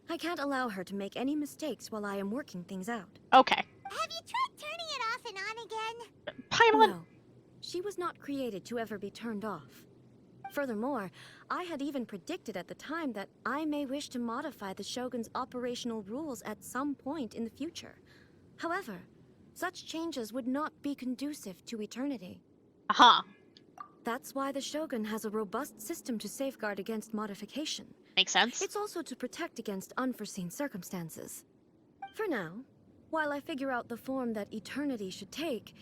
I can't allow her to make any mistakes while I am working things out. Okay. Have you tried turning it off and on again? Paimon! No. She was not created to ever be turned off. Furthermore, I had even predicted at the time that I may wish to modify the Shogun's operational rules at some point in the future. However, such changes would not be conducive to eternity. Uh-huh. That's why the Shogun has a robust system to safeguard against modification. Makes sense. It's also to protect against unforeseen circumstances. For now, while I figure out the form that eternity should take,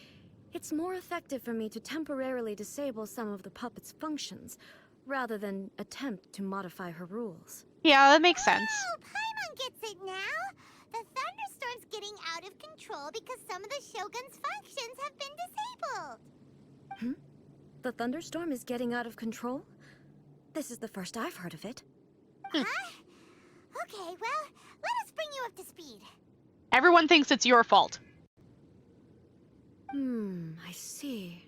it's more effective for me to temporarily disable some of the puppet's functions, rather than attempt to modify her rules. Yeah, that makes sense. Oh, Paimon gets it now! The thunderstorm's getting out of control because some of the Shogun's functions have been disabled. The thunderstorm is getting out of control? This is the first I've heard of it. Huh? Okay, well, let us bring you up to speed. Everyone thinks it's your fault. I see.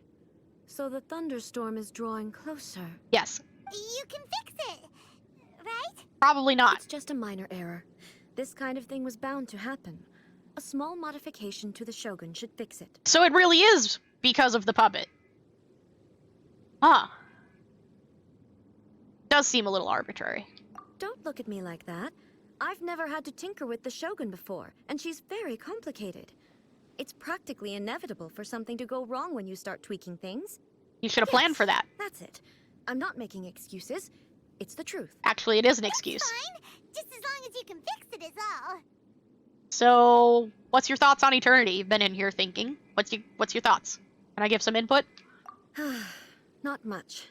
So the thunderstorm is drawing closer. Yes. You can fix it, right? Probably not. It's just a minor error. This kind of thing was bound to happen. A small modification to the Shogun should fix it. So it really is because of the puppet. Huh. Does seem a little arbitrary. Don't look at me like that. I've never had to tinker with the Shogun before, and she's very complicated. It's practically inevitable for something to go wrong when you start tweaking things. You should have planned for that. That's it. I'm not making excuses. It's the truth. Actually, it is an excuse. Fine. Just as long as you can fix it is all. So, what's your thoughts on Eternity? You've been in here thinking. What's your thoughts? Can I give some input? Not much.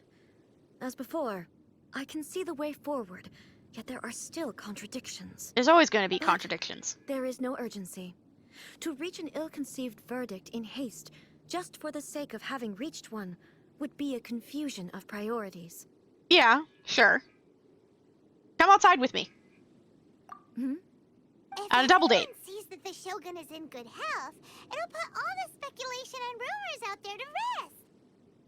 As before, I can see the way forward, yet there are still contradictions. There's always going to be contradictions. There is no urgency. To reach an ill-conceived verdict in haste, just for the sake of having reached one, would be a confusion of priorities. Yeah, sure. Come outside with me. On a double date. If sees that the Shogun is in good health, it'll put all the speculation and rumors out there to rest.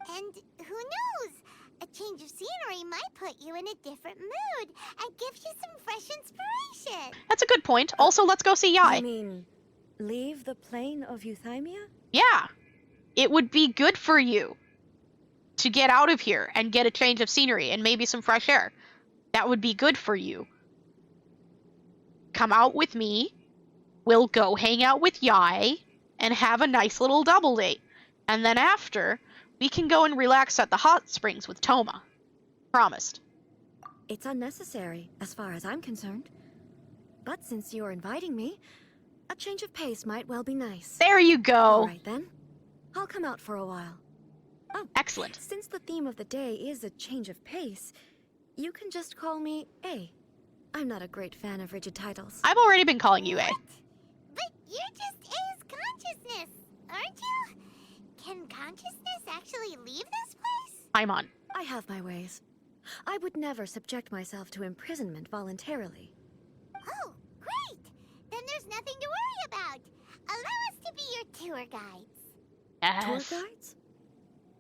And who knows? A change of scenery might put you in a different mood and give you some fresh inspiration. That's a good point. Also, let's go see Yai. You mean, leave the plane of Euthymia? Yeah. It would be good for you to get out of here and get a change of scenery and maybe some fresh air. That would be good for you. Come out with me. We'll go hang out with Yai and have a nice little double date. And then after, we can go and relax at the hot springs with Toma. Promised. It's unnecessary, as far as I'm concerned. But since you're inviting me, a change of pace might well be nice. There you go. All right, then. I'll come out for a while. Oh, excellent. Since the theme of the day is a change of pace, you can just call me A. I'm not a great fan of rigid titles. I've already been calling you A. But you're just A's consciousness, aren't you? Can consciousness actually leave this place? I'm on. I have my ways. I would never subject myself to imprisonment voluntarily. Oh, great! Then there's nothing to worry about. Allow us to be your tour guides. Yes. Tour guides?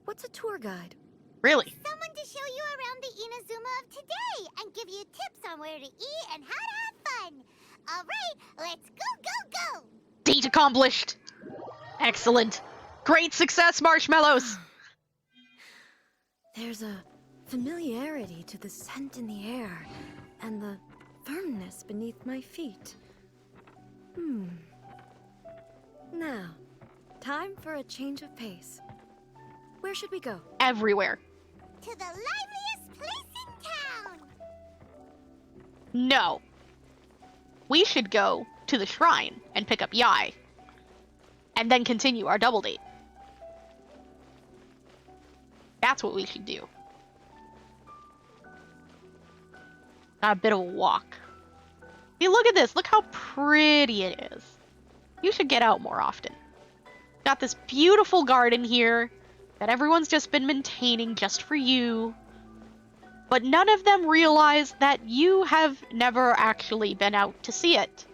What's a tour guide? Really? Someone to show you around the Inazuma of today and give you tips on where to eat and how to have fun. All right, let's go! Date accomplished. Excellent. Great success, Marshmallows. There's a familiarity to the scent in the air and the firmness beneath my feet. Now, time for a change of pace. Where should we go? Everywhere. To the liveliest place in town! No. We should go to the shrine and pick up Yai. And then continue our double date. That's what we should do. Got a bit of a walk. Hey, look at this. Look how pretty it is. You should get out more often. Got this beautiful garden here that everyone's just been maintaining just for you. But none of them realize that you have never actually been out to see it.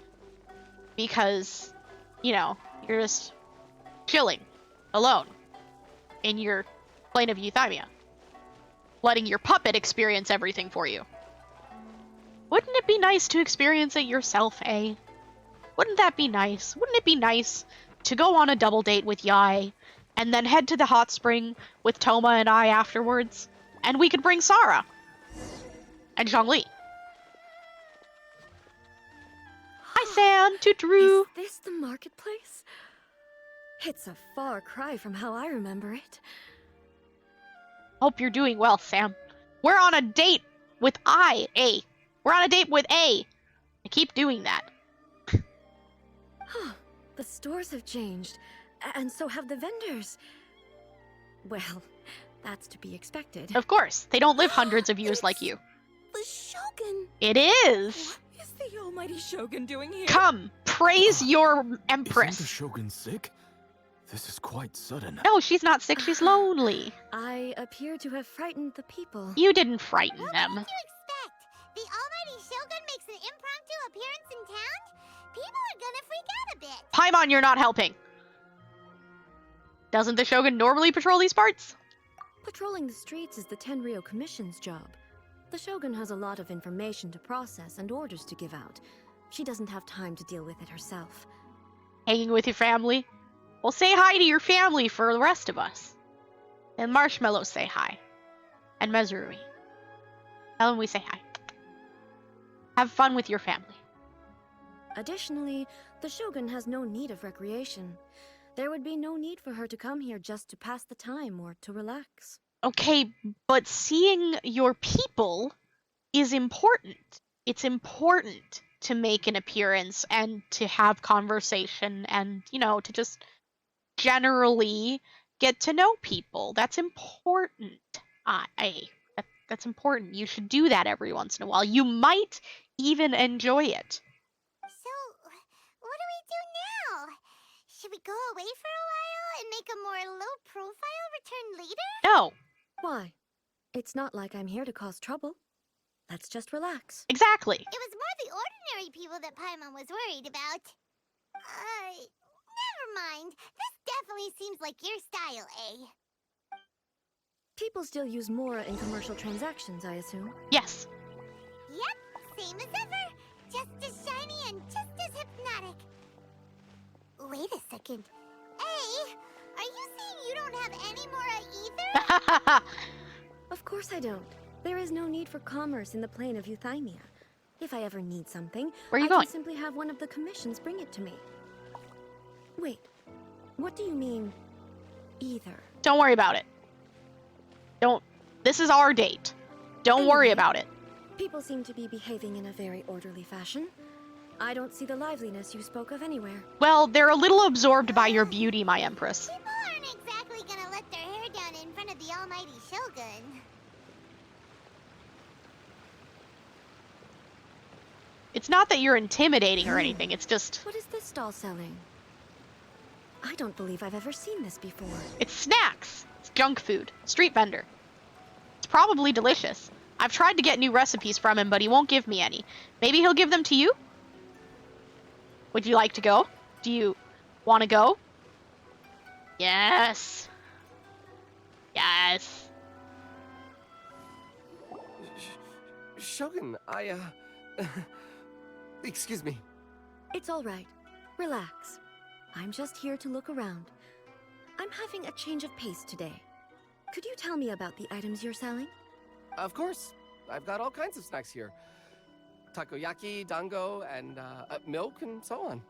Because, you know, you're just chilling, alone, in your plane of Euthymia. Letting your puppet experience everything for you. Wouldn't it be nice to experience it yourself, eh? Wouldn't that be nice? Wouldn't it be nice to go on a double date with Yai, and then head to the hot spring with Toma and I afterwards? And we could bring Sarah. And Zhongli. Hi, Sam. Toot-roo. Is this the marketplace? It's a far cry from how I remember it. Hope you're doing well, Sam. We're on a date with A. We're on a date with A. I keep doing that. The stores have changed, and so have the vendors. Well, that's to be expected. Of course. They don't live hundreds of years like you. The Shogun! It is! What is the almighty Shogun doing here? Come, praise your empress. Isn't the Shogun sick? This is quite sudden. No, she's not sick, she's lonely. I appear to have frightened the people. You didn't frighten them. What did you expect? The almighty Shogun makes an impromptu appearance in town? People are gonna freak out a bit. Paimon, you're not helping. Doesn't the Shogun normally patrol these parts? Patrolling the streets is the Tenryou Commission's job. The Shogun has a lot of information to process and orders to give out. She doesn't have time to deal with it herself. Hanging with your family? Well, say hi to your family for the rest of us. And Marshmallow say hi. And Mezarumi. Tell them we say hi. Have fun with your family. Additionally, the Shogun has no need of recreation. There would be no need for her to come here just to pass the time or to relax. Okay, but seeing your people is important. It's important to make an appearance and to have conversation and, you know, to just generally get to know people. That's important. That's important. You should do that every once in a while. You might even enjoy it. So, what do we do now? Should we go away for a while and make a more low-profile return later? No. Why? It's not like I'm here to cause trouble. Let's just relax. Exactly. It was more the ordinary people that Paimon was worried about. Never mind. This definitely seems like your style, eh? People still use Mora in commercial transactions, I assume? Yes. Yep, same as ever. Just as shiny and just as hypnotic. Wait a second. Hey, are you saying you don't have any Mora either? Of course I don't. There is no need for commerce in the plane of Euthymia. If I ever need something, Where are you I going? can simply have one of the commissions bring it to me. Wait, what do you mean, either? Don't worry about it. This is our date. Don't worry about it. People seem to be behaving in a very orderly fashion. I don't see the liveliness you spoke of anywhere. Well, they're a little absorbed by your beauty, my empress. People aren't exactly gonna let their hair down in front of the almighty Shogun. It's not that you're intimidating or anything, it's just... What is this stall selling? I don't believe I've ever seen this before. It's snacks. It's junk food. Street vendor. It's probably delicious. I've tried to get new recipes from him, but he won't give me any. Maybe he'll give them to you? Would you like to go? Do you want to go? Yes. Yes. Shogun, excuse me. It's all right. Relax. I'm just here to look around. I'm having a change of pace today. Could you tell me about the items you're selling? Of course. I've got all kinds of snacks here. Takoyaki, dango, and milk, and so on.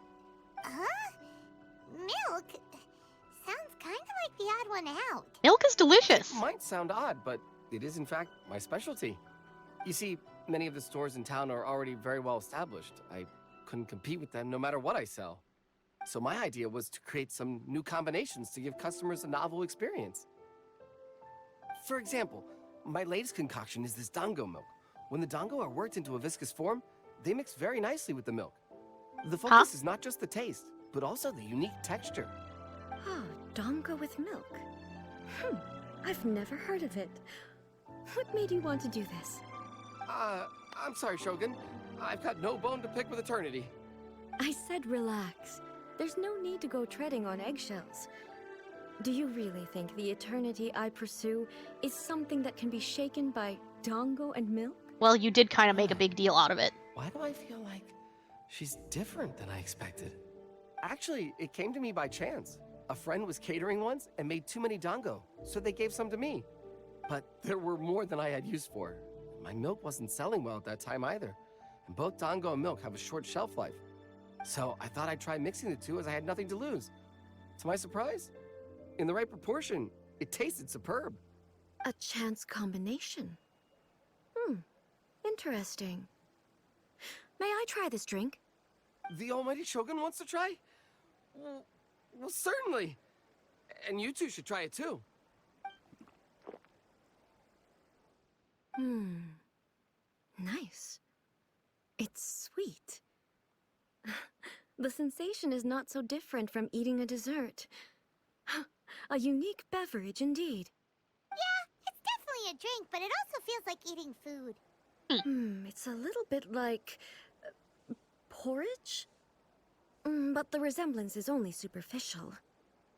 Huh? Milk? Sounds kind of like the odd one out. Milk is delicious. It might sound odd, but it is in fact my specialty. You see, many of the stores in town are already very well established. I couldn't compete with them no matter what I sell. So my idea was to create some new combinations to give customers a novel experience. For example, my latest concoction is this dango milk. When the dango are worked into a viscous form, they mix very nicely with the milk. The focus is not just the taste, but also the unique texture. Oh, dango with milk. I've never heard of it. What made you want to do this? I'm sorry, Shogun. I've got no bone to pick with Eternity. I said relax. There's no need to go treading on eggshells. Do you really think the eternity I pursue is something that can be shaken by dango and milk? Well, you did kind of make a big deal out of it. Why do I feel like she's different than I expected? Actually, it came to me by chance. A friend was catering once and made too many dango, so they gave some to me. But there were more than I had use for. My milk wasn't selling well at that time either, and both dango and milk have a short shelf life. So I thought I'd try mixing the two as I had nothing to lose. To my surprise, in the right proportion, it tasted superb. A chance combination. Interesting. May I try this drink? The almighty Shogun wants to try? Well, certainly. And you two should try it too. Nice. It's sweet. The sensation is not so different from eating a dessert. A unique beverage indeed. Yeah, it's definitely a drink, but it also feels like eating food. It's a little bit like... porridge? But the resemblance is only superficial.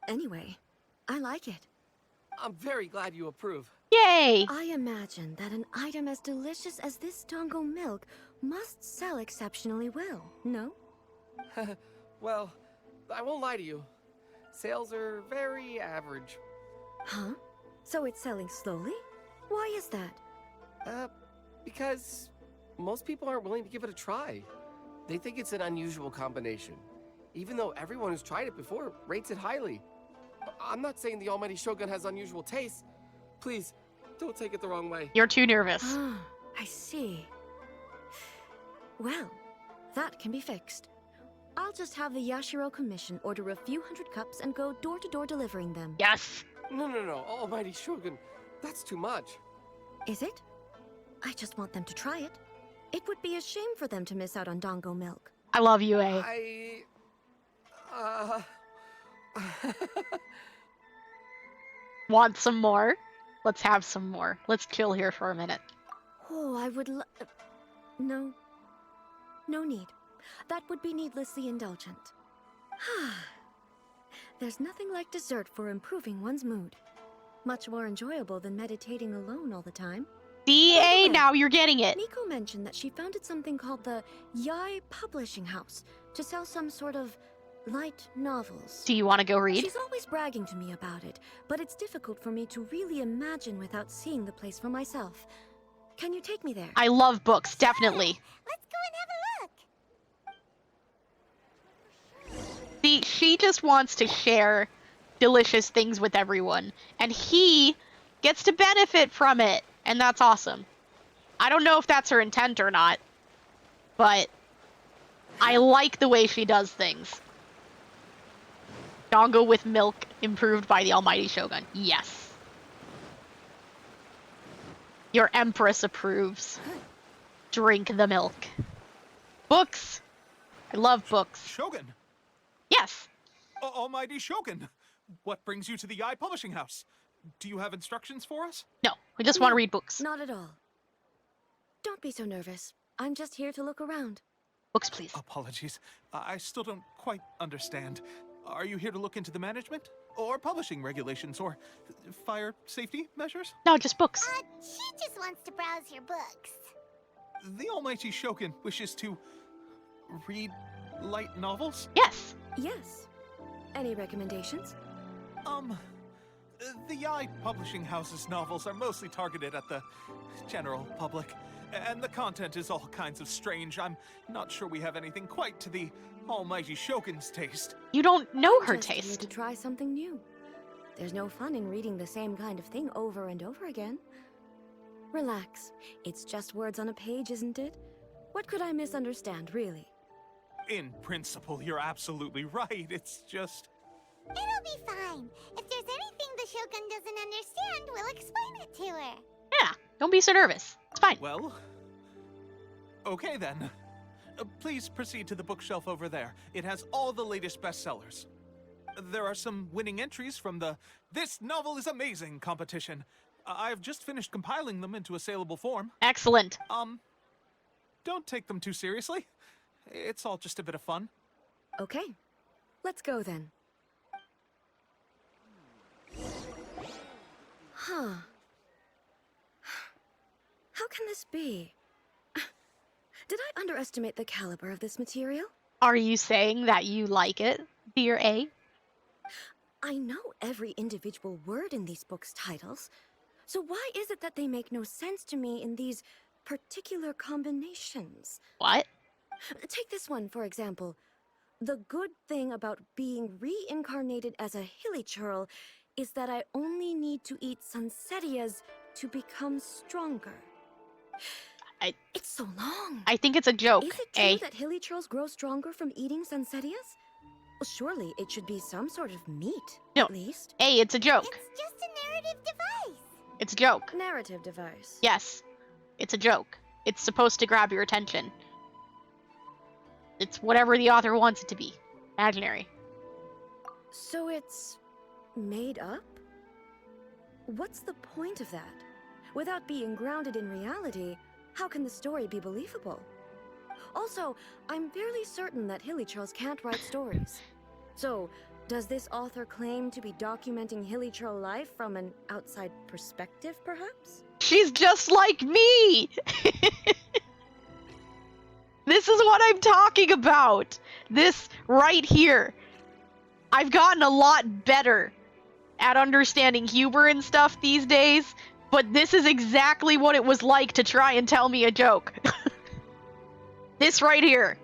Anyway, I like it. I'm very glad you approve. Yay! I imagine that an item as delicious as this Dango milk must sell exceptionally well, no? Well, I won't lie to you. Sales are very average. Huh? So it's selling slowly? Why is that? Because most people aren't willing to give it a try. They think it's an unusual combination, even though everyone who's tried it before rates it highly. I'm not saying the Almighty Shogun has unusual taste. Please, don't take it the wrong way. You're too nervous. Ah, I see. Well, that can be fixed. I'll just have the Yashiro Commission order a few hundred cups and go door-to-door delivering them. Yes! No, Almighty Shogun. That's too much. Is it? I just want them to try it. It would be a shame for them to miss out on Dango milk. I love you, A. Want some more? Let's have some more. Let's chill here for a minute. Oh, I would No. No need. That would be needlessly indulgent. There's nothing like dessert for improving one's mood. Much more enjoyable than meditating alone all the time. DA, now you're getting it. Miko mentioned that she founded something called the Yai Publishing House to sell some sort of light novels. Do you want to go read? She's always bragging to me about it, but it's difficult for me to really imagine without seeing the place for myself. Can you take me there? I love books, definitely. Let's go and have a look. See, she just wants to share delicious things with everyone, and he gets to benefit from it, and that's awesome. I don't know if that's her intent or not, but I like the way she does things. Dango with milk improved by the Almighty Shogun. Yes. Your Empress approves. Drink the milk. Books! I love books. Shogun! Yes! Almighty Shogun! What brings you to the Yai Publishing House? Do you have instructions for us? No, we just want to read books. Not at all. Don't be so nervous. I'm just here to look around. Books, please. Apologies. I still don't quite understand. Are you here to look into the management? Or publishing regulations? Or fire safety measures? No, just books. She just wants to browse your books. The Almighty Shogun wishes to read light novels? Yes. Yes. Any recommendations? The Yai Publishing House's novels are mostly targeted at the general public, and the content is all kinds of strange. I'm not sure we have anything quite to the Almighty Shogun's taste. You don't know her I'm just here taste. to try something new. There's no fun in reading the same kind of thing over and over again. Relax. It's just words on a page, isn't it? What could I misunderstand, really? In principle, you're absolutely right. It's just... It'll be fine. If there's anything the Shogun doesn't understand, we'll explain it to her. Yeah, don't be so nervous. It's fine. Well, okay then. Please proceed to the bookshelf over there. It has all the latest bestsellers. There are some winning entries from the This Novel is Amazing competition. I've just finished compiling them into a saleable form. Excellent. Don't take them too seriously. It's all just a bit of fun. Okay. Let's go then. Huh. How can this be? Did I underestimate the caliber of this material? Are you saying that you like it, dear A? I know every individual word in these books' titles, so why is it that they make no sense to me in these particular combinations? What? Take this one, for example. The good thing about being reincarnated as a hilly churl is that I only need to eat Sansetias to become stronger. It's so long. I think it's a joke, Is it true A. that hilly churls grow stronger from eating Sansetias? Well, surely it should be some sort of meat, No. at least. A, it's a joke. It's just a narrative device. It's a joke. Narrative device. Yes. It's a joke. It's supposed to grab your attention. It's whatever the author wants it to be. Imaginary. So it's made up? What's the point of that? Without being grounded in reality, how can the story be believable? Also, I'm fairly certain that hilly churls can't write stories. So, Does this author claim to be documenting Hilichurl life from an outside perspective, perhaps? She's just like me! This is what I'm talking about! This right here. I've gotten a lot better at understanding humor and stuff these days, but this is exactly what it was like to try and tell me a joke. This right here.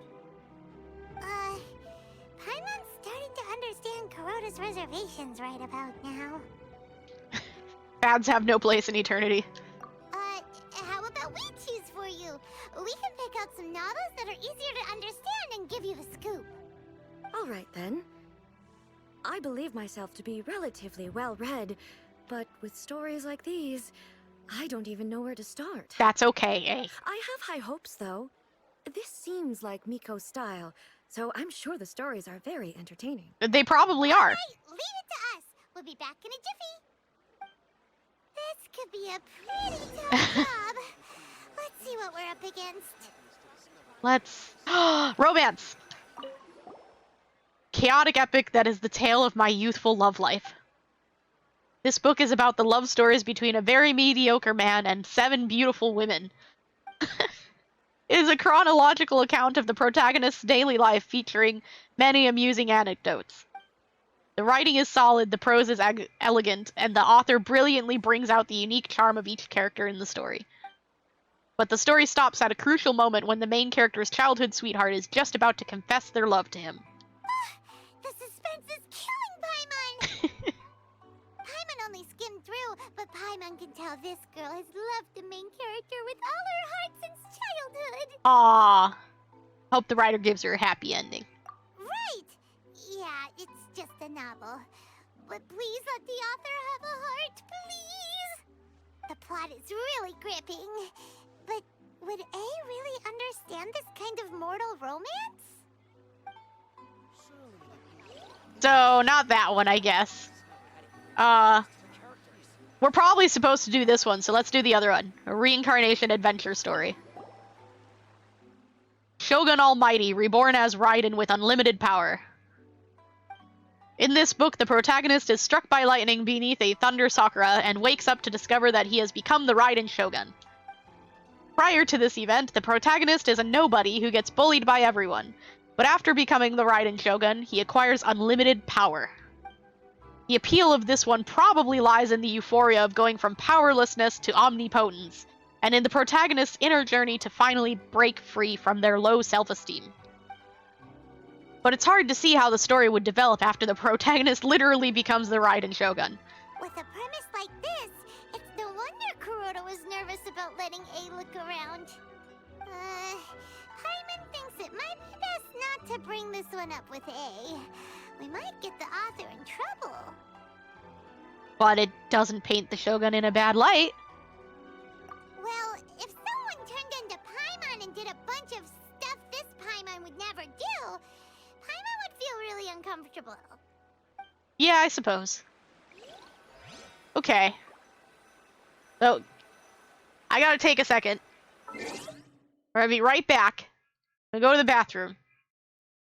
Paimon's starting to understand Kuroda's reservations right about now. Fads have no place in eternity. How about we choose for you? We can pick out some novels that are easier to understand and give you the scoop. All right, then. I believe myself to be relatively well-read, but with stories like these, I don't even know where to start. That's okay, eh? I have high hopes, though. This seems like Miko's style, so I'm sure the stories are very entertaining. They probably are. Right, leave it to us. We'll be back in a jiffy. This could be a pretty tough job. Let's see what we're up against. Let's... Romance! Chaotic epic that is the tale of my youthful love life. This book is about the love stories between a very mediocre man and 7 beautiful women. It is a chronological account of the protagonist's daily life featuring many amusing anecdotes. The writing is solid, the prose is elegant, and the author brilliantly brings out the unique charm of each character in the story. But the story stops at a crucial moment when the main character's childhood sweetheart is just about to confess their love to him. The suspense is killing Paimon! Paimon only skimmed through, but Paimon can tell this girl has loved the main character with all her heart since childhood. Aww. Hope the writer gives her a happy ending. Right! Yeah, it's just a novel. But please let the author have a heart, please! The plot is really gripping. But would A really understand this kind of mortal romance? So, not that one, I guess. We're probably supposed to do this one, so let's do the other one. A reincarnation adventure story. Shogun Almighty, reborn as Raiden with unlimited power. In this book, the protagonist is struck by lightning beneath a thunder sakura and wakes up to discover that he has become the Raiden Shogun. Prior to this event, the protagonist is a nobody who gets bullied by everyone, but after becoming the Raiden Shogun, he acquires unlimited power. The appeal of this one probably lies in the euphoria of going from powerlessness to omnipotence, and in the protagonist's inner journey to finally break free from their low self-esteem. But it's hard to see how the story would develop after the protagonist literally becomes the Raiden Shogun. With a premise like this, it's no wonder Kuroda was nervous about letting A look around. Paimon thinks it might be best not to bring this one up with A. We might get the author in trouble. But it doesn't paint the Shogun in a bad light. Well, if someone turned into Paimon and did a bunch of stuff this Paimon would never do, Paimon would feel really uncomfortable. Yeah, I suppose. Okay. So, I gotta take a second. I'll be right back. I'm gonna go to the bathroom.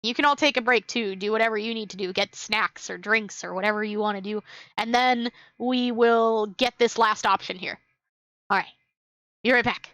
You can all take a break too. Do whatever you need to do. Get snacks or drinks or whatever you want to do. And then we will get this last option here. Alright. Be right back.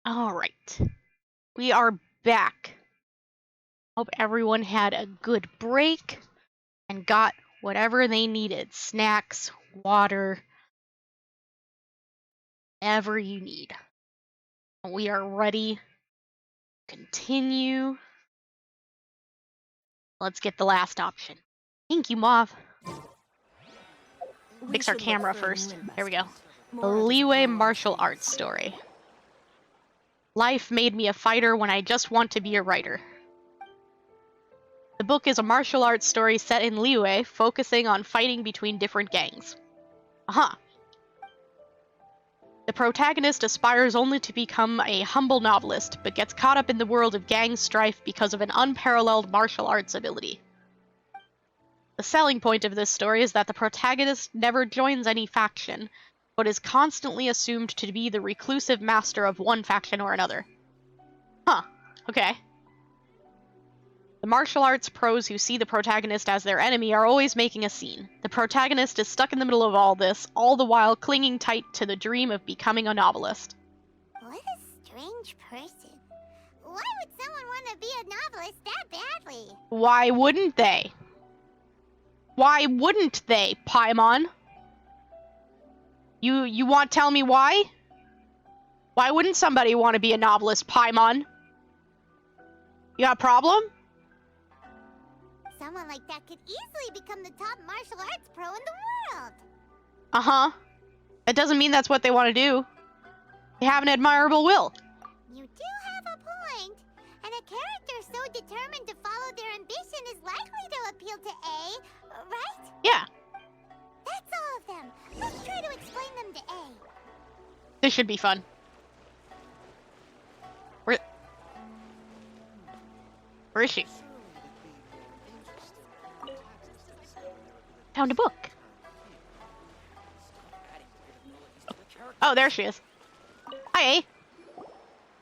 Alright. We are back. Hope everyone had a good break and got whatever they needed. Snacks, water, whatever you need. We are ready to continue. Let's get the last option. Thank you, Mauve. Fix our camera first. There we go. The Leeway martial arts story. Life made me a fighter when I just want to be a writer. The book is a martial arts story set in Leeway, focusing on fighting between different gangs. The protagonist aspires only to become a humble novelist, but gets caught up in the world of gang strife because of an unparalleled martial arts ability. The selling point of this story is that the protagonist never joins any faction, but is constantly assumed to be the reclusive master of one faction or another. Okay. The martial arts pros who see the protagonist as their enemy are always making a scene. The protagonist is stuck in the middle of all this, all the while clinging tight to the dream of becoming a novelist. What a strange person. Why would someone want to be a novelist that badly? Why wouldn't they? Why wouldn't they, Paimon? You want to tell me why? Why wouldn't somebody want to be a novelist, Paimon? You got a problem? Someone like that could easily become the top martial arts pro in the world. Uh-huh. That doesn't mean that's what they want to do. They have an admirable will. You do have a point. And a character so determined to follow their ambition is likely to appeal to A, right? Yeah. That's all of them. Let's try to explain them to A. This should be fun. Where is she? Found a book. Oh, there she is. Hi.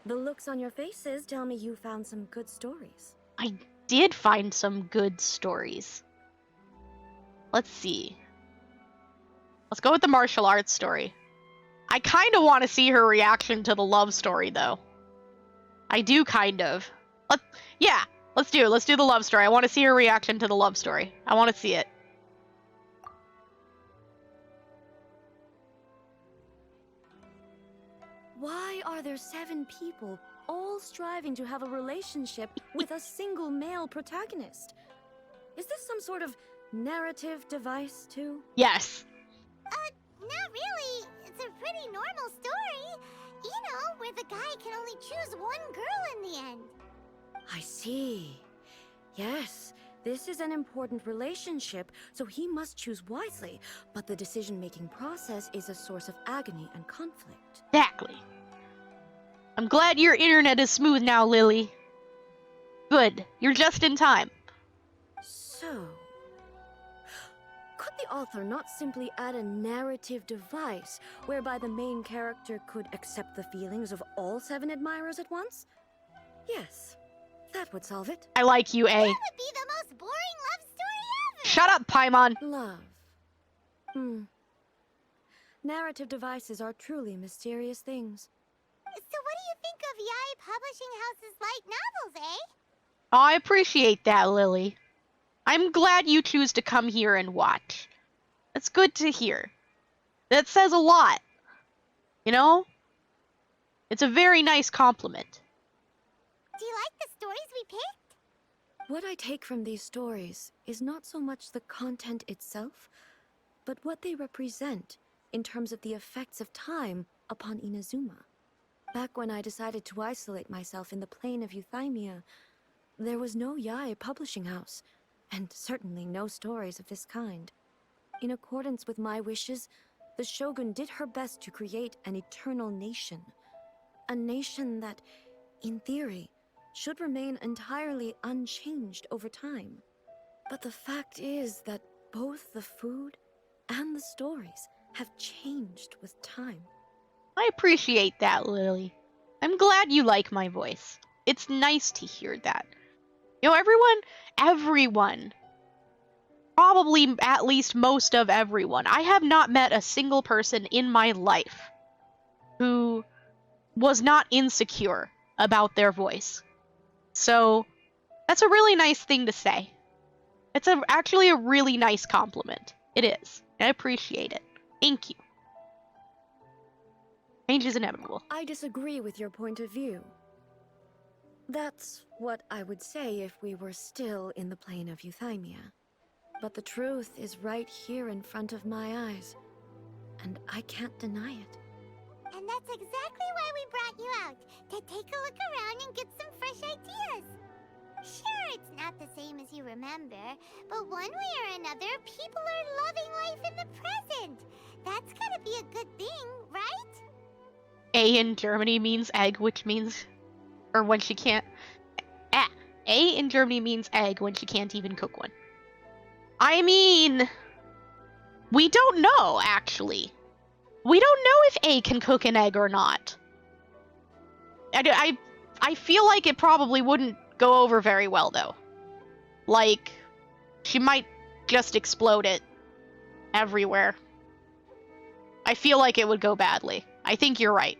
The looks on your faces tell me you found some good stories. I did find some good stories. Let's see. Let's go with the martial arts story. I kind of want to see her reaction to the love story, though. I do kind of. Yeah, let's do it. Let's do the love story. I want to see her reaction to the love story. I want to see it. Why are there 7 people all striving to have a relationship with a single male protagonist? Is this some sort of narrative device, too? Yes. Not really. It's a pretty normal story. You know, where the guy can only choose one girl in the end. I see. Yes, this is an important relationship, so he must choose wisely, but the decision-making process is a source of agony and conflict. Exactly. I'm glad your internet is smooth now, Lily. Good. You're just in time. So, could the author not simply add a narrative device whereby the main character could accept the feelings of all 7 admirers at once? Yes, that would solve it. I like you, A. That would be the most boring love story ever! Shut up, Paimon! Love. Narrative devices are truly mysterious things. So what do you think of Yae Publishing House's light novels, eh? I appreciate that, Lily. I'm glad you choose to come here and watch. It's good to hear. That says a lot. You know? It's a very nice compliment. Do you like the stories we picked? What I take from these stories is not so much the content itself, but what they represent in terms of the effects of time upon Inazuma. Back when I decided to isolate myself in the plain of Euthymia, there was no Yae publishing house, and certainly no stories of this kind. In accordance with my wishes, the Shogun did her best to create an eternal nation. A nation that, in theory, should remain entirely unchanged over time. But the fact is that both the food and the stories have changed with time. I appreciate that, Lily. I'm glad you like my voice. It's nice to hear that. You know, everyone, probably at least most of everyone, I have not met a single person in my life who was not insecure about their voice. So that's a really nice thing to say. It's actually a really nice compliment. It is. I appreciate it. Thank you. Change is inevitable. I disagree with your point of view. That's what I would say if we were still in the plane of euthymia. But the truth is right here in front of my eyes, and I can't deny it. And that's exactly why we brought you out, to take a look around and get some fresh ideas. Sure, it's not the same as you remember, but one way or another, people are loving life in the present. That's gotta be a good thing, right? A in Germany means egg, which means... Or when she can't... A in Germany means egg when she can't even cook one. I mean... We don't know, actually. We don't know if A can cook an egg or not. I feel like it probably wouldn't go over very well, though. Like, she might just explode it everywhere. I feel like it would go badly. I think you're right.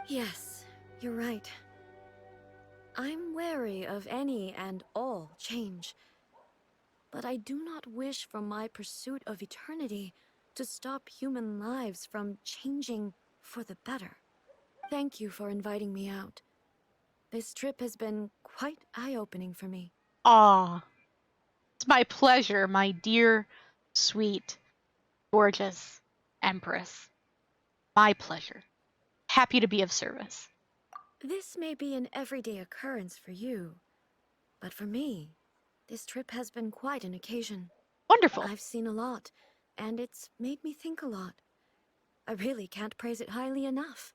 Yes, you're right. I'm wary of any and all change. But I do not wish for my pursuit of eternity to stop human lives from changing for the better. Thank you for inviting me out. This trip has been quite eye-opening for me. Ah, it's my pleasure, my dear, sweet, gorgeous Empress. My pleasure. Happy to be of service. This may be an everyday occurrence for you, but for me, this trip has been quite an occasion. Wonderful. I've seen a lot, and it's made me think a lot. I really can't praise it highly enough.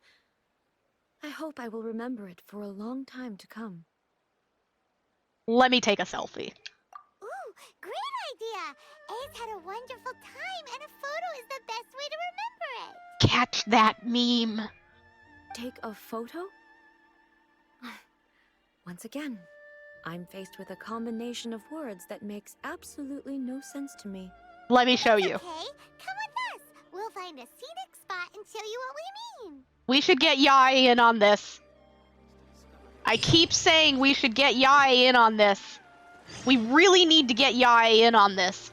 I hope I will remember it for a long time to come. Let me take a selfie. Ooh, great idea! A's had a wonderful time, and a photo is the best way to remember it. Catch that meme. Take a photo? Once again, I'm faced with a combination of words that makes absolutely no sense to me. Let me show you. Okay, come with us. We'll find a scenic spot and show you what we mean. We should get Yai in on this. I keep saying we should get Yai in on this. We really need to get Yai in on this.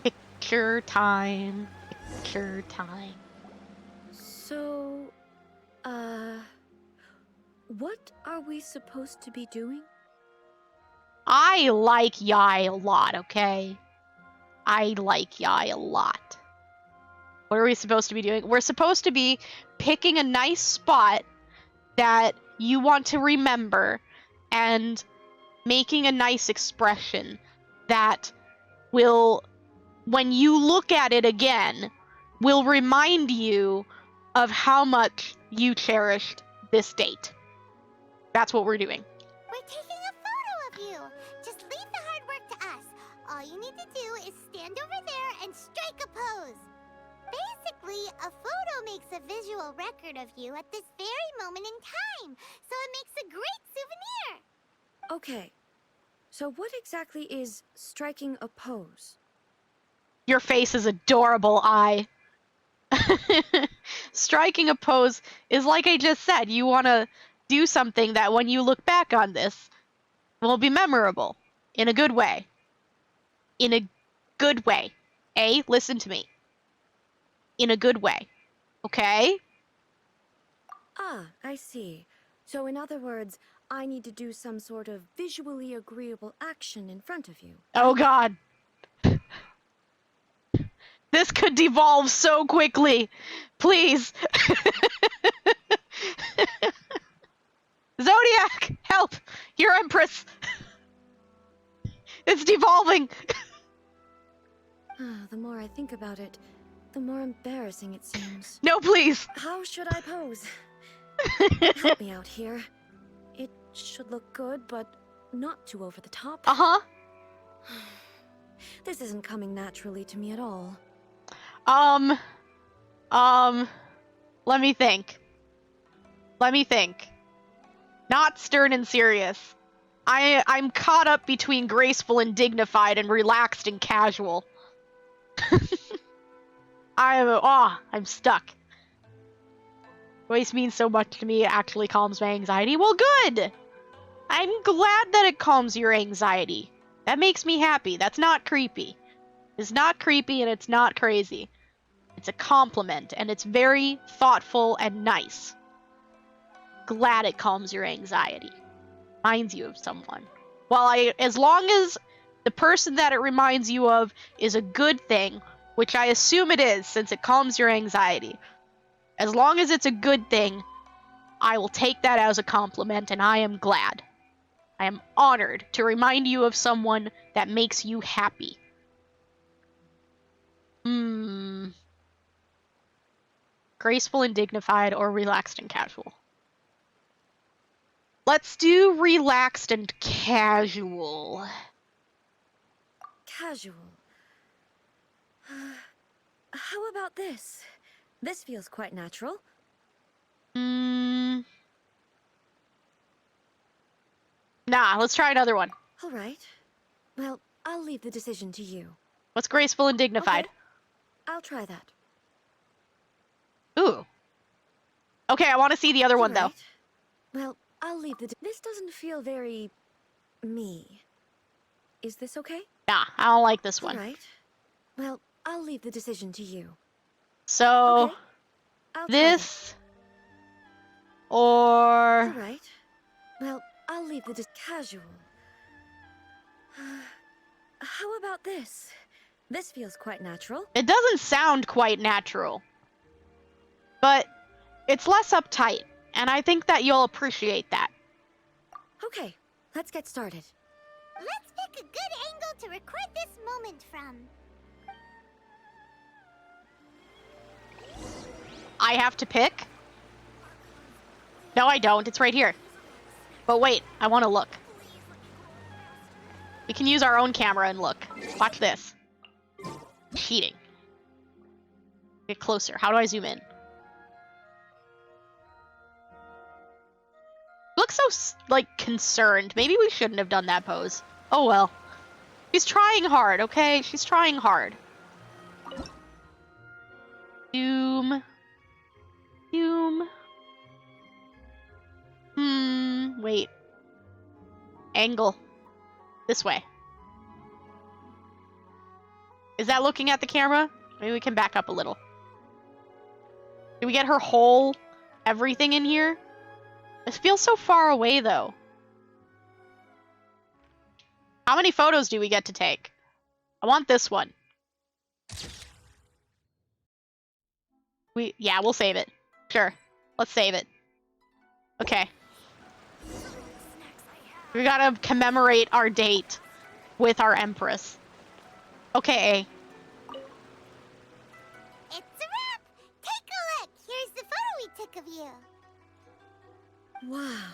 Picture time. Picture time. So, what are we supposed to be doing? I like Yai a lot, okay? I like Yai a lot. What are we supposed to be doing? We're supposed to be picking a nice spot that you want to remember and making a nice expression that will, when you look at it again, will remind you of how much you cherished this date. That's what we're doing. We're taking a photo of you. Just leave the hard work to us. All you need to do is stand over there and strike a pose. Basically, a photo makes a visual record of you at this very moment in time, so it makes a great souvenir. Okay, so what exactly is striking a pose? Your face is adorable, Ai. Striking a pose is like I just said. You want to do something that when you look back on this will be memorable in a good way. In a good way. A, listen to me. In a good way. Okay? Ah, I see. So in other words, I need to do some sort of visually agreeable action in front of you. Oh god. This could devolve so quickly. Please. Zodiac, help! Your Empress. It's devolving. The more I think about it, the more embarrassing it seems. No, please. How should I pose? Help me out here. It should look good, but not too over the top. Uh-huh. This isn't coming naturally to me at all. Let me think. Not stern and serious. I'm caught up between graceful and dignified and relaxed and casual. I'm stuck. Voice means so much to me, it actually calms my anxiety. Well, good! I'm glad that it calms your anxiety. That makes me happy. That's not creepy. It's not creepy and it's not crazy. It's a compliment, and it's very thoughtful and nice. Glad it calms your anxiety. Reminds you of someone. Well, as long as the person that it reminds you of is a good thing, which I assume it is since it calms your anxiety. As long as it's a good thing, I will take that as a compliment, and I am glad. I am honored to remind you of someone that makes you happy. Graceful and dignified, or relaxed and casual? Let's do relaxed and casual. Casual. How about this? This feels quite natural. Nah, let's try another one. All right. Well, I'll leave the decision to you. What's graceful and dignified? Okay. I'll try that. Ooh. Okay, I want to see the other one, though. Well, I'll leave the... This doesn't feel very... me. Is this okay? Nah, I don't like this one. All right. Well, I'll leave the decision to you. So... Okay. This... Or... All right. Well, I'll leave the casual. How about this? This feels quite natural. It doesn't sound quite natural. But it's less uptight, and I think that you'll appreciate that. Okay, let's get started. Let's pick a good angle to record this moment from. I have to pick? No, I don't. It's right here. But wait, I want to look. We can use our own camera and look. Watch this. Cheating. Get closer. How do I zoom in? Look so, like, concerned. Maybe we shouldn't have done that pose. Oh well. She's trying hard, okay? She's trying hard. Zoom. Zoom. Wait. Angle. This way. Is that looking at the camera? Maybe we can back up a little. Did we get her whole everything in here? It feels so far away, though. How many photos do we get to take? I want this one. Yeah, we'll save it. Sure. Let's save it. Okay. We gotta commemorate our date with our Empress. Okay. It's a wrap! Take a look! Here's the photo we took of you. Wow.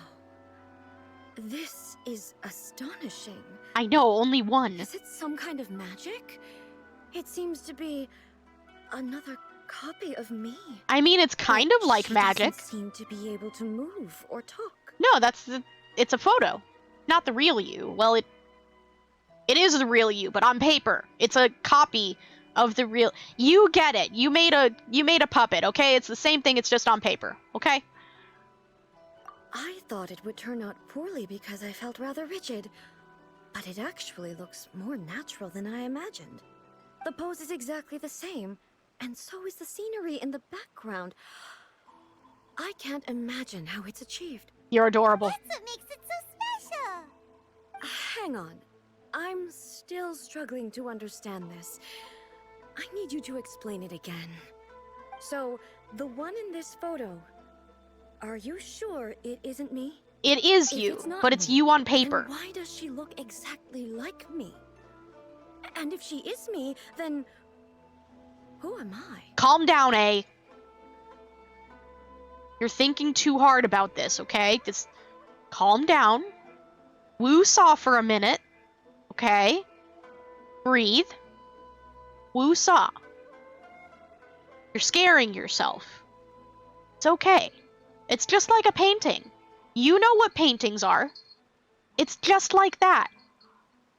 This is astonishing. I know, only one. Is it some kind of magic? It seems to be another copy of me. I mean, it's kind of like magic. Doesn't seem to be able to move or talk. No, it's a photo. Not the real you. Well, it is the real you, but on paper. It's a copy of the real. You get it. You made a puppet, okay? It's the same thing, it's just on paper, okay? I thought it would turn out poorly because I felt rather rigid, but it actually looks more natural than I imagined. The pose is exactly the same, and so is the scenery in the background. I can't imagine how it's achieved. You're adorable. That's what makes it so special. Hang on. I'm still struggling to understand this. I need you to explain it again. So, the one in this photo, are you sure it isn't me? It is you, but it's you on paper. Then why does she look exactly like me? And if she is me, then who am I? Calm down, A. You're thinking too hard about this, okay? Just calm down. Woo-saw for a minute. Okay? Breathe. Woo-saw. You're scaring yourself. It's okay. It's just like a painting. You know what paintings are. It's just like that.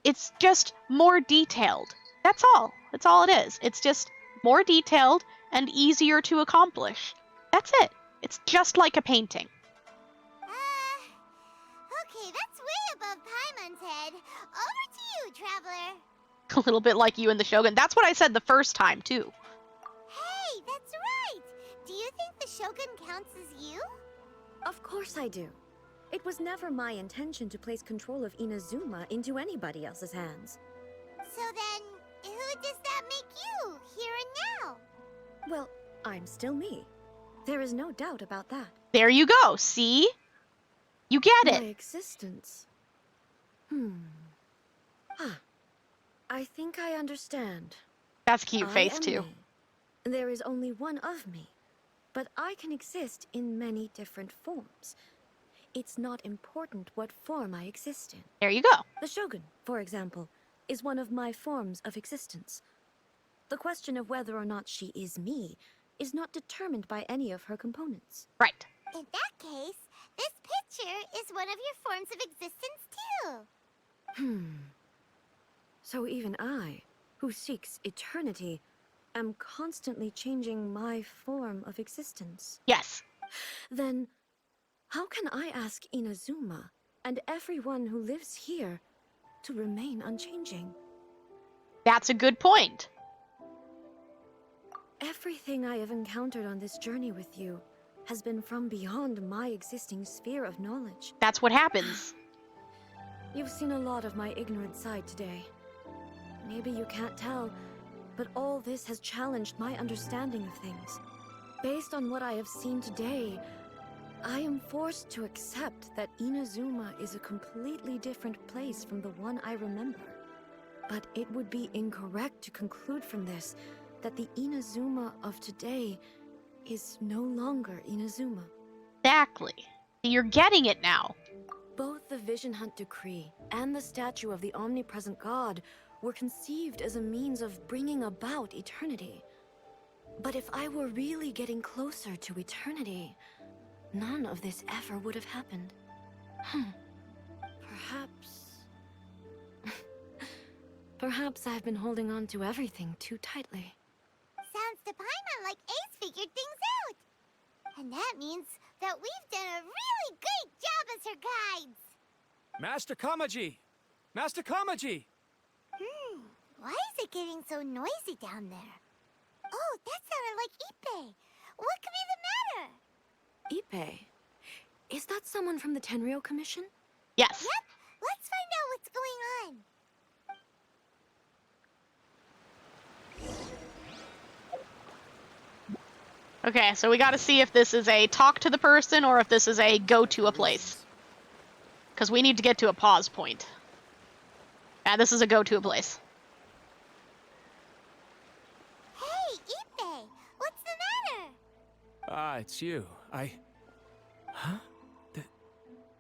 It's just more detailed. That's all. That's all it is. It's just more detailed and easier to accomplish. That's it. It's just like a painting. Okay, that's way above Paimon's head. Over to you, Traveler. A little bit like you and the Shogun. That's what I said the first time, too. Hey, that's right! Do you think the Shogun counts as you? Of course I do. It was never my intention to place control of Inazuma into anybody else's hands. So then, who does that make you, here and now? Well, I'm still me. There is no doubt about that. There you go, see? You get it. My existence. I think I understand. That's a cute face, too. Me. There is only one of me, but I can exist in many different forms. It's not important what form I exist in. There you go. The Shogun, for example, is one of my forms of existence. The question of whether or not she is me is not determined by any of her components. Right. In that case, this picture is one of your forms of existence, too. So even I, who seeks eternity, am constantly changing my form of existence. Yes. Then, how can I ask Inazuma and everyone who lives here to remain unchanging? That's a good point. Everything I have encountered on this journey with you has been from beyond my existing sphere of knowledge. That's what happens. You've seen a lot of my ignorant side today. Maybe you can't tell, but all this has challenged my understanding of things. Based on what I have seen today, I am forced to accept that Inazuma is a completely different place from the one I remember. But it would be incorrect to conclude from this that the Inazuma of today is no longer Inazuma. Exactly. You're getting it now. Both the Vision Hunt Decree and the statue of the omnipresent God were conceived as a means of bringing about eternity. But if I were really getting closer to eternity, none of this ever would have happened. Perhaps I've been holding on to everything too tightly. Sounds to Paimon like Ace figured things out. And that means that we've done a really great job as her guides. Master Kamaji! Master Kamaji! Why is it getting so noisy down there? Oh, that sounded like Ippei. What could be the matter? Ippei? Is that someone from the Tenryou Commission? Yes. Yep. Let's find out what's going on. Okay, so we gotta see if this is a talk to the person or if this is a go to a place. Because we need to get to a pause point. Yeah, this is a go to a place. Hey, Ippei! What's the matter? Ah, it's you. Huh?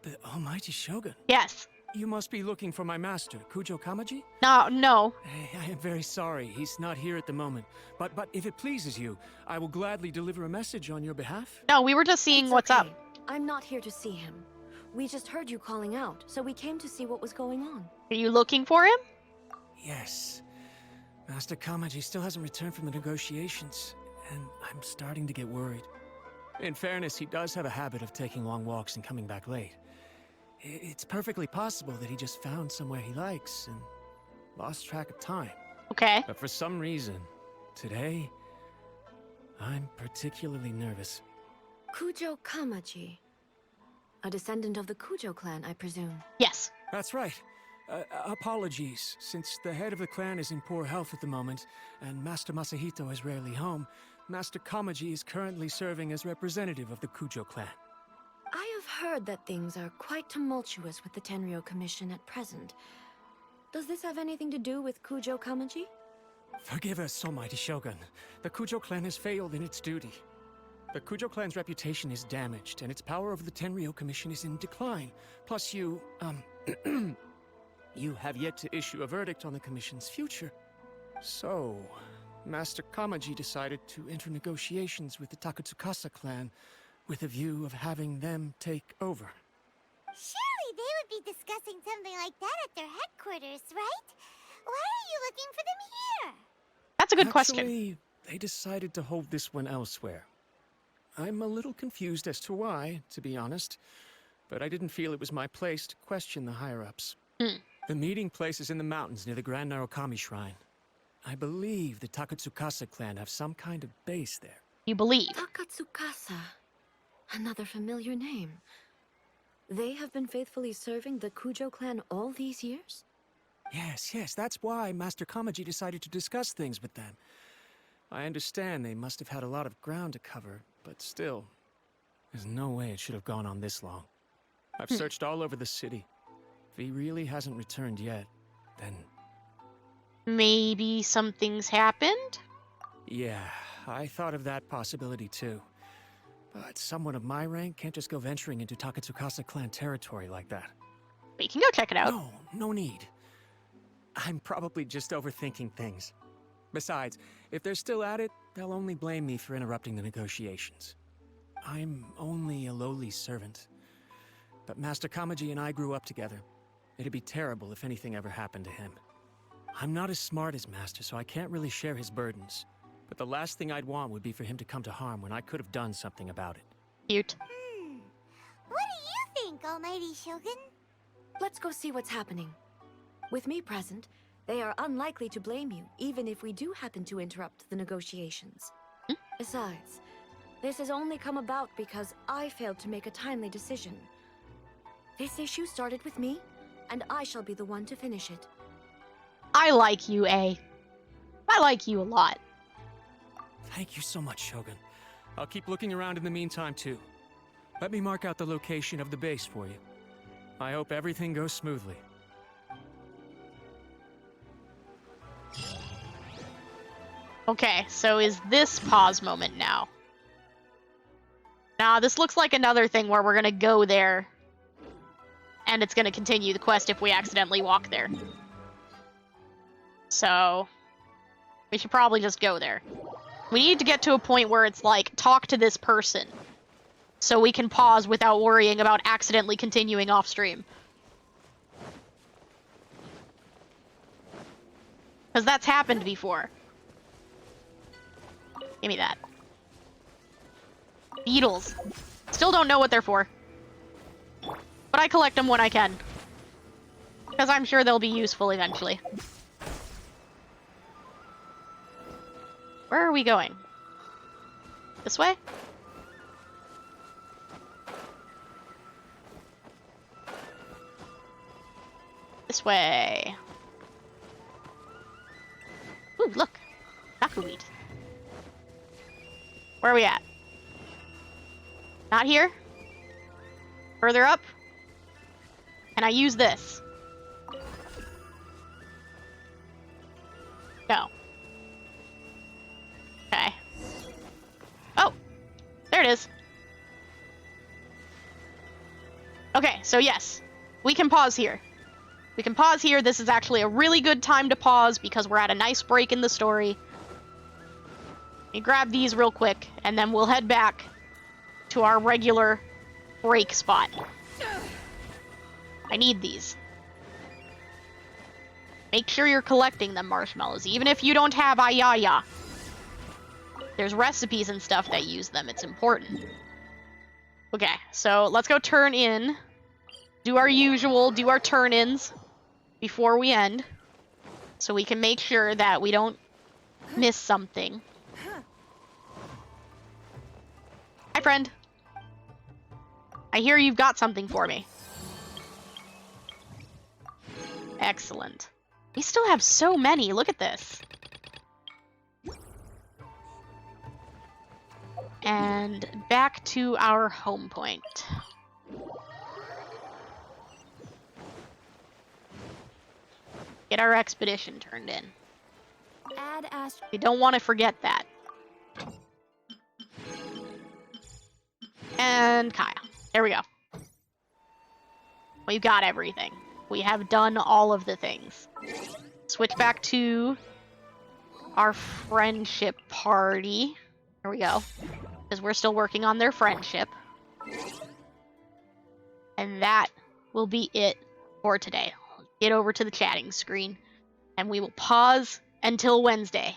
The Almighty Shogun? Yes. You must be looking for my master, Kujo Kamaji? No. Hey, I am very sorry. He's not here at the moment. But if it pleases you, I will gladly deliver a message on your behalf. No, we were just seeing what's up. I'm not here to see him. We just heard you calling out, so we came to see what was going on. Are you looking for him? Yes. Master Kamaji still hasn't returned from the negotiations, and I'm starting to get worried. In fairness, he does have a habit of taking long walks and coming back late. It's perfectly possible that he just found somewhere he likes and lost track of time. Okay. But for some reason, today, I'm particularly nervous. Kujo Kamaji. A descendant of the Kujo clan, I presume. Yes. That's right. Apologies, since the head of the clan is in poor health at the moment, and Master Masahito is rarely home, Master Kamaji is currently serving as representative of the Kujo clan. I have heard that things are quite tumultuous with the Tenryou Commission at present. Does this have anything to do with Kujo Kamaji? Forgive us, Almighty Shogun. The Kujo clan has failed in its duty. The Kujo clan's reputation is damaged, and its power over the Tenryou Commission is in decline. Plus you have yet to issue a verdict on the Commission's future. So, Master Kamaji decided to enter negotiations with the Takatsukasa clan with a view of having them take over. Surely they would be discussing something like that at their headquarters, right? Why are you looking for them here? That's a good Actually, question. they decided to hold this one elsewhere. I'm a little confused as to why, to be honest, but I didn't feel it was my place to question the higher-ups. The meeting place is in the mountains near the Grand Narukami Shrine. I believe the Takatsukasa clan have some kind of base there. You believe? Takatsukasa. Another familiar name. They have been faithfully serving the Kujo clan all these years? Yes, that's why Master Kamaji decided to discuss things with them. I understand they must have had a lot of ground to cover, but still, there's no way it should have gone on this long. I've searched all over the city. If he really hasn't returned yet, then... Maybe something's happened? Yeah, I thought of that possibility too. But someone of my rank can't just go venturing into Takatsukasa clan territory like that. We can go check it out. No need. I'm probably just overthinking things. Besides, if they're still at it, they'll only blame me for interrupting the negotiations. I'm only a lowly servant. But Master Kamaji and I grew up together. It'd be terrible if anything ever happened to him. I'm not as smart as Master, so I can't really share his burdens. But the last thing I'd want would be for him to come to harm when I could have done something about it. Cute. What do you think, Almighty Shogun? Let's go see what's happening. With me present, they are unlikely to blame you, even if we do happen to interrupt the negotiations. Besides, this has only come about because I failed to make a timely decision. This issue started with me, and I shall be the one to finish it. I like you, A. I like you a lot. Thank you so much, Shogun. I'll keep looking around in the meantime, too. Let me mark out the location of the base for you. I hope everything goes smoothly. Okay, so is this pause moment now? Nah, this looks like another thing where we're gonna go there, and it's gonna continue the quest if we accidentally walk there. So, we should probably just go there. We need to get to a point where it's like, talk to this person, so we can pause without worrying about accidentally continuing off stream. Because that's happened before. Give me that. Beetles. Still don't know what they're for. But I collect them when I can. Because I'm sure they'll be useful eventually. Where are we going? This way? This way. Ooh, look. Duckweed. Where are we at? Not here? Further up? Can I use this? No. Okay. Oh! There it is. Okay, so yes. We can pause here. We can pause here. This is actually a really good time to pause because we're at a nice break in the story. Let me grab these real quick, and then we'll head back to our regular break spot. I need these. Make sure you're collecting them, marshmallows, even if you don't have Ayaya. There's recipes and stuff that use them. It's important. Okay, so let's go turn in. Do our usual, do our turn-ins before we end, so we can make sure that we don't miss something. Hi, friend. I hear you've got something for me. Excellent. We still have so many. Look at this. And back to our home point. Get our expedition turned in. We don't want to forget that. And Kaya. There we go. We've got everything. We have done all of the things. Switch back to our friendship party. There we go. Because we're still working on their friendship. And that will be it for today. Get over to the chatting screen, and we will pause until Wednesday.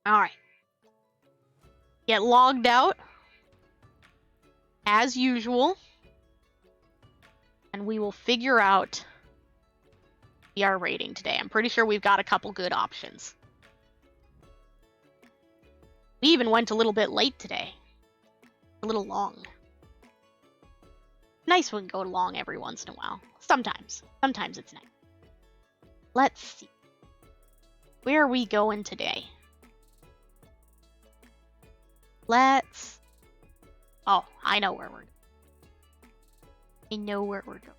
Alright. Get logged out. As usual. And we will figure out our rating today. I'm pretty sure we've got a couple good options. We even went a little bit late today. A little long. Nice when we go long every once in a while. Sometimes. Sometimes it's nice. Let's see. Where are we going today? Let's... Oh, I know where we're going. I know where we're going.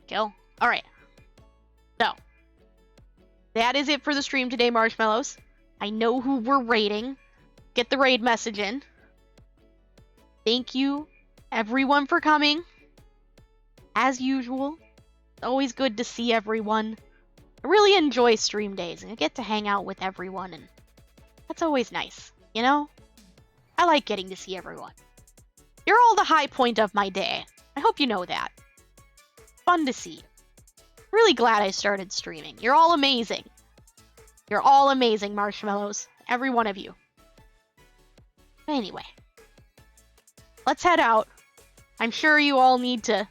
Go. Alright. So. That is it for the stream today, Marshmallows. I know who we're raiding. Get the raid message in. Thank you, everyone, for coming. As usual. It's always good to see everyone. I really enjoy stream days, and I get to hang out with everyone, and that's always nice, you know? I like getting to see everyone. You're all the high point of my day. I hope you know that. Fun to see. Really glad I started streaming. You're all amazing. You're all amazing, Marshmallows. Every one of you. Anyway. Let's head out. I'm sure you all need to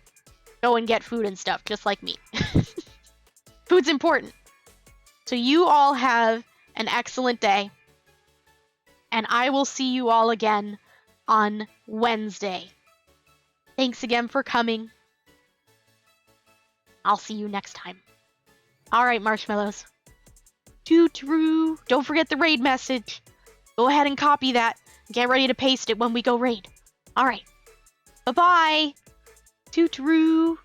go and get food and stuff, just like me. Food's important. So you all have an excellent day. And I will see you all again on Wednesday. Thanks again for coming. I'll see you next time. Alright, Marshmallows. Toot-roo. Don't forget the raid message. Go ahead and copy that. Get ready to paste it when we go raid. Alright. Bye-bye. Toot-roo.